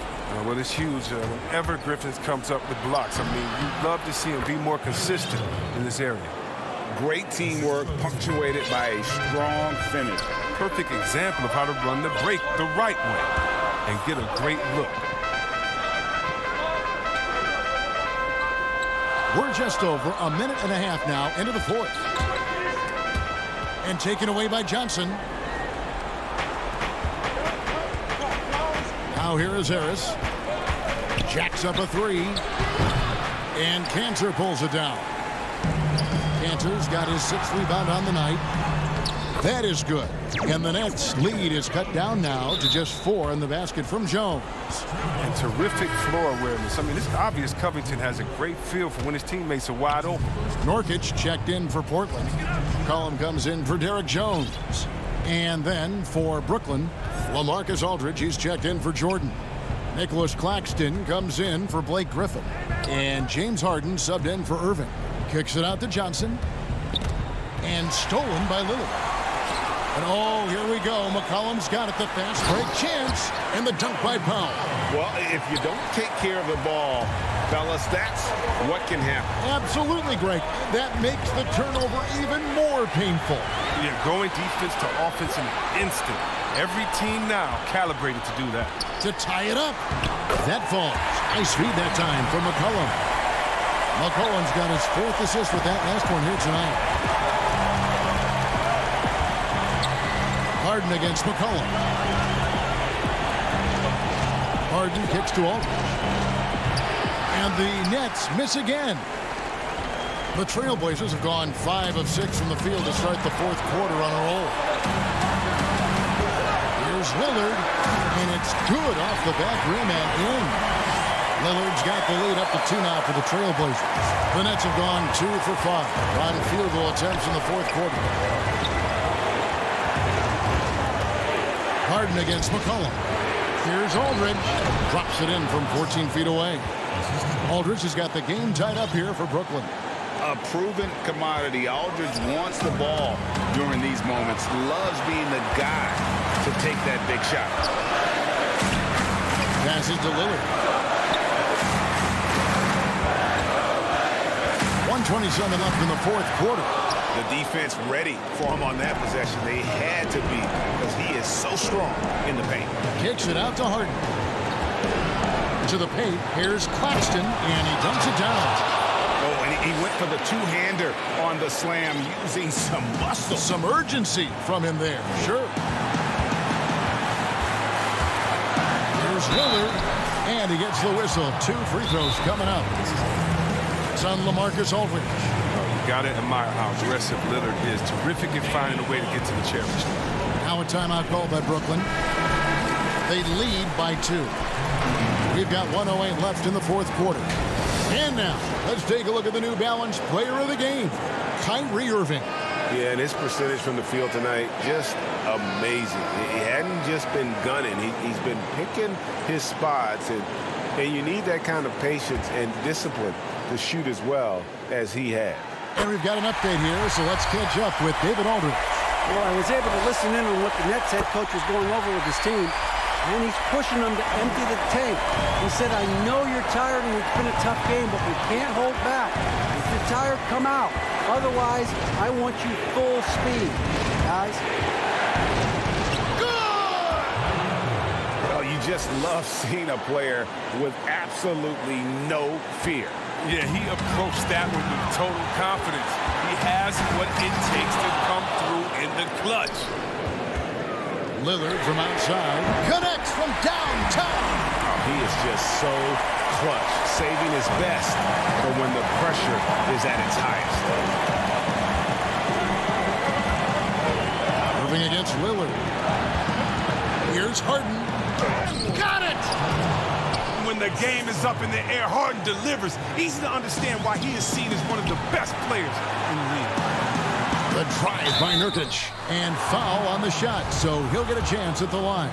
Speaker 2: Well, it's huge whenever Griffin comes up with blocks. I mean, you'd love to see him be more consistent in this area.
Speaker 3: Great teamwork punctuated by a strong finish.
Speaker 2: Perfect example of how to run the break the right way and get a great look.
Speaker 1: We're just over a minute and a half now into the 4th. And taken away by Johnson. Now here is Harris. Jacks up a 3. And Cantor pulls it down. Cantor's got his 6th rebound on the night. That is good. And the Nets lead is cut down now to just 4 in the basket from Jones.
Speaker 2: And terrific floor awareness. I mean, it's obvious Covington has a great feel for when his teammates are wide open.
Speaker 1: Nurkic checked in for Portland. Cullum comes in for Derek Jones. And then for Brooklyn, LaMarcus Aldridge, he's checked in for Jordan. Nicholas Claxton comes in for Blake Griffin. And James Harden subbed in for Irving. Kicks it out to Johnson. And stolen by Lillard. And oh, here we go. McCollum's got it, the fast break chance. And the dunk by Powell.
Speaker 3: Well, if you don't take care of the ball, fellas, that's what can happen.
Speaker 1: Absolutely, Greg. That makes the turnover even more painful.
Speaker 2: Yeah, going defense to offense in an instant. Every team now calibrated to do that.
Speaker 1: To tie it up. That falls. Nice feed that time from McCollum. McCollum's got his 4th assist with that last one here tonight. Harden against McCollum. Harden kicks to Aldridge. And the Nets miss again. The Trailblazers have gone 5 of 6 from the field to start the 4th quarter on a roll. Here's Lillard, and it's good off the back rim and in. Lillard's got the lead up to 2 now for the Trailblazers. The Nets have gone 2 for 5 on field goal attempts in the 4th quarter. Harden against McCollum. Here's Aldridge. Drops it in from 14 feet away. Aldridge has got the game tied up here for Brooklyn.
Speaker 3: A proven commodity. Aldridge wants the ball during these moments. Loves being the guy to take that big shot.
Speaker 1: Passes to Lillard. 1:27 left in the 4th quarter.
Speaker 9: The defense ready for him on that possession. They had to be because he is so strong in the paint.
Speaker 1: Kicks it out to Harden. To the paint. Here's Claxton, and he dumps it down.
Speaker 3: Oh, and he went for the 2-hander on the slam, using some muscle.
Speaker 1: Some urgency from him there. Sure. Here's Lillard, and he gets the whistle. 2 free throws coming up. It's on LaMarcus Aldridge.
Speaker 2: You got to admire how aggressive Lillard is. Terrific at finding a way to get to the championship.
Speaker 1: Now a timeout called by Brooklyn. They lead by 2. We've got 1:08 left in the 4th quarter. And now, let's take a look at the New Balance player of the game, Kyrie Irving.
Speaker 4: Yeah, and his percentage from the field tonight, just amazing. He hadn't just been gunning. He's been picking his spots, and you need that kind of patience and discipline to shoot as well as he had.
Speaker 1: And we've got an update here, so let's catch up with David Aldridge.
Speaker 13: Well, I was able to listen in on what the Nets head coach was going over with his team, and he's pushing them to empty the tank. He said, I know you're tired and it's been a tough game, but we can't hold back. If you're tired, come out. Otherwise, I want you full speed, guys.
Speaker 3: Well, you
Speaker 9: just love seeing a player with absolutely no fear.
Speaker 2: Yeah, he approached that one with total confidence. He has what it takes to come through in the clutch.
Speaker 1: Lillard from outside connects from downtown.
Speaker 9: Oh, he is just so clutch, saving his best for when the pressure is at its highest.
Speaker 1: Moving against Lillard. Here's Harden. Got it!
Speaker 2: When the game is up in the air, Harden delivers. Easy to understand why he is seen as one of the best players in the league.
Speaker 1: The drive by Nurkic. And foul on the shot, so he'll get a chance at the line.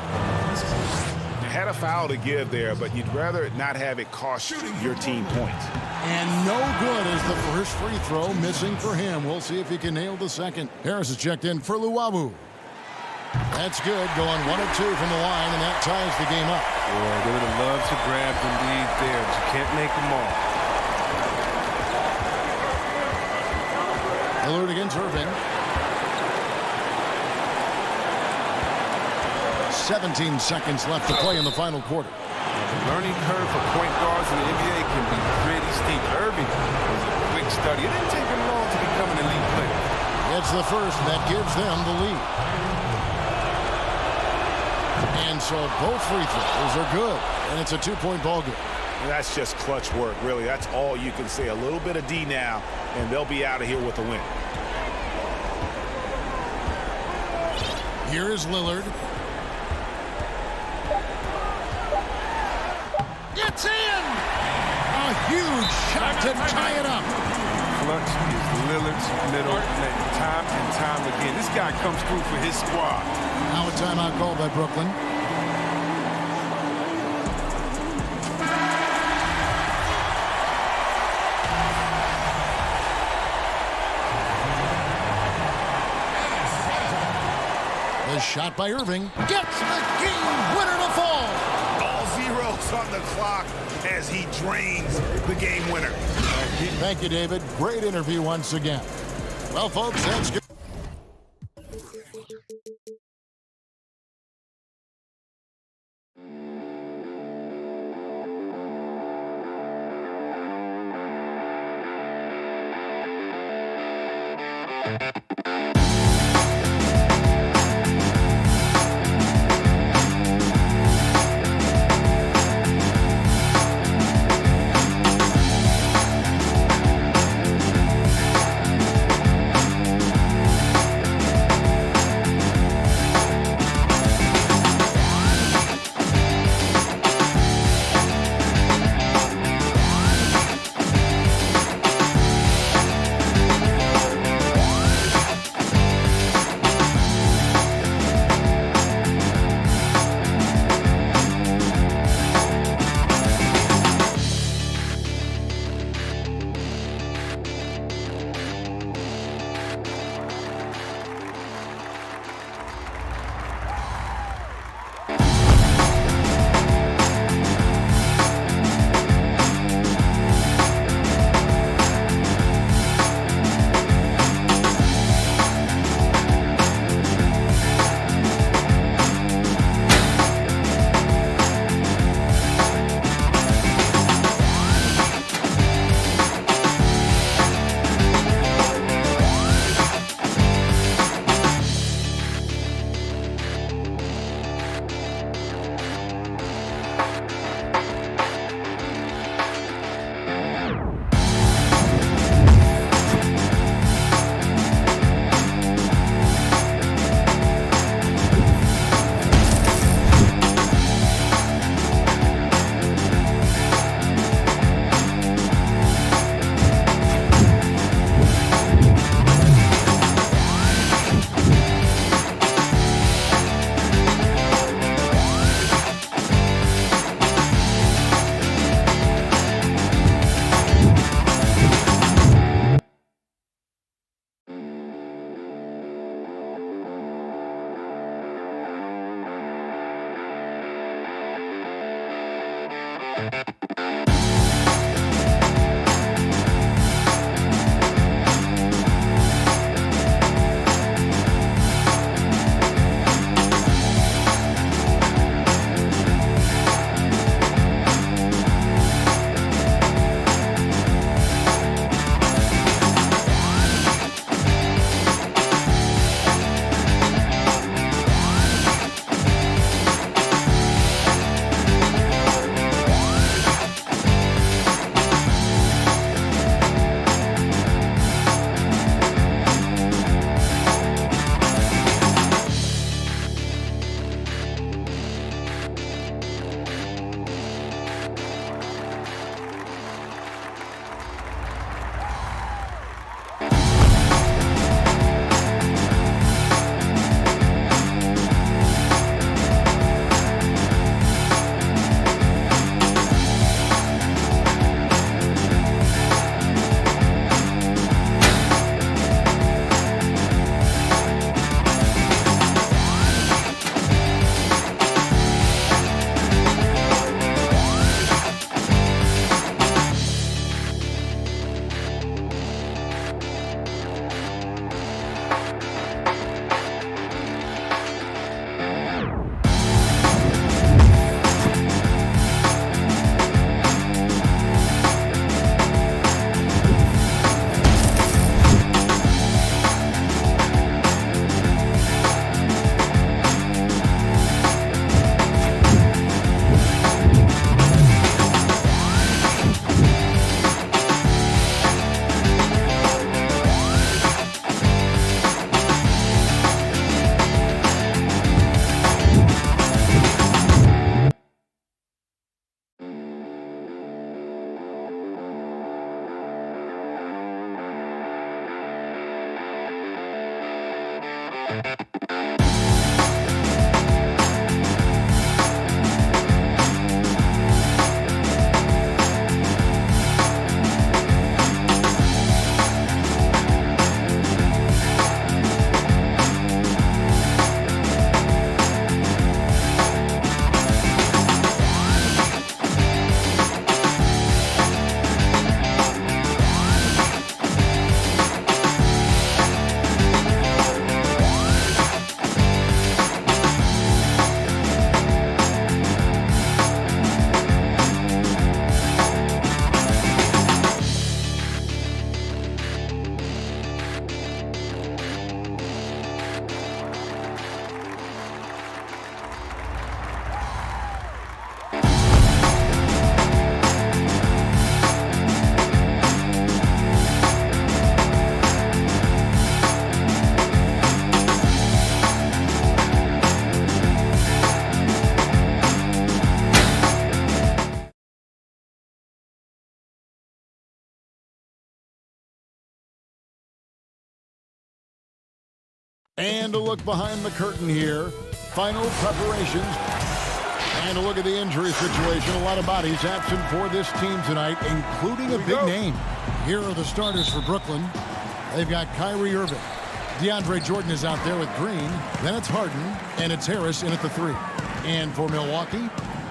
Speaker 9: Had a foul to give there, but you'd rather not have it cost your team points.
Speaker 1: And no good as the first free throw missing for him. We'll see if he can nail the second. Harris is checked in for Luwawu. That's good, going 1 of 2 from the line, and that ties the game up.
Speaker 4: Boy, they would have loved to grab the lead there, but you can't make them all.
Speaker 1: Lillard against Irving. 17 seconds left to play in the final quarter.
Speaker 2: The learning curve for point guards in the NBA can be pretty steep. Irving was a quick study. It didn't take him long to become an elite player.
Speaker 1: It's the first that gives them the lead. And so both free throws are good, and it's a 2-point ball game.
Speaker 9: And that's just clutch work, really. That's all you can say. A little bit of D now, and they'll be out of here with a win.
Speaker 1: Here is Lillard. It's in! A huge shot to tie it up.
Speaker 2: Clutch is Lillard's middle name, time and time again. This guy comes through for his squad.
Speaker 1: Now a timeout called by Brooklyn. The shot by Irving gets the game winner to fall.
Speaker 9: All zeros on the clock as he drains the game winner.
Speaker 1: Thank you, David. Great interview once again. Well, folks, that's good. And a look behind the curtain here. Final preparations. And a look at the injury situation. A lot of bodies absent for this team tonight, including a big name. Here are the starters for Brooklyn. They've got Kyrie Irving. DeAndre Jordan is out there with Green. Then it's Harden, and it's Harris in at the 3. And for Milwaukee,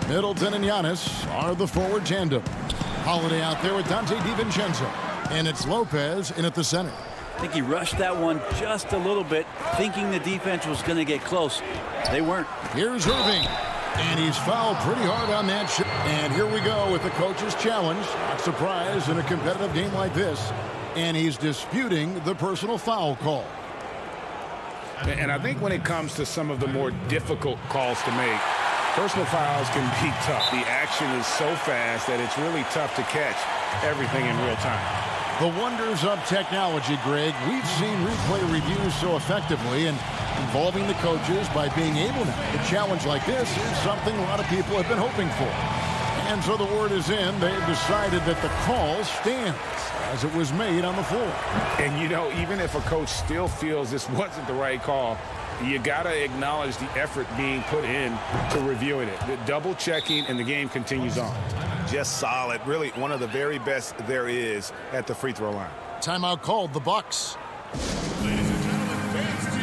Speaker 1: Middleton and Giannis are the forward tandem. Holiday out there with Dante DiVincenzo. And it's Lopez in at the center.
Speaker 7: I think he rushed that one just a little bit, thinking the defense was going to get close. They weren't.
Speaker 1: Here's Irving. And he's fouled pretty hard on that shot. And here we go with the coach's challenge. Not surprised in a competitive game like this. And he's disputing the personal foul call.
Speaker 3: And I think when it comes to some of the more difficult calls to make, personal fouls can be tough. The action is so fast that it's really tough to catch everything in real time.
Speaker 1: The wonders of technology, Greg. We've seen replay reviews so effectively, and involving the coaches by being able to make a challenge like this is something a lot of people have been hoping for. And so the word is in. They've decided that the call stands as it was made on the floor.
Speaker 3: And, you know, even if a coach still feels this wasn't the right call, you got to acknowledge the effort being put in to reviewing it. The double checking, and the game continues on.
Speaker 9: Just solid. Really one of the very best there is at the free throw line.
Speaker 1: Timeout called, the Bucks.
Speaker 10: Ladies and gentlemen, dance team.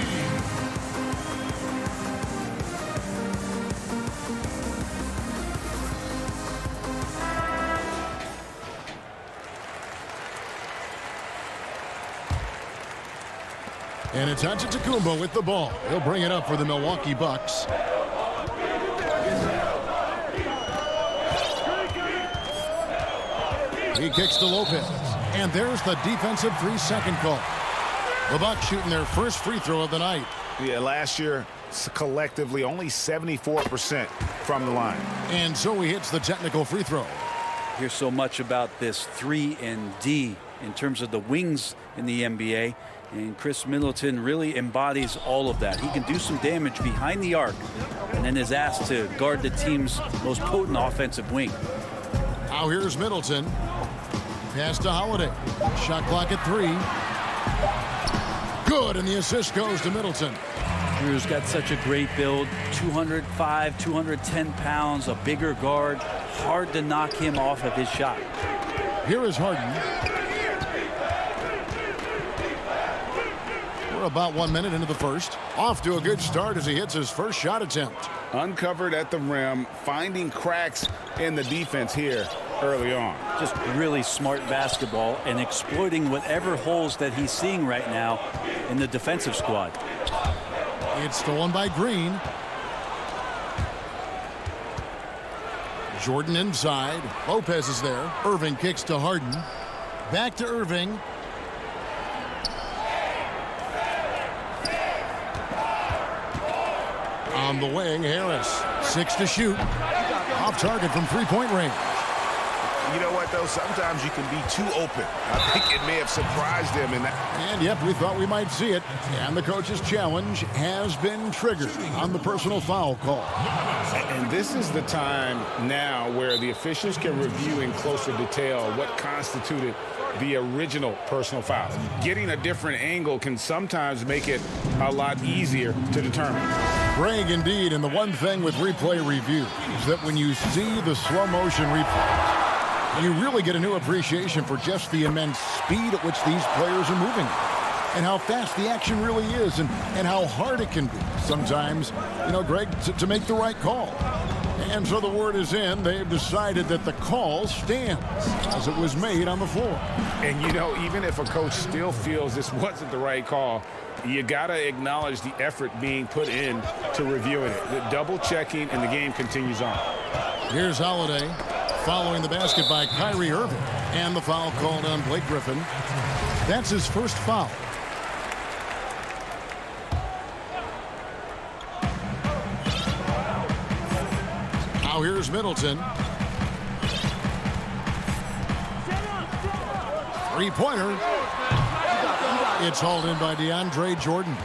Speaker 1: And it's Antetokounmpo with the ball. He'll bring it up for the Milwaukee Bucks. He kicks to Lopez. And there's the defensive 3-second call. The Bucks shooting their first free throw of the night.
Speaker 9: Yeah, last year, collectively, only 74% from the line.
Speaker 1: And so he hits the technical free throw.
Speaker 7: Hear so much about this 3 and D in terms of the wings in the NBA. And Chris Middleton really embodies all of that. He can do some damage behind the arc and then is asked to guard the team's most potent offensive wing.
Speaker 1: Now here's Middleton. Pass to Holiday. Shot clock at 3. Good, and the assist goes to Middleton.
Speaker 7: Drew's got such a great build. 205, 210 pounds, a bigger guard. Hard to knock him off of his shot.
Speaker 1: Here is Harden. We're about 1 minute into the first. Off to a good start as he hits his first shot attempt.
Speaker 3: Uncovered at the rim, finding cracks in the defense here early on.
Speaker 7: Just really smart basketball and exploiting whatever holes that he's seeing right now in the defensive squad.
Speaker 1: It's stolen by Green. Jordan inside. Lopez is there. Irving kicks to Harden. Back to Irving. On the wing, Harris. 6 to shoot. Off target from three-point range.
Speaker 9: You know what, though? Sometimes you can be too open. I think it may have surprised him in that.
Speaker 1: And, yep, we thought we might see it. And the coach's challenge has been triggered on the personal foul call.
Speaker 3: And this is the time now where the officials can review in closer detail what constituted the original personal foul. Getting a different angle can sometimes make it a lot easier to determine.
Speaker 1: Greg, indeed, and the one thing with replay review is that when you see the slow motion replay, you really get a new appreciation for just the immense speed at which these players are moving and how fast the action really is and how hard it can be sometimes, Greg, to make the right call. And so the word is in. They've decided that the call stands as it was made on the floor.
Speaker 3: And, even if a coach still feels this wasn't the right call, you got to acknowledge the effort being put in to reviewing it. The double checking, and the game continues on.
Speaker 1: Here's Holiday following the basket by Kyrie Irving. And the foul called on Blake Griffin. That's his first foul. Now here's Middleton. Three-pointer. It's hauled in by DeAndre Jordan.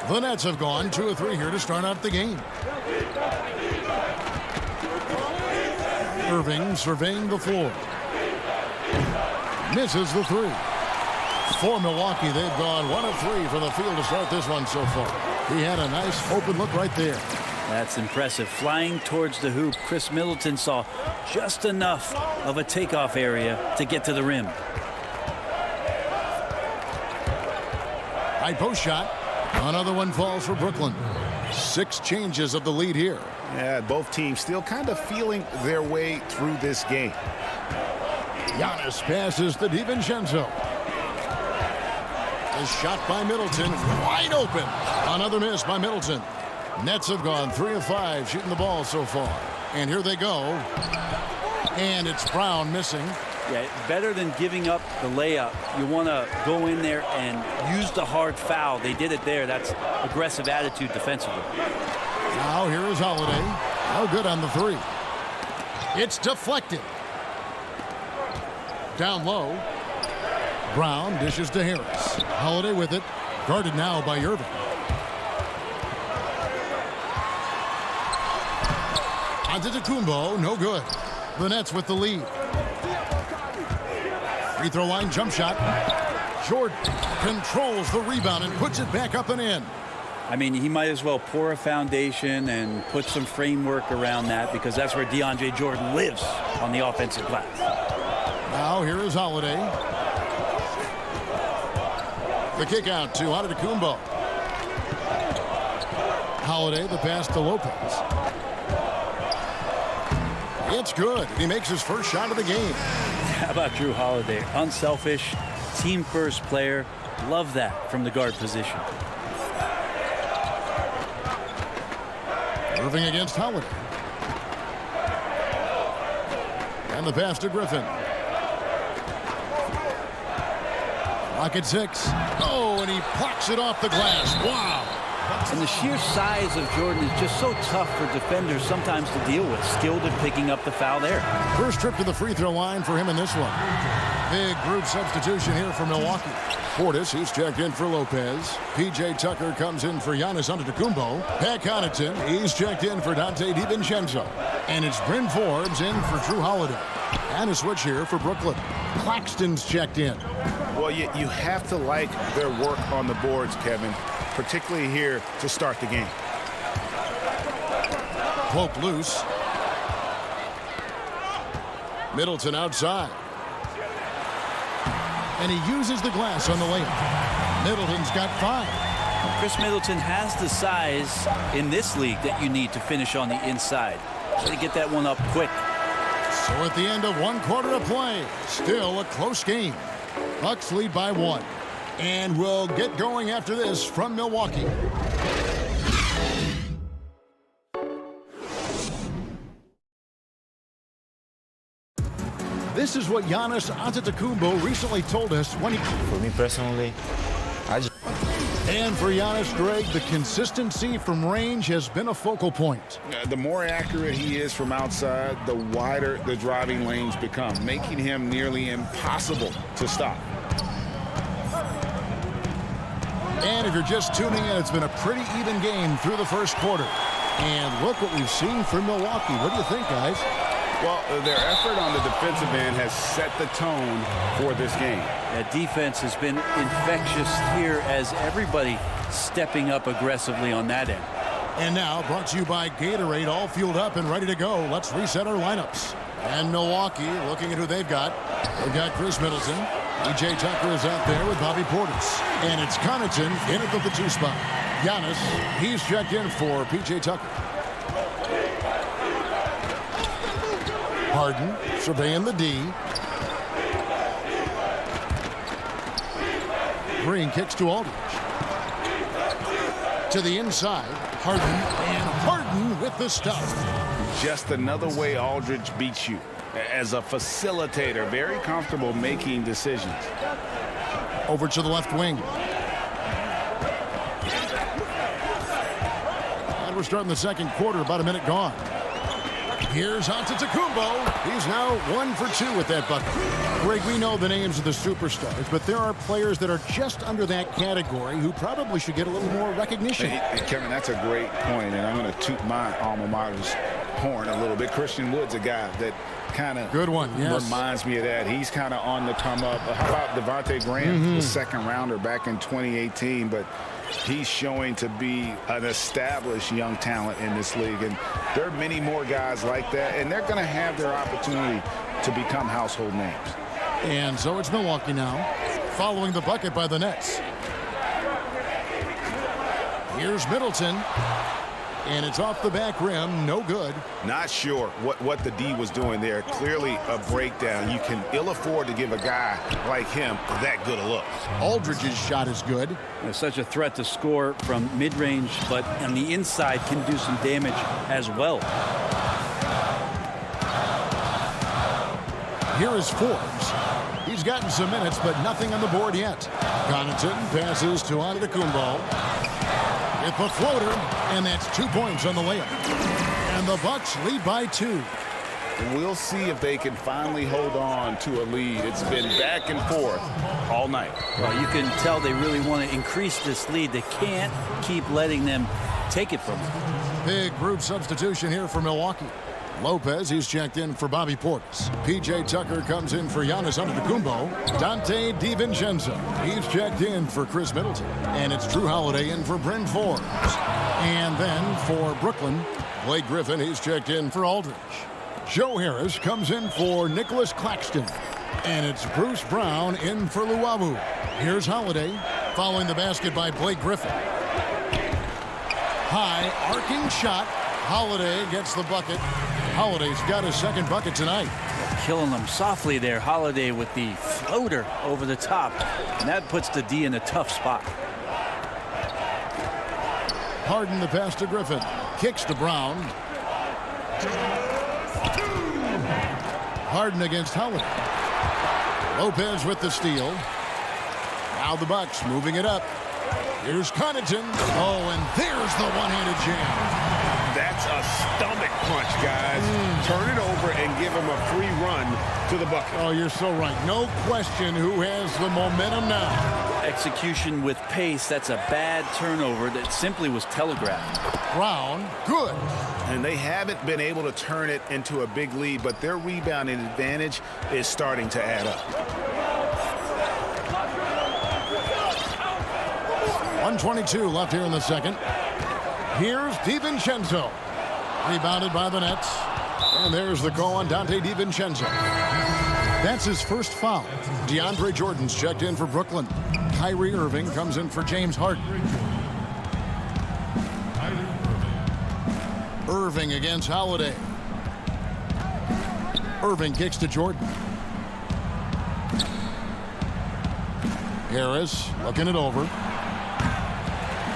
Speaker 1: The Nets have gone 2 of 3 here to start out the game. Irving surveying the floor. Misses the three. For Milwaukee, they've gone 1 of 3 from the field to start this one so far. He had a nice open look right there.
Speaker 7: That's impressive. Flying towards the hoop, Chris Middleton saw just enough of a takeoff area to get to the rim.
Speaker 1: High post shot. Another one falls for Brooklyn. 6 changes of the lead here.
Speaker 9: Yeah, both teams still kind of feeling their way through this game.
Speaker 1: Giannis passes to DiVincenzo. A shot by Middleton. Wide open. Another miss by Middleton. Nets have gone 3 of 5 shooting the ball so far. And here they go. And it's Brown missing.
Speaker 7: Yeah, better than giving up the layup. You want to go in there and use the hard foul. They did it there. That's aggressive attitude defensively.
Speaker 1: Now here is Holiday. No good on the 3. It's deflected. Down low. Brown dishes to Harris. Holiday with it. Guarded now by Irving. Antetokounmpo, no good. The Nets with the lead. Free throw line jump shot. Jordan controls the rebound and puts it back up and in.
Speaker 7: I mean, he might as well pour a foundation and put some framework around that because that's where DeAndre Jordan lives on the offensive glass.
Speaker 1: Now here is Holiday. The kick out to Antetokounmpo. Holiday, the pass to Lopez. It's good. He makes his first shot of the game.
Speaker 7: How about Drew Holiday? Unselfish, team-first player. Love that from the guard position.
Speaker 1: Irving against Holiday. And the pass to Griffin. Rocket 6. Oh, and he plucks it off the glass. Wow.
Speaker 7: And the sheer size of Jordan is just so tough for defenders sometimes to deal with. Skilled at picking up the foul there.
Speaker 1: First trip to the free throw line for him in this one. Big group substitution here for Milwaukee. Portis, he's checked in for Lopez. P.J. Tucker comes in for Giannis Antetokounmpo. Pat Connaughton, he's checked in for Dante DiVincenzo. And it's Bryn Forbes in for Drew Holiday. And a switch here for Brooklyn. Claxton's checked in.
Speaker 9: Well, you have to like their work on the boards, Kevin, particularly here to start the game.
Speaker 1: Poke loose. Middleton outside. And he uses the glass on the layup. Middleton's got 5.
Speaker 7: Chris Middleton has the size in this league that you need to finish on the inside. So to get that one up quick.
Speaker 1: So at the end of 1 quarter of play, still a close game. Bucks lead by 1. And we'll get going after this from Milwaukee. This is what Giannis Antetokounmpo recently told us when he...
Speaker 8: For me personally,
Speaker 1: And for Giannis, Greg, the consistency from range has been a focal point.
Speaker 3: The more accurate he is from outside, the wider the driving lanes become, making him nearly impossible to stop.
Speaker 1: And if you're just tuning in, it's been a pretty even game through the first quarter. And look what we've seen from Milwaukee. What do you think, guys?
Speaker 3: Well, their effort on the defensive end has set the tone for this game.
Speaker 7: That defense has been infectious here as everybody stepping up aggressively on that end.
Speaker 1: And now, brought to you by Gatorade, all fueled up and ready to go. Let's reset our lineups. And Milwaukee, looking at who they've got. They've got Chris Middleton. P.J. Tucker is out there with Bobby Portis. And it's Connaughton in at the 2 spot. Giannis, he's checked in for P.J. Tucker. Harden surveying the D. Green kicks to Aldridge. To the inside, Harden, and Harden with the stuff.
Speaker 3: Just another way Aldridge beats you. As a facilitator, very comfortable making decisions.
Speaker 1: Over to the left wing. And we're starting the second quarter, about a minute gone. Here's Antetokounmpo. He's now 1 for 2 with that bucket. Greg, we know the names of the superstars, but there are players that are just under that category who probably should get a little more recognition.
Speaker 3: Hey, Kevin, that's a great point, and I'm going to toot my alma mater's horn a little bit. Christian Wood's a guy that kind of reminds me of that. He's kind of on the come up. How about Devontae Graham, the second rounder back in 2018, but he's showing to be an established young talent in this league, and there are many more guys like that, and they're going to have their opportunity to become household names.
Speaker 1: And so it's Milwaukee now, following the bucket by the Nets. Here's Middleton, and it's off the back rim, no good.
Speaker 9: Not sure what the D was doing there. Clearly a breakdown. You can ill afford to give a guy like him that good a look.
Speaker 1: Aldridge's shot is good.
Speaker 7: There's such a threat to score from mid-range, but on the inside can do some damage as well.
Speaker 1: Here is Forbes. He's gotten some minutes, but nothing on the board yet. Connaughton passes to Antetokounmpo. With the floater, and that's 2 points on the layup. And the Bucks lead by 2.
Speaker 3: We'll see if they can finally hold on to a lead. It's been back and forth all night.
Speaker 7: Well, you can tell they really want to increase this lead. They can't keep letting them take it from them.
Speaker 1: Big group substitution here for Milwaukee. Lopez, he's checked in for Bobby Portis. P.J. Tucker comes in for Giannis Antetokounmpo. Dante DiVincenzo, he's checked in for Chris Middleton. And it's Drew Holiday in for Bryn Forbes. And then for Brooklyn, Blake Griffin, he's checked in for Aldridge. Joe Harris comes in for Nicholas Claxton. And it's Bruce Brown in for Luwawu. Here's Holiday, following the basket by Blake Griffin. High, arcing shot. Holiday gets the bucket. Holiday's got his second bucket tonight.
Speaker 7: Killing them softly there. Holiday with the floater over the top. And that puts the D in a tough spot.
Speaker 1: Harden the pass to Griffin. Kicks to Brown. Harden against Holiday. Lopez with the steal. Now the Bucks moving it up. Here's Connaughton. Oh, and there's the one-handed jam.
Speaker 9: That's a stomach punch, guys. Turn it over and give him a free run to the bucket.
Speaker 1: Oh, you're so right. No question who has the momentum now.
Speaker 7: Execution with pace. That's a bad turnover that simply was telegraphed.
Speaker 1: Brown, good.
Speaker 9: And they haven't been able to turn it into a big lead, but their rebounding advantage is starting to add up.
Speaker 1: 1:22 left here in the second. Here's DiVincenzo. Rebounded by the Nets. And there's the call on Dante DiVincenzo. That's his first foul. DeAndre Jordan's checked in for Brooklyn. Kyrie Irving comes in for James Harden. Irving against Holiday. Irving kicks to Jordan. Harris looking it over.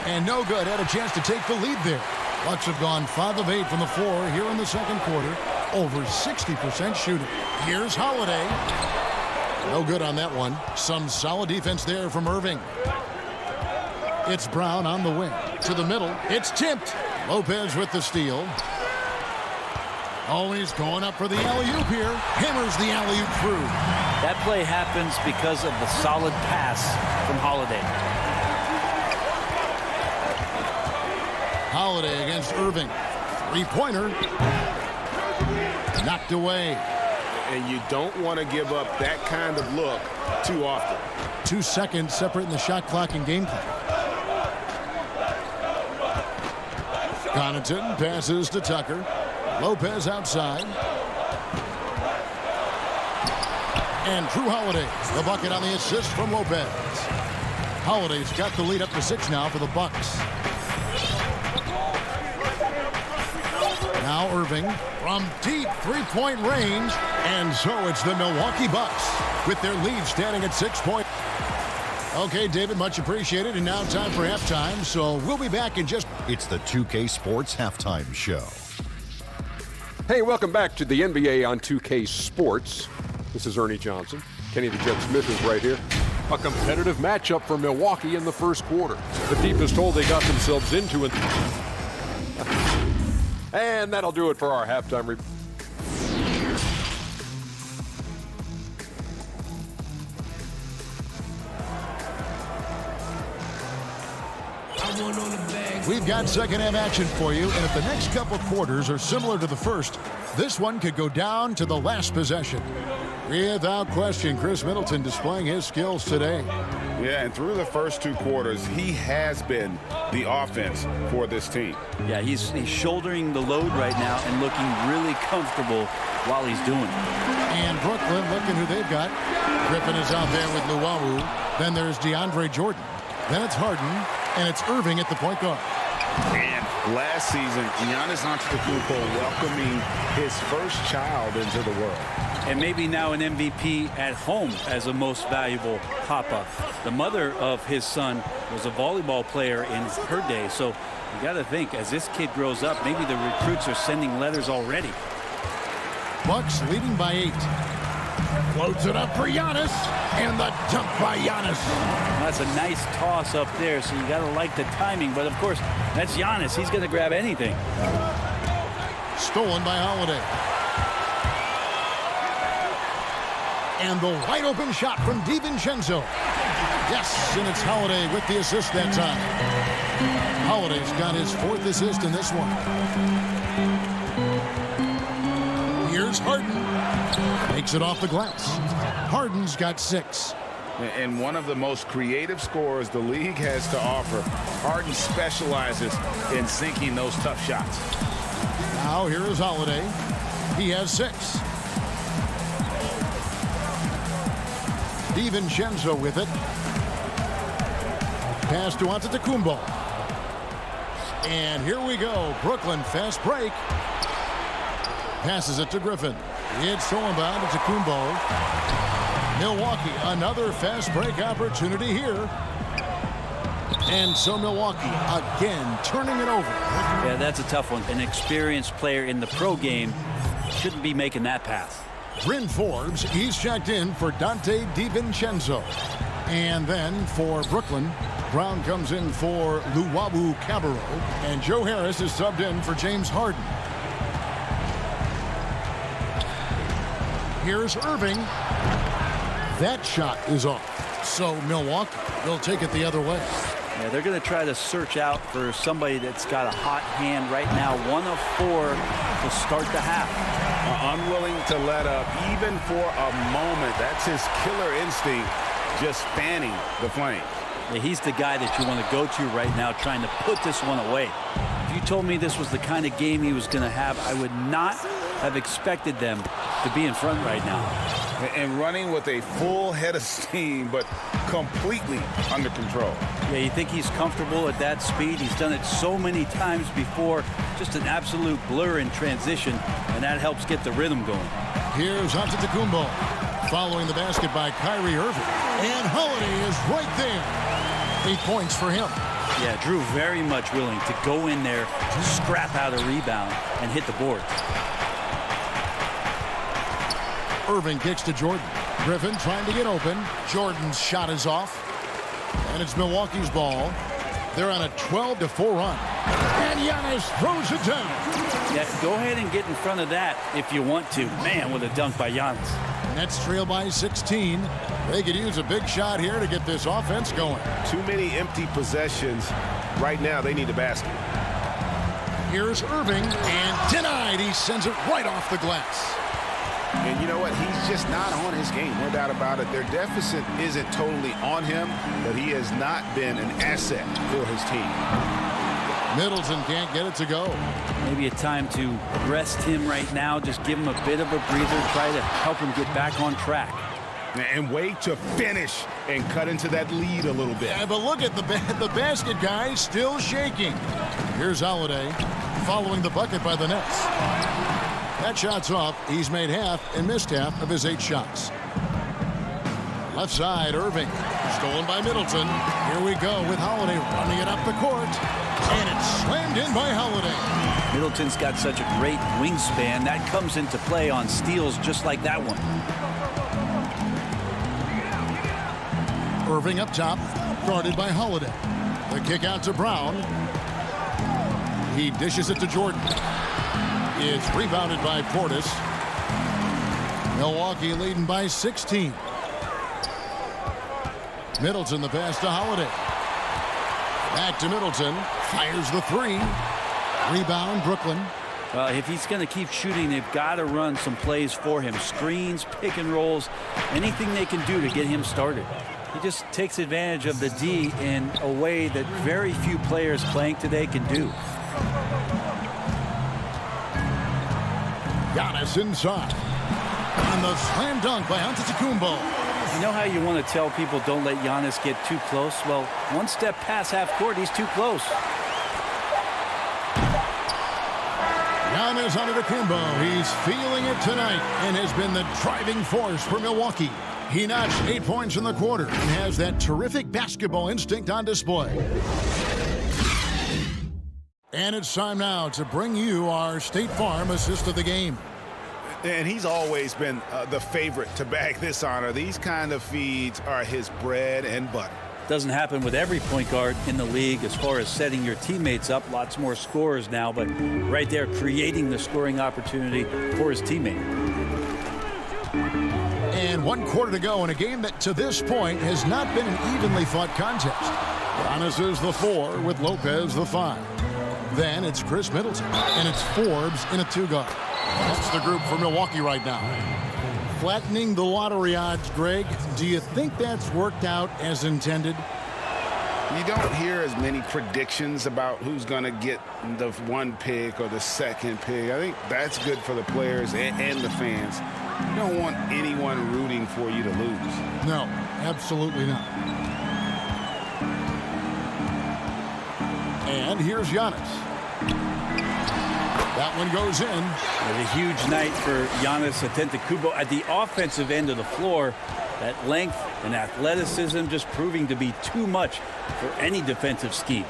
Speaker 1: And no good. Had a chance to take the lead there. Bucks have gone 5 of 8 from the floor here in the second quarter. Over 60% shooting. Here's Holiday. No good on that one. Some solid defense there from Irving. It's Brown on the wing. To the middle. It's tipped. Lopez with the steal. Oh, he's going up for the alley-oop here. Hammers the alley-oop through.
Speaker 7: That play happens because of the solid pass from Holiday.
Speaker 1: Holiday against Irving. Three-pointer. Knocked away.
Speaker 4: And you don't want to give up that kind of look too often.
Speaker 1: 2 seconds separating the shot clock and game clock. Connaughton passes to Tucker. Lopez outside. And Drew Holiday, the bucket on the assist from Lopez. Holiday's got the lead up to 6 now for the Bucks. Now Irving from deep three-point range. And so it's the Milwaukee Bucks with their lead standing at 6 points. Okay, David, much appreciated. And now time for halftime. So we'll be back in just...
Speaker 5: It's the 2K Sports Halftime Show.
Speaker 6: Hey, welcome back to the NBA on 2K Sports. This is Ernie Johnson. Kenny the Jet Smith is right here. A competitive matchup for Milwaukee in the first quarter. The deepest hole they got themselves into. And that'll do it for our halftime report.
Speaker 1: We've got second half action for you, and if the next couple quarters are similar to the first, this one could go down to the last possession. Without question, Chris Middleton displaying his skills today.
Speaker 3: Yeah, and through the first 2 quarters, he has been the offense for this team.
Speaker 7: Yeah, he's shouldering the load right now and looking really comfortable while he's doing it.
Speaker 1: And Brooklyn, looking who they've got. Griffin is out there with Luwawu. Then there's DeAndre Jordan. Then it's Harden, and it's Irving at the point guard.
Speaker 3: And last season, Giannis Antetokounmpo welcoming his first child into the world.
Speaker 7: And maybe now an MVP at home as a most valuable papa. The mother of his son was a volleyball player in her day. So you got to think, as this kid grows up, maybe the recruits are sending letters already.
Speaker 1: Bucks leading by 8. Floats it up for Giannis, and the dunk by Giannis.
Speaker 7: That's a nice toss up there, so you got to like the timing. But, of course, that's Giannis. He's going to grab anything.
Speaker 1: Stolen by Holiday. And the wide open shot from DiVincenzo. Yes, and it's Holiday with the assist that time. Holiday's got his 4th assist in this one. Here's Harden. Takes it off the glass. Harden's got 6.
Speaker 3: And one of the most creative scorers the league has to offer. Harden specializes in sinking those tough shots.
Speaker 1: Now here is Holiday. He has 6. DiVincenzo with it. Pass to Antetokounmpo. And here we go. Brooklyn fast break. Passes it to Griffin. It's stolen by Antetokounmpo. Milwaukee, another fast break opportunity here. And so Milwaukee again turning it over.
Speaker 7: Yeah, that's a tough one. An experienced player in the pro game shouldn't be making that pass.
Speaker 1: Bryn Forbes, he's checked in for Dante DiVincenzo. And then for Brooklyn, Brown comes in for Luwawu Cabarro. And Joe Harris is subbed in for James Harden. Here's Irving. That shot is off. So Milwaukee will take it the other way.
Speaker 7: Yeah, they're going to try to search out for somebody that's got a hot hand right now. 1 of 4 to start the half.
Speaker 3: Unwilling to let up even for a moment. That's his killer instinct, just fanning the flames.
Speaker 7: Yeah, he's the guy that you want to go to right now, trying to put this one away. If you told me this was the kind of game he was going to have, I would not have expected them to be in front right now.
Speaker 3: And running with a full head of steam, but completely under control.
Speaker 7: Yeah, you think he's comfortable at that speed? He's done it so many times before. Just an absolute blur in transition, and that helps get the rhythm going.
Speaker 1: Here's Antetokounmpo following the basket by Kyrie Irving. And Holiday is right there. 8 points for him.
Speaker 7: Yeah, Drew very much willing to go in there, scrap out a rebound, and hit the board.
Speaker 1: Irving kicks to Jordan. Griffin trying to get open. Jordan's shot is off. And it's Milwaukee's ball. They're on a 12-4 run. And Giannis throws it down.
Speaker 7: Yeah, go ahead and get in front of that if you want to. Man, with a dunk by Giannis.
Speaker 1: Nets trail by 16. They could use a big shot here to get this offense going.
Speaker 4: Too many empty possessions. Right now, they need a basket.
Speaker 1: Here's Irving, and denied. He sends it right off the glass.
Speaker 3: And you know what? He's just not on his game, no doubt about it. Their deficit isn't totally on him, but he has not been an asset for his team.
Speaker 1: Middleton can't get it to go.
Speaker 7: Maybe a time to rest him right now. Just give him a bit of a breather. Try to help him get back on track.
Speaker 3: And wait to finish and cut into that lead a little bit.
Speaker 1: Yeah, but look at the basket, guys, still shaking. Here's Holiday following the bucket by the Nets. That shot's off. He's made half and missed half of his 8 shots. Left side, Irving. Stolen by Middleton. Here we go with Holiday running it up the court. And it's slammed in by Holiday.
Speaker 7: Middleton's got such a great wingspan. That comes into play on steals just like that one.
Speaker 1: Irving up top, guarded by Holiday. The kick out to Brown. He dishes it to Jordan. It's rebounded by Portis. Milwaukee leading by 16. Middleton the pass to Holiday. Back to Middleton. Fires the 3. Rebound, Brooklyn.
Speaker 7: Well, if he's going to keep shooting, they've got to run some plays for him. Screens, pick and rolls, anything they can do to get him started. He just takes advantage of the D in a way that very few players playing today can do.
Speaker 1: Giannis inside. And the slam dunk by Antetokounmpo.
Speaker 7: You know how you want to tell people don't let Giannis get too close? Well, one step past half court, he's too close.
Speaker 1: Giannis Antetokounmpo. He's feeling it tonight and has been the driving force for Milwaukee. He notched 8 points in the quarter and has that terrific basketball instinct on display. And it's time now to bring you our State Farm assist of the game.
Speaker 3: And he's always been the favorite to bag this honor. These kind of feeds are his bread and butter.
Speaker 7: Doesn't happen with every point guard in the league as far as setting your teammates up. Lots more scorers now, but right there creating the scoring opportunity for his teammate.
Speaker 1: And 1 quarter to go in a game that to this point has not been an evenly fought contest. Giannis is the 4 with Lopez the 5. Then it's Chris Middleton, and it's Forbes in a 2-guard. That's the group for Milwaukee right now. Flattening the lottery odds, Greg. Do you think that's worked out as intended?
Speaker 3: You don't hear as many predictions about who's going to get the 1 pick or the 2nd pick. I think that's good for the players and the fans. You don't want anyone rooting for you to lose.
Speaker 1: No, absolutely not. And here's Giannis. That one goes in.
Speaker 7: It was a huge night for Giannis Antetokounmpo at the offensive end of the floor. That length and athleticism just proving to be too much for any defensive scheme.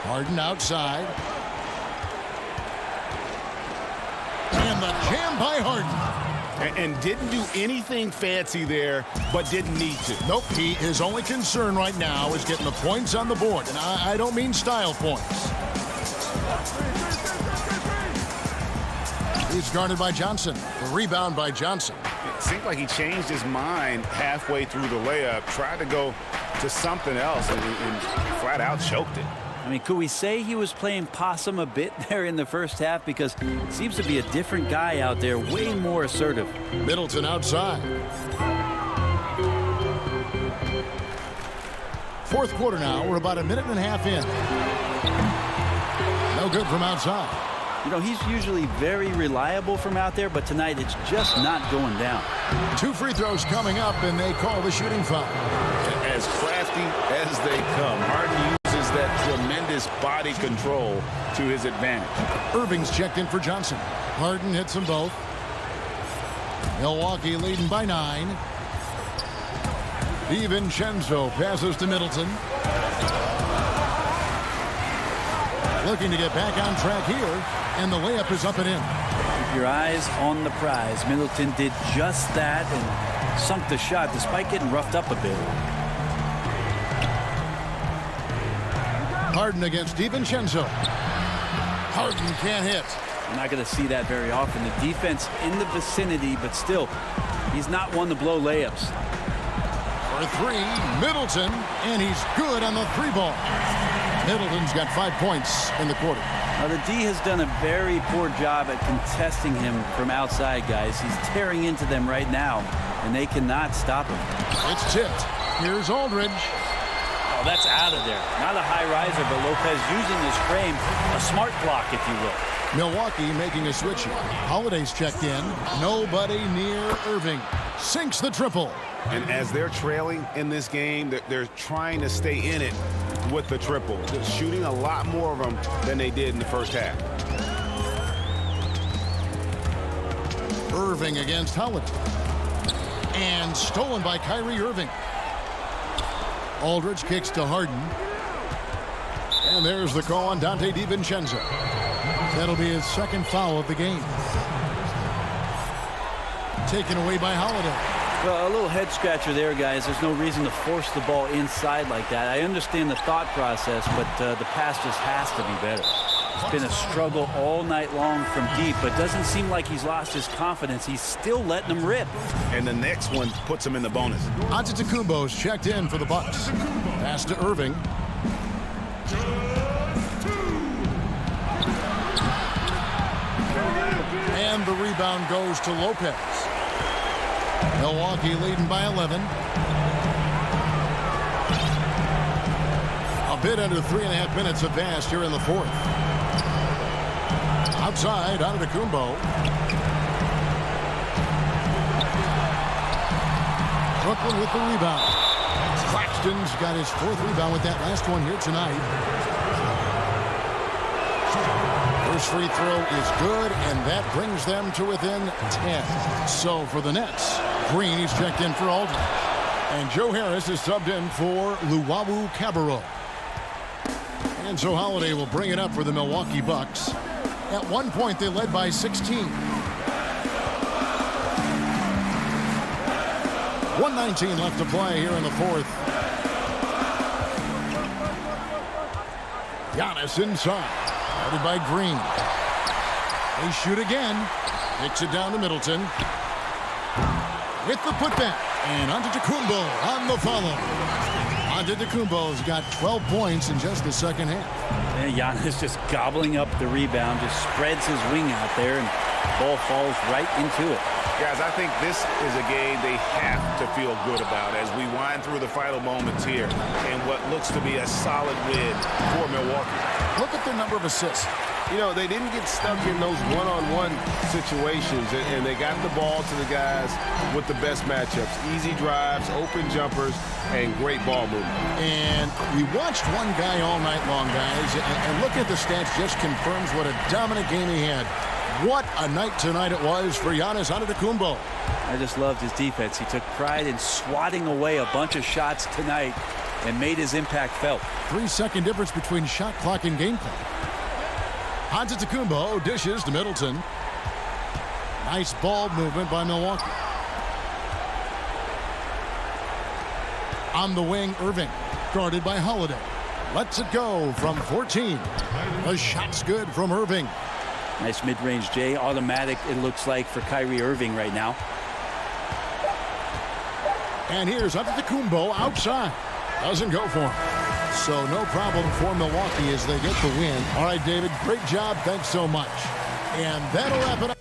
Speaker 1: Harden outside. And the jam by Harden.
Speaker 3: And didn't do anything fancy there, but didn't need to.
Speaker 1: Nope, his only concern right now is getting the points on the board. And I don't mean style points. He's guarded by Johnson. The rebound by Johnson.
Speaker 3: It seemed like he changed his mind halfway through the layup, tried to go to something else, and flat out choked it.
Speaker 7: I mean, could we say he was playing possum a bit there in the first half? Because it seems to be a different guy out there, way more assertive.
Speaker 1: Middleton outside. 4th quarter now. We're about 1.5 minutes in. No good from outside.
Speaker 7: You know, he's usually very reliable from out there, but tonight it's just not going down.
Speaker 1: 2 free throws coming up, and they call the shooting foul.
Speaker 3: As crafty as they come, Harden uses that tremendous body control to his advantage.
Speaker 1: Irving's checked in for Johnson. Harden hits them both. Milwaukee leading by 9. DiVincenzo passes to Middleton. Looking to get back on track here, and the layup is up and in.
Speaker 7: Keep your eyes on the prize. Middleton did just that and sunk the shot despite getting roughed up a bit.
Speaker 1: Harden against DiVincenzo. Harden can't hit.
Speaker 7: You're not going to see that very often. The defense in the vicinity, but still, he's not one to blow layups.
Speaker 1: For 3, Middleton, and he's good on the 3 ball. Middleton's got 5 points in the quarter.
Speaker 7: Now, the D has done a very poor job at contesting him from outside, guys. He's tearing into them right now, and they cannot stop him.
Speaker 1: It's tipped. Here's Aldridge.
Speaker 7: Oh, that's out of there. Not a high riser, but Lopez using his frame, a smart block, if you will.
Speaker 1: Milwaukee making a switch here. Holiday's checked in. Nobody near Irving. Sinks the triple.
Speaker 9: And as they're trailing in this game, they're trying to stay in it with the triple. They're shooting a lot more of them than they did in the first half.
Speaker 1: Irving against Holiday. And stolen by Kyrie Irving. Aldridge kicks to Harden. And there's the call on Dante DiVincenzo. That'll be his second foul of the game. Taken away by Holiday.
Speaker 7: Well, a little head scratcher there, guys. There's no reason to force the ball inside like that. I understand the thought process, but the pass just has to be better. It's been a struggle all night long from deep, but doesn't seem like he's lost his confidence. He's still letting them rip.
Speaker 9: And the next one puts him in the bonus.
Speaker 1: Antetokounmpo's checked in for the Bucks. Pass to Irving. And the rebound goes to Lopez. Milwaukee leading by 11. A bit under 3.5 minutes advanced here in the fourth. Outside, Antetokounmpo. Brooklyn with the rebound. Claxton's got his fourth rebound with that last one here tonight. First free throw is good, and that brings them to within 10. So for the Nets, Green, he's checked in for Aldridge. And Joe Harris is subbed in for Luwawu Cabarrot. And so Holiday will bring it up for the Milwaukee Bucks. At one point, they led by 16. 1:19 left to play here in the fourth. Giannis inside. Guarded by Green. They shoot again. Kicks it down to Middleton. With the putback. And Antetokounmpo on the follow. Antetokounmpo's got 12 points in just the second half.
Speaker 7: And Giannis just gobbling up the rebound, just spreads his wing out there, and the ball falls right into it.
Speaker 9: Guys, I think this is a game they have to feel good about as we wind through the final moments here in what looks to be a solid win for Milwaukee.
Speaker 1: Look at their number of assists.
Speaker 4: You know, they didn't get stuck in those one-on-one situations, and they got the ball to the guys with the best matchups. Easy drives, open jumpers, and great ball movement.
Speaker 1: And we watched one guy all night long, guys, and look at the stats, just confirms what a dominant game he had. What a night tonight it was for Giannis Antetokounmpo.
Speaker 7: I just loved his defense. He took pride in swatting away a bunch of shots tonight and made his impact felt.
Speaker 1: 3-second difference between shot clock and game clock. Antetokounmpo dishes to Middleton. Nice ball movement by Milwaukee. On the wing, Irving, guarded by Holiday. Lets it go from 14. The shot's good from Irving.
Speaker 7: Nice mid-range, Jay. Automatic, it looks like, for Kyrie Irving right now.
Speaker 1: And here's Antetokounmpo outside. Doesn't go for him. So no problem for Milwaukee as they get the win. All right, David, great job. Thanks so much. And that'll wrap it up.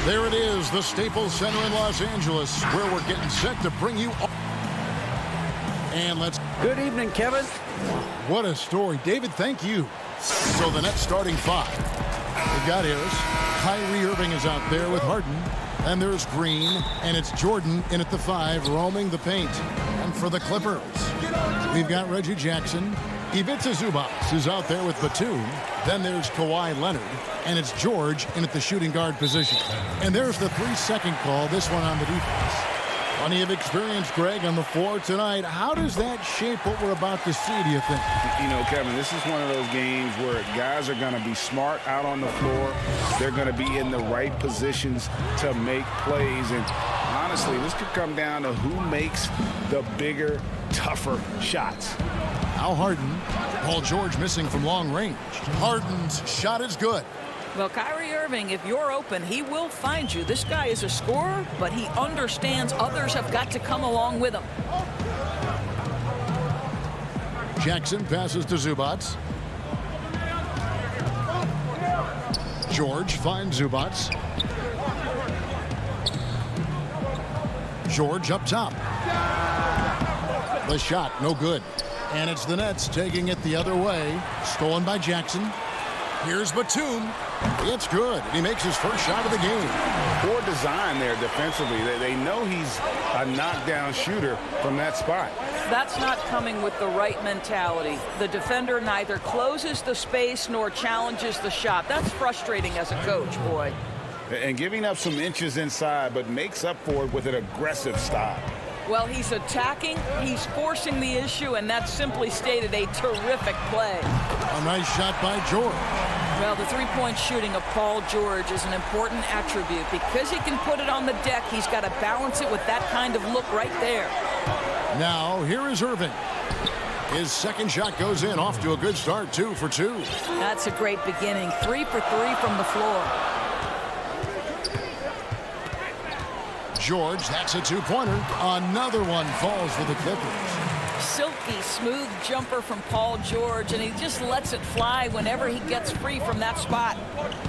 Speaker 1: There it is, the Staples Center in Los Angeles, where we're getting set to bring you all. And let's...
Speaker 13: Good evening, Kevin.
Speaker 1: What a story. David, thank you. So the Nets starting five. We've got Harris. Kyrie Irving is out there with Harden. And there's Green, and it's Jordan in at the 5, roaming the paint. And for the Clippers, we've got Reggie Jackson. Ivica Zubac is out there with Batum. Then there's Kawhi Leonard, and it's George in at the shooting guard position. And there's the 3-second call, this one on the defense. Plenty of experience, Greg, on the floor tonight. How does that shape what we're about to see, do you think?
Speaker 3: You know, Kevin, this is one of those games where guys are going to be smart out on the floor. They're going to be in the right positions to make plays. And honestly, this could come down to who makes the bigger, tougher shots.
Speaker 1: Now Harden. Paul George missing from long range. Harden's shot is good.
Speaker 11: Well, Kyrie Irving, if you're open, he will find you. This guy is a scorer, but he understands others have got to come along with him.
Speaker 1: Jackson passes to Zubats. George finds Zubats. George up top. The shot, no good. And it's the Nets taking it the other way. Stolen by Jackson. Here's Batum. It's good. He makes his first shot of the game.
Speaker 3: Poor design there defensively. They know he's a knockdown shooter from that spot.
Speaker 11: That's not coming with the right mentality. The defender neither closes the space nor challenges the shot. That's frustrating as a coach, boy.
Speaker 3: And giving up some inches inside, but makes up for it with an aggressive style.
Speaker 11: Well, he's attacking, he's forcing the issue, and that's simply stated a terrific play.
Speaker 1: A nice shot by George.
Speaker 11: Well, the three-point shooting of Paul George is an important attribute. Because he can put it on the deck, he's got to balance it with that kind of look right there.
Speaker 1: Now, here is Irving. His second shot goes in, off to a good start, 2 for 2.
Speaker 11: That's a great beginning. 3 for 3 from the floor.
Speaker 1: George, that's a two-pointer. Another one falls for the Clippers.
Speaker 11: Silky, smooth jumper from Paul George, and he just lets it fly whenever he gets free from that spot.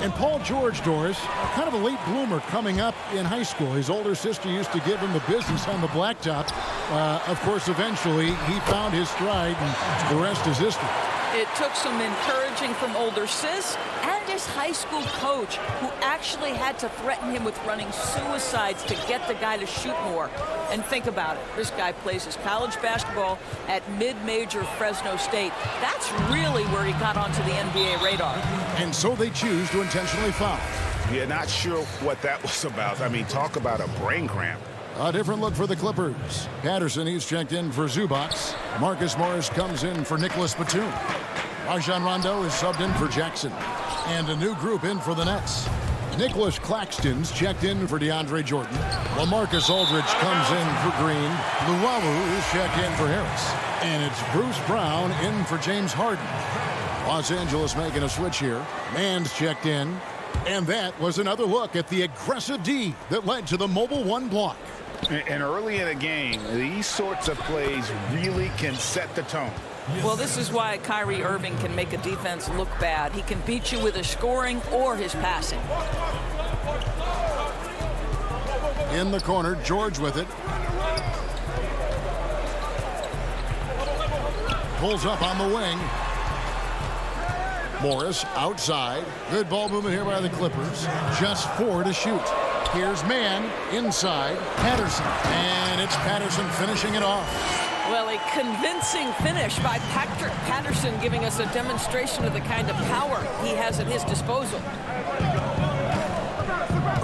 Speaker 1: And Paul George, Doris, kind of a late bloomer coming up in high school. His older sister used to give him the business on the blacktop. Of course, eventually, he found his stride, and the rest is history.
Speaker 11: It took some encouraging from older sis and his high school coach, who actually had to threaten him with running suicides to get the guy to shoot more. And think about it. This guy plays his college basketball at mid-major Fresno State. That's really where he got onto the NBA radar.
Speaker 1: And so they choose to intentionally foul.
Speaker 3: Yeah, not sure what that was about. I mean, talk about a brain cramp.
Speaker 1: A different look for the Clippers. Patterson, he's checked in for Zubats. Marcus Morris comes in for Nicholas Batum. Rajon Rondo is subbed in for Jackson. And a new group in for the Nets. Nicholas Claxton's checked in for DeAndre Jordan. LaMarcus Aldridge comes in for Green. Luwawu is checked in for Harris. And it's Bruce Brown in for James Harden. Los Angeles making a switch here. Mann's checked in. And that was another look at the aggressive D that led to the mobile one block.
Speaker 3: And early in a game, these sorts of plays really can set the tone.
Speaker 11: Well, this is why Kyrie Irving can make a defense look bad. He can beat you with his scoring or his passing.
Speaker 1: In the corner, George with it. Pulls up on the wing. Morris outside. Good ball movement here by the Clippers. Just 4 to shoot. Here's Mann inside. Patterson. And it's Patterson finishing it off.
Speaker 11: Well, a convincing finish by Patrick Patterson, giving us a demonstration of the kind of power he has at his disposal.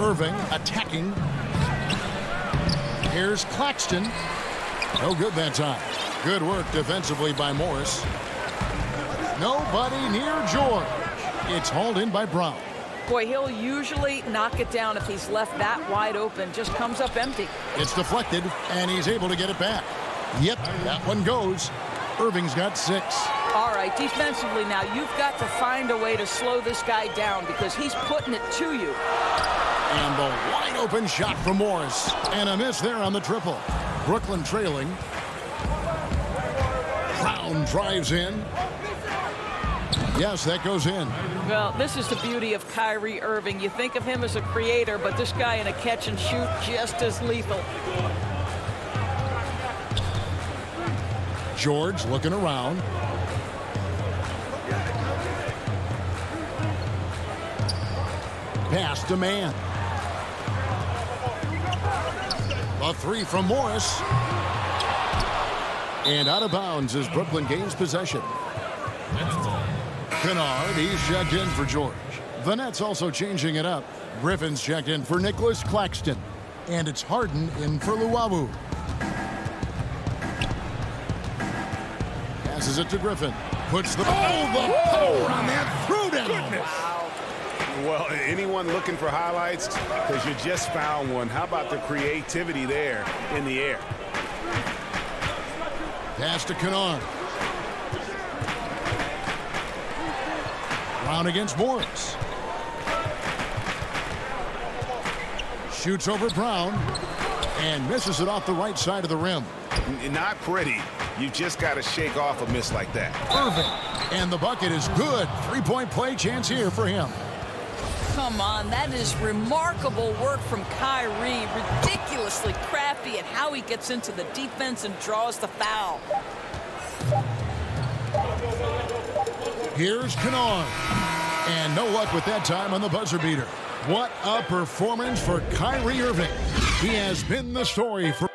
Speaker 1: Irving attacking. Here's Claxton. No good that time. Good work defensively by Morris. Nobody near George. It's hauled in by Brown.
Speaker 11: Boy, he'll usually knock it down if he's left that wide open. Just comes up empty.
Speaker 1: It's deflected, and he's able to get it back. Yep, that one goes. Irving's got 6.
Speaker 11: All right, defensively now, you've got to find a way to slow this guy down because he's putting it to you.
Speaker 1: And the wide open shot from Morris. And a miss there on the triple. Brooklyn trailing. Brown drives in. Yes, that goes in.
Speaker 11: Well, this is the beauty of Kyrie Irving. You think of him as a creator, but this guy in a catch and shoot just as lethal.
Speaker 1: George looking around. Pass to Mann. A 3 from Morris. And out of bounds as Brooklyn gains possession. Kennard, he's checked in for George. The Nets also changing it up. Griffin's checked in for Nicholas Claxton. And it's Harden in for Luwawu. Passes it to Griffin. Puts the power on that throwdown.
Speaker 11: Wow.
Speaker 3: Well, anyone looking for highlights? Because you just found one. How about the creativity there in the air?
Speaker 1: Pass to Kennard. Brown against Morris. Shoots over Brown and misses it off the right side of the rim.
Speaker 9: Not pretty. You just got to shake off a miss like that.
Speaker 1: Irving, and the bucket is good. Three-point play chance here for him.
Speaker 11: Come on, that is remarkable work from Kyrie. Ridiculously crafty at how he gets into the defense and draws the foul.
Speaker 1: Here's Kennard. And no luck with that time on the buzzer beater. What a performance for Kyrie Irving. He has been the story for...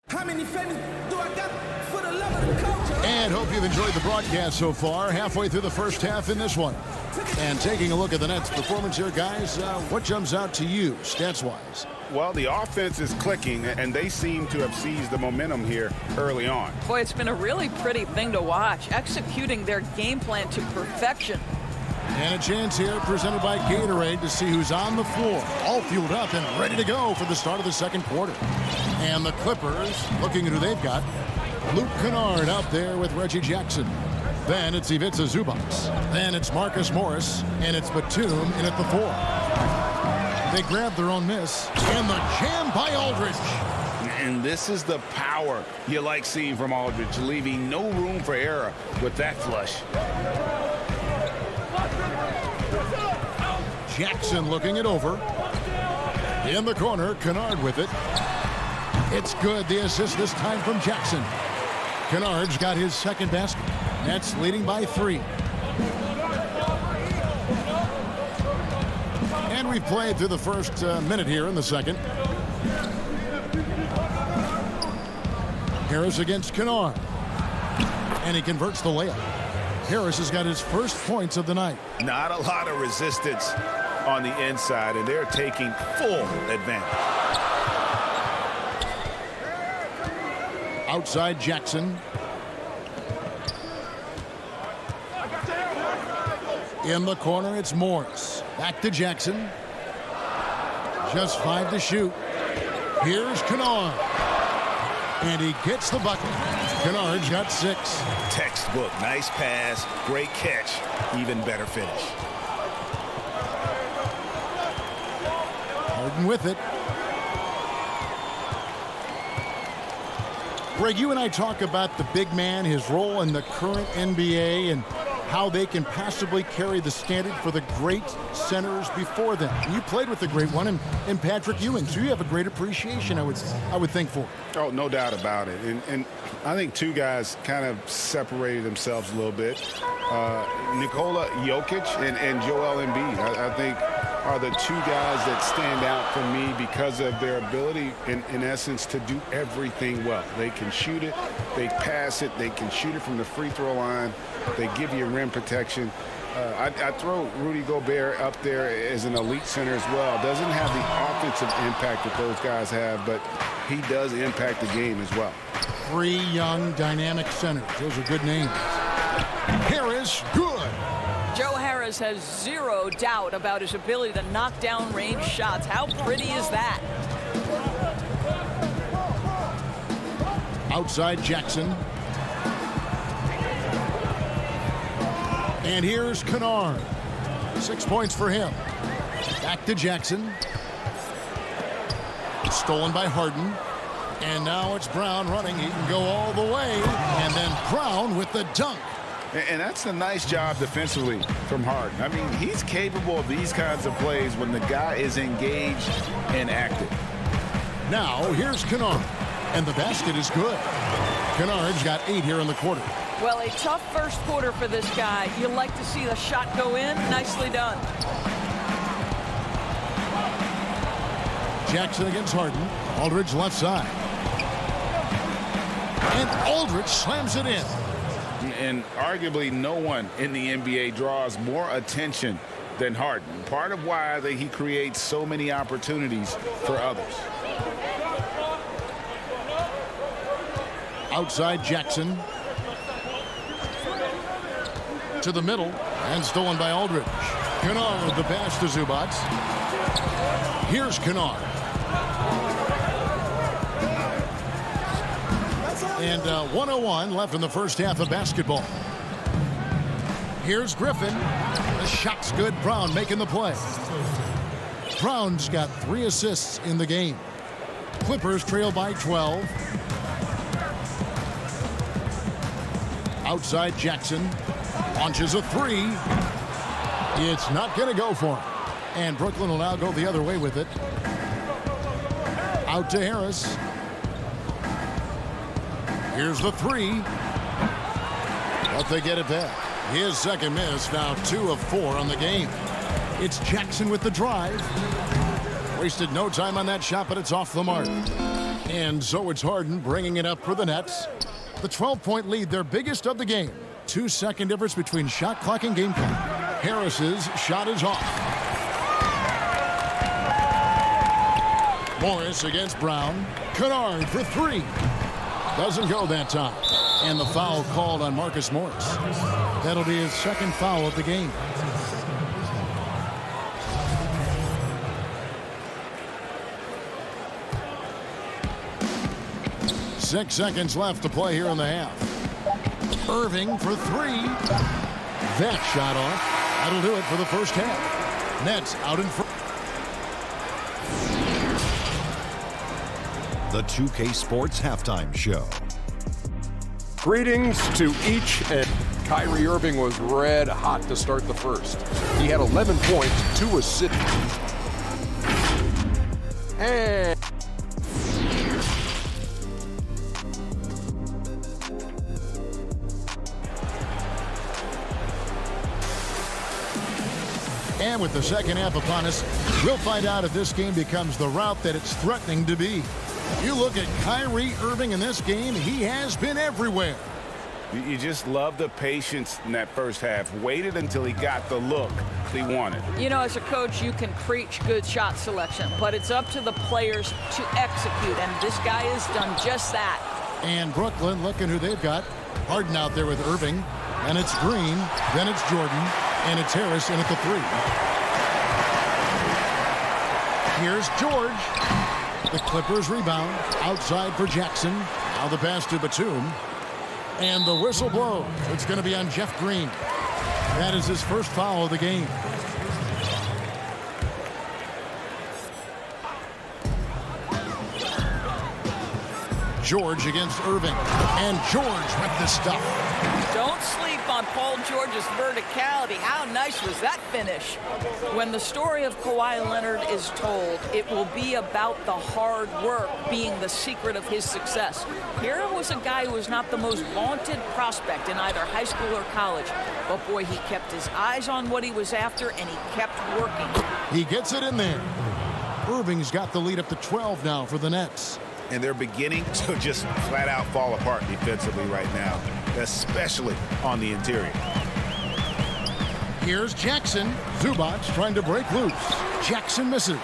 Speaker 14: How many famous do I got for the love of the culture?
Speaker 1: And hope you've enjoyed the broadcast so far. Halfway through the first half in this one. And taking a look at the Nets' performance here, guys, what jumps out to you, stats-wise?
Speaker 3: Well, the offense is clicking, and they seem to have seized the momentum here early on.
Speaker 11: Boy, it's been a really pretty thing to watch, executing their game plan to perfection.
Speaker 1: And a chance here presented by Gatorade to see who's on the floor, all fueled up and ready to go for the start of the second quarter. And the Clippers, looking at who they've got, Luke Kennard out there with Reggie Jackson. Then it's Ivica Zubac. Then it's Marcus Morris, and it's Batum in at the 4. They grab their own miss, and the jam by Aldridge.
Speaker 3: And this is the power you like seeing from Aldridge, leaving no room for error with that flush.
Speaker 1: Jackson looking it over. In the corner, Kennard with it. It's good. The assist this time from Jackson. Kennard's got his second basket. Nets leading by 3. And we've played through the first minute here in the second. Harris against Kennard. And he converts the layup. Harris has got his first points of the night.
Speaker 9: Not a lot of resistance on the inside, and they're taking full advantage.
Speaker 1: Outside Jackson. In the corner, it's Morris. Back to Jackson. Just 5 to shoot. Here's Kennard. And he gets the bucket. Kennard's got 6.
Speaker 9: Textbook. Nice pass. Great catch. Even better finish.
Speaker 1: Harden with it. Greg, you and I talk about the big man, his role in the current NBA, and how they can possibly carry the standard for the great centers before them. You played with the great one in Patrick Ewing, so you have a great appreciation, I would think, for.
Speaker 3: Oh, no doubt about it. And I think two guys kind of separated themselves a little bit. Nikola Jokic and Joel Embiid, I think, are the two guys that stand out for me because of their ability, in essence, to do everything well. They can shoot it, they pass it, they can shoot it from the free throw line, they give you rim protection. I throw Rudy Gobert up there as an elite center as well. Doesn't have the offensive impact that those guys have, but he does impact the game as well.
Speaker 1: 3 young, dynamic centers. Those are good names. Harris, good.
Speaker 11: Joe Harris has 0 doubt about his ability to knock down range shots. How pretty is that?
Speaker 1: Outside Jackson. And here's Kennard. 6 points for him. Back to Jackson. Stolen by Harden. And now it's Brown running. He can go all the way. And then Brown with the dunk.
Speaker 3: And that's a nice job defensively from Harden. I mean, he's capable of these kinds of plays when the guy is engaged and active.
Speaker 1: Now, here's Kennard. And the basket is good. Kennard's got 8 here in the quarter.
Speaker 11: Well, a tough first quarter for this guy. You like to see the shot go in. Nicely done.
Speaker 1: Jackson against Harden. Aldridge left side. And Aldridge slams it in.
Speaker 3: And arguably no one in the NBA draws more attention than Harden. Part of why he creates so many opportunities for others.
Speaker 1: Outside Jackson. To the middle. And stolen by Aldridge. Kennard with the pass to Zubac. Here's Kennard. And 1:01 left in the first half of basketball. Here's Griffin. The shot's good. Brown making the play. Brown's got 3 assists in the game. Clippers trail by 12. Outside Jackson. Launches a 3. It's not going to go for him. And Brooklyn will now go the other way with it. Out to Harris. Here's the 3. But they get it back. His second miss, now 2 of 4 on the game. It's Jackson with the drive. Wasted no time on that shot, but it's off the mark. And so it's Harden bringing it up for the Nets. The 12-point lead, their biggest of the game. 2-second difference between shot clock and game clock. Harris's shot is off. Morris against Brown. Kennard for 3. Doesn't go that time. And the foul called on Marcus Morris. That'll be his second foul of the game. Six seconds left to play here in the half. Irving for 3. That shot off. That'll do it for the first half. Nets out in front.
Speaker 5: The 2K Sports Halftime Show.
Speaker 6: Greetings to each and Kyrie Irving was red hot to start the first. He had 11 points, 2 assists.
Speaker 1: And with the second half upon us, we'll find out if this game becomes the rout that it's threatening to be. You look at Kyrie Irving in this game, he has been everywhere.
Speaker 3: You just love the patience in that first half. Waited until he got the look he wanted.
Speaker 11: You know, as a coach, you can preach good shot selection, but it's up to the players to execute, and this guy has done just that.
Speaker 1: And Brooklyn, looking who they've got. Harden out there with Irving, and it's Green, then it's Jordan, and it's Harris in at the 3. Here's George. The Clippers rebound. Outside for Jackson. Now the pass to Batum. And the whistle blows. It's going to be on Jeff Green. That is his first foul of the game. George against Irving. And George with the stuff.
Speaker 11: Don't sleep on Paul George's verticality. How nice was that finish? When the story of Kawhi Leonard is told, it will be about the hard work being the secret of his success. Here was a guy who was not the most vaunted prospect in either high school or college. But boy, he kept his eyes on what he was after, and he kept working.
Speaker 1: He gets it in there. Irving's got the lead up to 12 now for the Nets.
Speaker 9: And they're beginning to just flat out fall apart defensively right now, especially on the interior.
Speaker 1: Here's Jackson. Zubac trying to break loose. Jackson misses.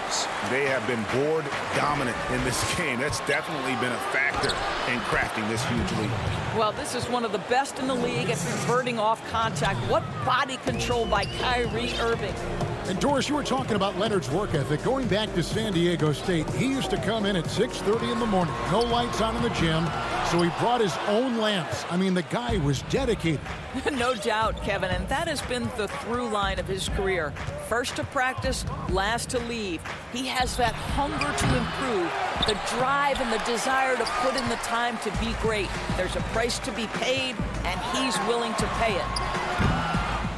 Speaker 9: They have been board dominant in this game. That's definitely been a factor in crafting this huge lead.
Speaker 11: Well, this is one of the best in the league at converting off contact. What body control by Kyrie Irving.
Speaker 1: And Doris, you were talking about Leonard's work ethic. Going back to San Diego State, he used to come in at 6:30 in the morning. No lights on in the gym, so he brought his own lamps. I mean, the guy was dedicated.
Speaker 11: No doubt, Kevin, and that has been the through line of his career. First to practice, last to leave. He has that hunger to improve, the drive and the desire to put in the time to be great. There's a price to be paid, and he's willing to pay it.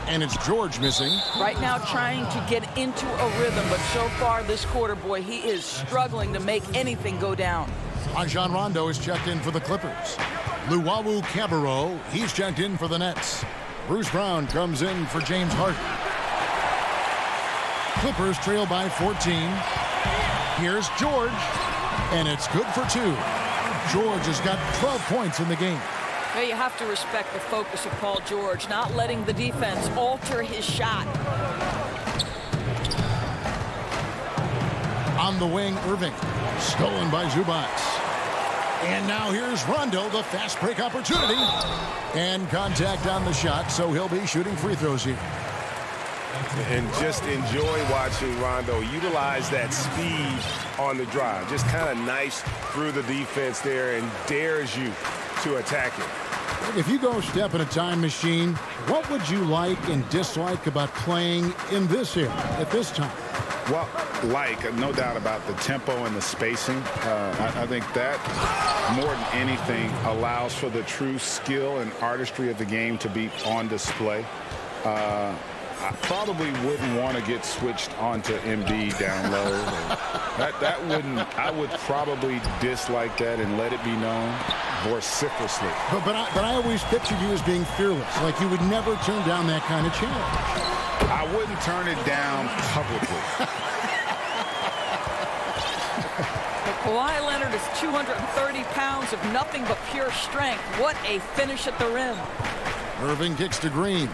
Speaker 1: And it's George missing.
Speaker 11: Right now trying to get into a rhythm, but so far this quarter, boy, he is struggling to make anything go down.
Speaker 1: Rajon Rondo is checked in for the Clippers. Luwawu Cabarrot, he's checked in for the Nets. Bruce Brown comes in for James Harden. Clippers trail by 14. Here's George, and it's good for 2. George has got 12 points in the game.
Speaker 11: Well, you have to respect the focus of Paul George, not letting the defense alter his shot.
Speaker 1: On the wing, Irving. Stolen by Zubac. And now here's Rondo, the fast break opportunity. And contact on the shot, so he'll be shooting free throws here.
Speaker 4: And just enjoy watching Rondo utilize that speed on the drive. Just kind of nice through the defense there and dares you to attack it.
Speaker 1: If you go step in a time machine, what would you like and dislike about playing in this era at this time?
Speaker 3: Well, no doubt about the tempo and the spacing. I think that, more than anything, allows for the true skill and artistry of the game to be on display. I probably wouldn't want to get switched onto MB down low. I would probably dislike that and let it be known vociferously.
Speaker 1: But I always pictured you as being fearless, like you would never turn down that kind of challenge.
Speaker 3: I wouldn't turn it down publicly.
Speaker 11: Kawhi Leonard is 230 pounds of nothing but pure strength. What a finish at the rim.
Speaker 1: Irving kicks to Green.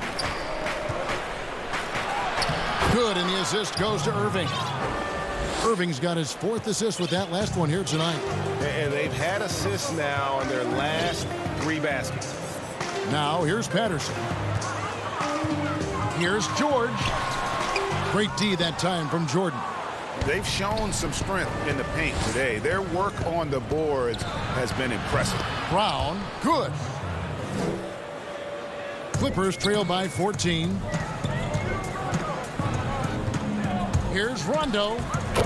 Speaker 1: Good, and the assist goes to Irving. Irving's got his 4th assist with that last one here tonight.
Speaker 4: And they've had assists now on their last 3 baskets.
Speaker 1: Now here's Patterson. Here's George. Great D that time from Jordan.
Speaker 9: They've shown some strength in the paint today. Their work on the boards has been impressive.
Speaker 1: Brown, good. Clippers trail by 14. Here's Rondo.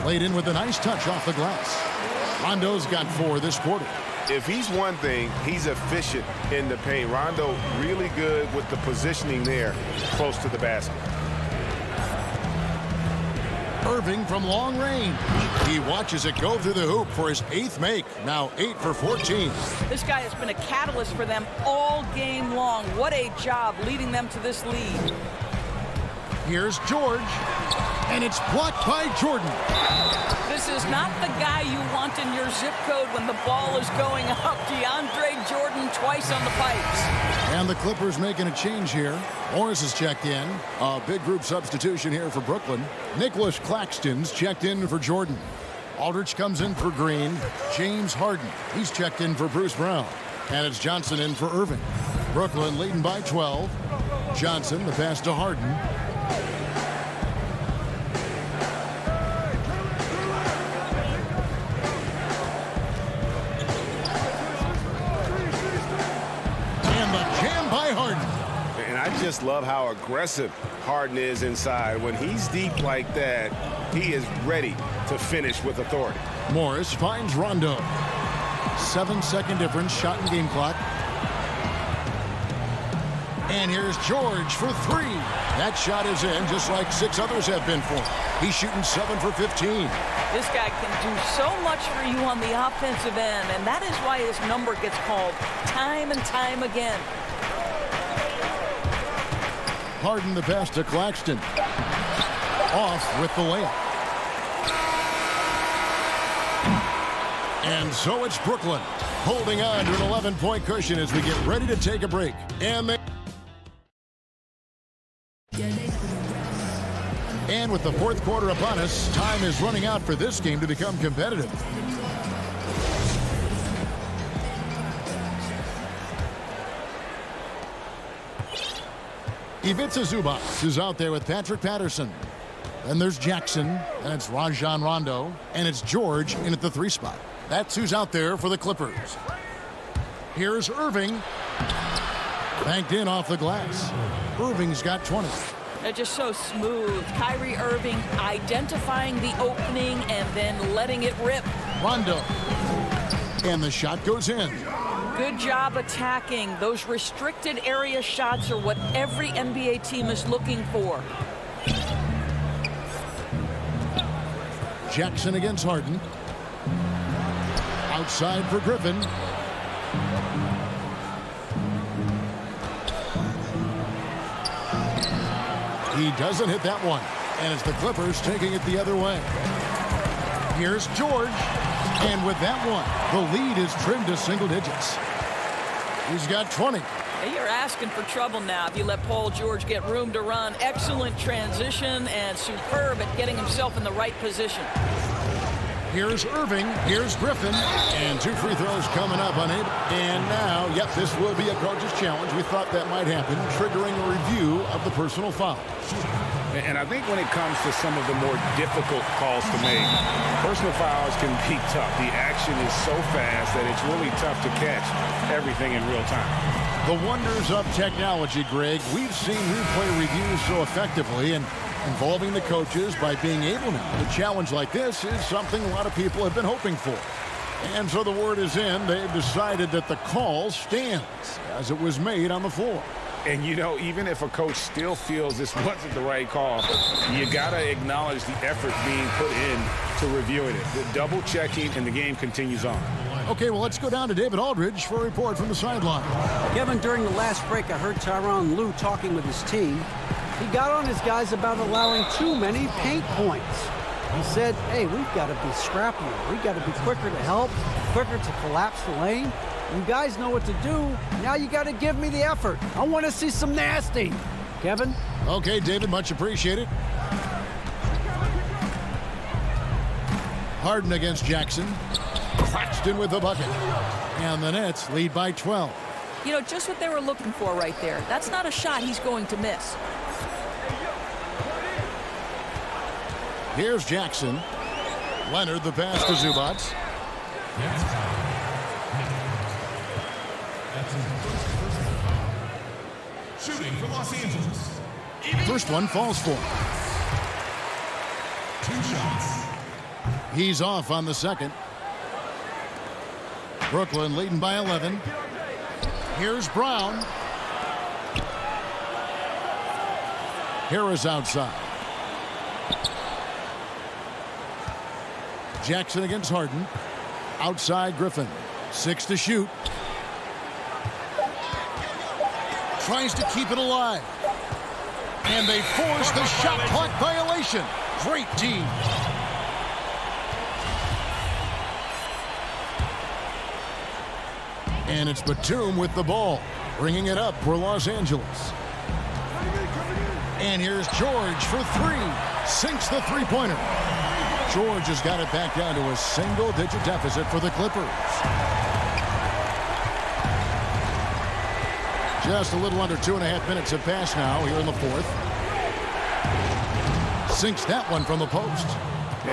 Speaker 1: Laid in with a nice touch off the glass. Rondo's got 4 this quarter.
Speaker 4: If he's one thing, he's efficient in the paint. Rondo really good with the positioning there close to the basket.
Speaker 1: Irving from long range. He watches it go through the hoop for his 8th make. Now 8 for 14.
Speaker 11: This guy has been a catalyst for them all game long. What a job leading them to this lead.
Speaker 1: Here's George. And it's blocked by Jordan.
Speaker 11: This is not the guy you want in your zip code when the ball is going up. DeAndre Jordan twice on the pipes.
Speaker 1: And the Clippers making a change here. Morris has checked in. A big group substitution here for Brooklyn. Nicholas Claxton's checked in for Jordan. Aldridge comes in for Green. James Harden, he's checked in for Bruce Brown. And it's Johnson in for Irving. Brooklyn leading by 12. Johnson, the pass to Harden.
Speaker 4: I just love how aggressive Harden is inside. When he's deep like that, he is ready to finish with authority.
Speaker 1: Morris finds Rondo. 7-second difference, shot and game clock. And here's George for 3. That shot is in, just like 6 others have been for him. He's shooting 7 for 15.
Speaker 11: This guy can do so much for you on the offensive end, and that is why his number gets called time and time again.
Speaker 1: Harden the pass to Claxton. Off with the layup. And so it's Brooklyn holding on to an 11-point cushion as we get ready to take a break. And with the 4th quarter upon us, time is running out for this game to become competitive. Ivica Zubac is out there with Patrick Patterson. Then there's Jackson, and it's Rajon Rondo, and it's George in at the 3 spot. That's who's out there for the Clippers. Here's Irving. Banked in off the glass. Irving's got 20.
Speaker 11: They're just so smooth. Kyrie Irving identifying the opening and then letting it rip.
Speaker 1: Rondo. And the shot goes in.
Speaker 11: Good job attacking. Those restricted area shots are what every NBA team is looking for.
Speaker 1: Jackson against Harden. Outside for Griffin. He doesn't hit that one. And it's the Clippers taking it the other way. Here's George. And with that one, the lead is trimmed to single digits. He's got 20.
Speaker 11: You're asking for trouble now if you let Paul George get room to run. Excellent transition and superb at getting himself in the right position.
Speaker 1: Here's Irving. Here's Griffin. And 2 free throws coming up unable. And now, yep, this will be a coach's challenge. We thought that might happen, triggering a review of the personal foul.
Speaker 9: And I think when it comes to some of the more difficult calls to make, personal fouls can be tough. The action is so fast that it's really tough to catch everything in real time.
Speaker 1: The wonders of technology, Greg. We've seen replay reviews so effectively, and involving the coaches by being able now to challenge like this is something a lot of people have been hoping for. And so the word is in. They've decided that the call stands as it was made on the floor.
Speaker 9: And, you know, even if a coach still feels this wasn't the right call, you got to acknowledge the effort being put in to reviewing it. The double checking, and the game continues on.
Speaker 1: Okay, well, let's go down to David Aldridge for a report from the sideline.
Speaker 13: Kevin, during the last break, I heard Tyronn Lue talking with his team. He got on his guys about allowing too many paint points. He said, hey, we've got to be scrappier. We've got to be quicker to help, quicker to collapse the lane. You guys know what to do. Now you got to give me the effort. I want to see some nasty. Kevin?
Speaker 1: Okay, David, much appreciated. Harden against Jackson. Claxton with the bucket. And the Nets lead by 12.
Speaker 11: You know, just what they were looking for right there. That's not a shot he's going to miss.
Speaker 1: Here's Jackson. Leonard the pass to Zubac.
Speaker 10: Shooting for Los Angeles.
Speaker 1: First one falls for.
Speaker 10: 2 shots.
Speaker 1: He's off on the second. Brooklyn leading by 11. Here's Brown. Harris outside. Jackson against Harden. Outside Griffin. 6 to shoot. Tries to keep it alive. And they force the shot clock violation. Great team. And it's Batum with the ball, bringing it up for Los Angeles. And here's George for 3. Sinks the three-pointer. George has got it back down to a single-digit deficit for the Clippers. Just a little under 2.5 minutes have passed now here in the fourth. Sinks that one from the post.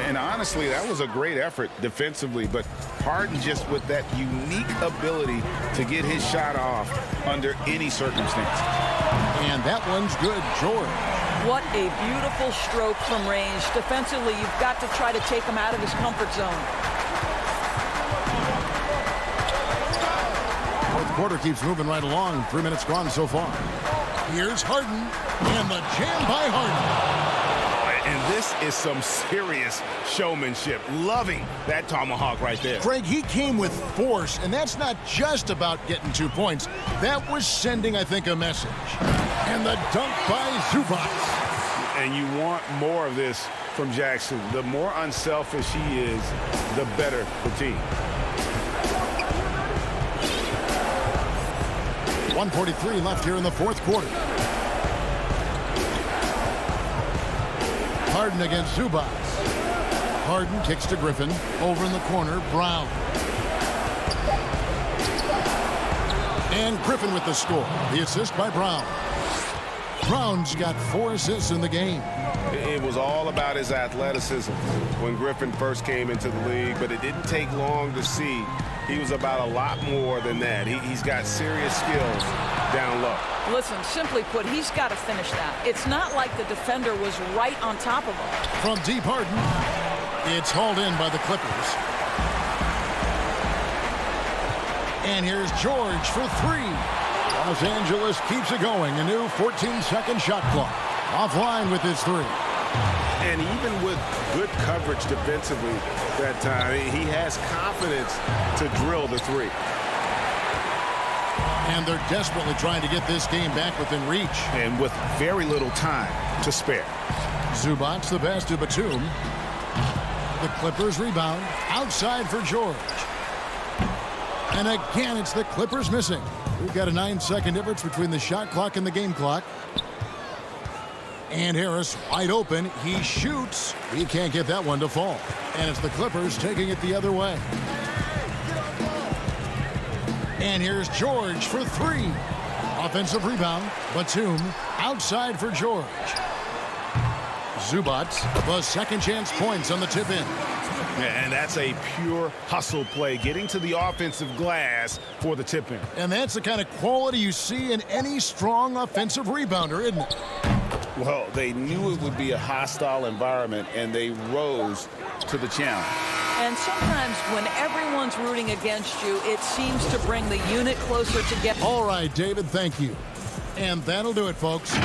Speaker 9: And honestly, that was a great effort defensively, but Harden just with that unique ability to get his shot off under any circumstance.
Speaker 1: And that one's good, George.
Speaker 11: What a beautiful stroke from range. Defensively, you've got to try to take him out of his comfort zone.
Speaker 1: Fourth quarter keeps moving right along. 3 minutes gone so far. Here's Harden, and the jam by Harden.
Speaker 9: And this is some serious showmanship. Loving that tomahawk right there.
Speaker 1: Greg, he came with force, and that's not just about getting 2 points. That was sending, I think, a message. And the dunk by Zubac.
Speaker 9: And you want more of this from Jackson. The more unselfish he is, the better the team.
Speaker 1: 1:43 left here in the fourth quarter. Harden against Zubac. Harden kicks to Griffin. Over in the corner, Brown. And Griffin with the score. The assist by Brown. Brown's got 4 assists in the game.
Speaker 9: It was all about his athleticism when Griffin first came into the league, but it didn't take long to see he was about a lot more than that. He's got serious skills down low.
Speaker 11: Listen, simply put, he's got to finish that. It's not like the defender was right on top of him.
Speaker 1: From deep, Harden. It's hauled in by the Clippers. And here's George for 3. Los Angeles keeps it going. A new 14-second shot clock. Offline with his 3.
Speaker 9: And even with good coverage defensively that time, he has confidence to drill the 3.
Speaker 1: And they're desperately trying to get this game back within reach.
Speaker 9: And with very little time to spare.
Speaker 1: Zubac the pass to Batum. The Clippers rebound. Outside for George. And again, it's the Clippers missing. We've got a 9-second difference between the shot clock and the game clock. And Harris wide open. He shoots. He can't get that one to fall. And it's the Clippers taking it the other way. And here's George for 3. Offensive rebound. Batum outside for George. Zubac, the second chance points on the tip in.
Speaker 9: And that's a pure hustle play, getting to the offensive glass for the tip in.
Speaker 1: And that's the kind of quality you see in any strong offensive rebounder, isn't it?
Speaker 9: Well, they knew it would be a hostile environment, and they rose to the challenge.
Speaker 11: And sometimes when everyone's rooting against you, it seems to bring the unit closer together.
Speaker 1: All right, David, thank you. And that'll do it, folks.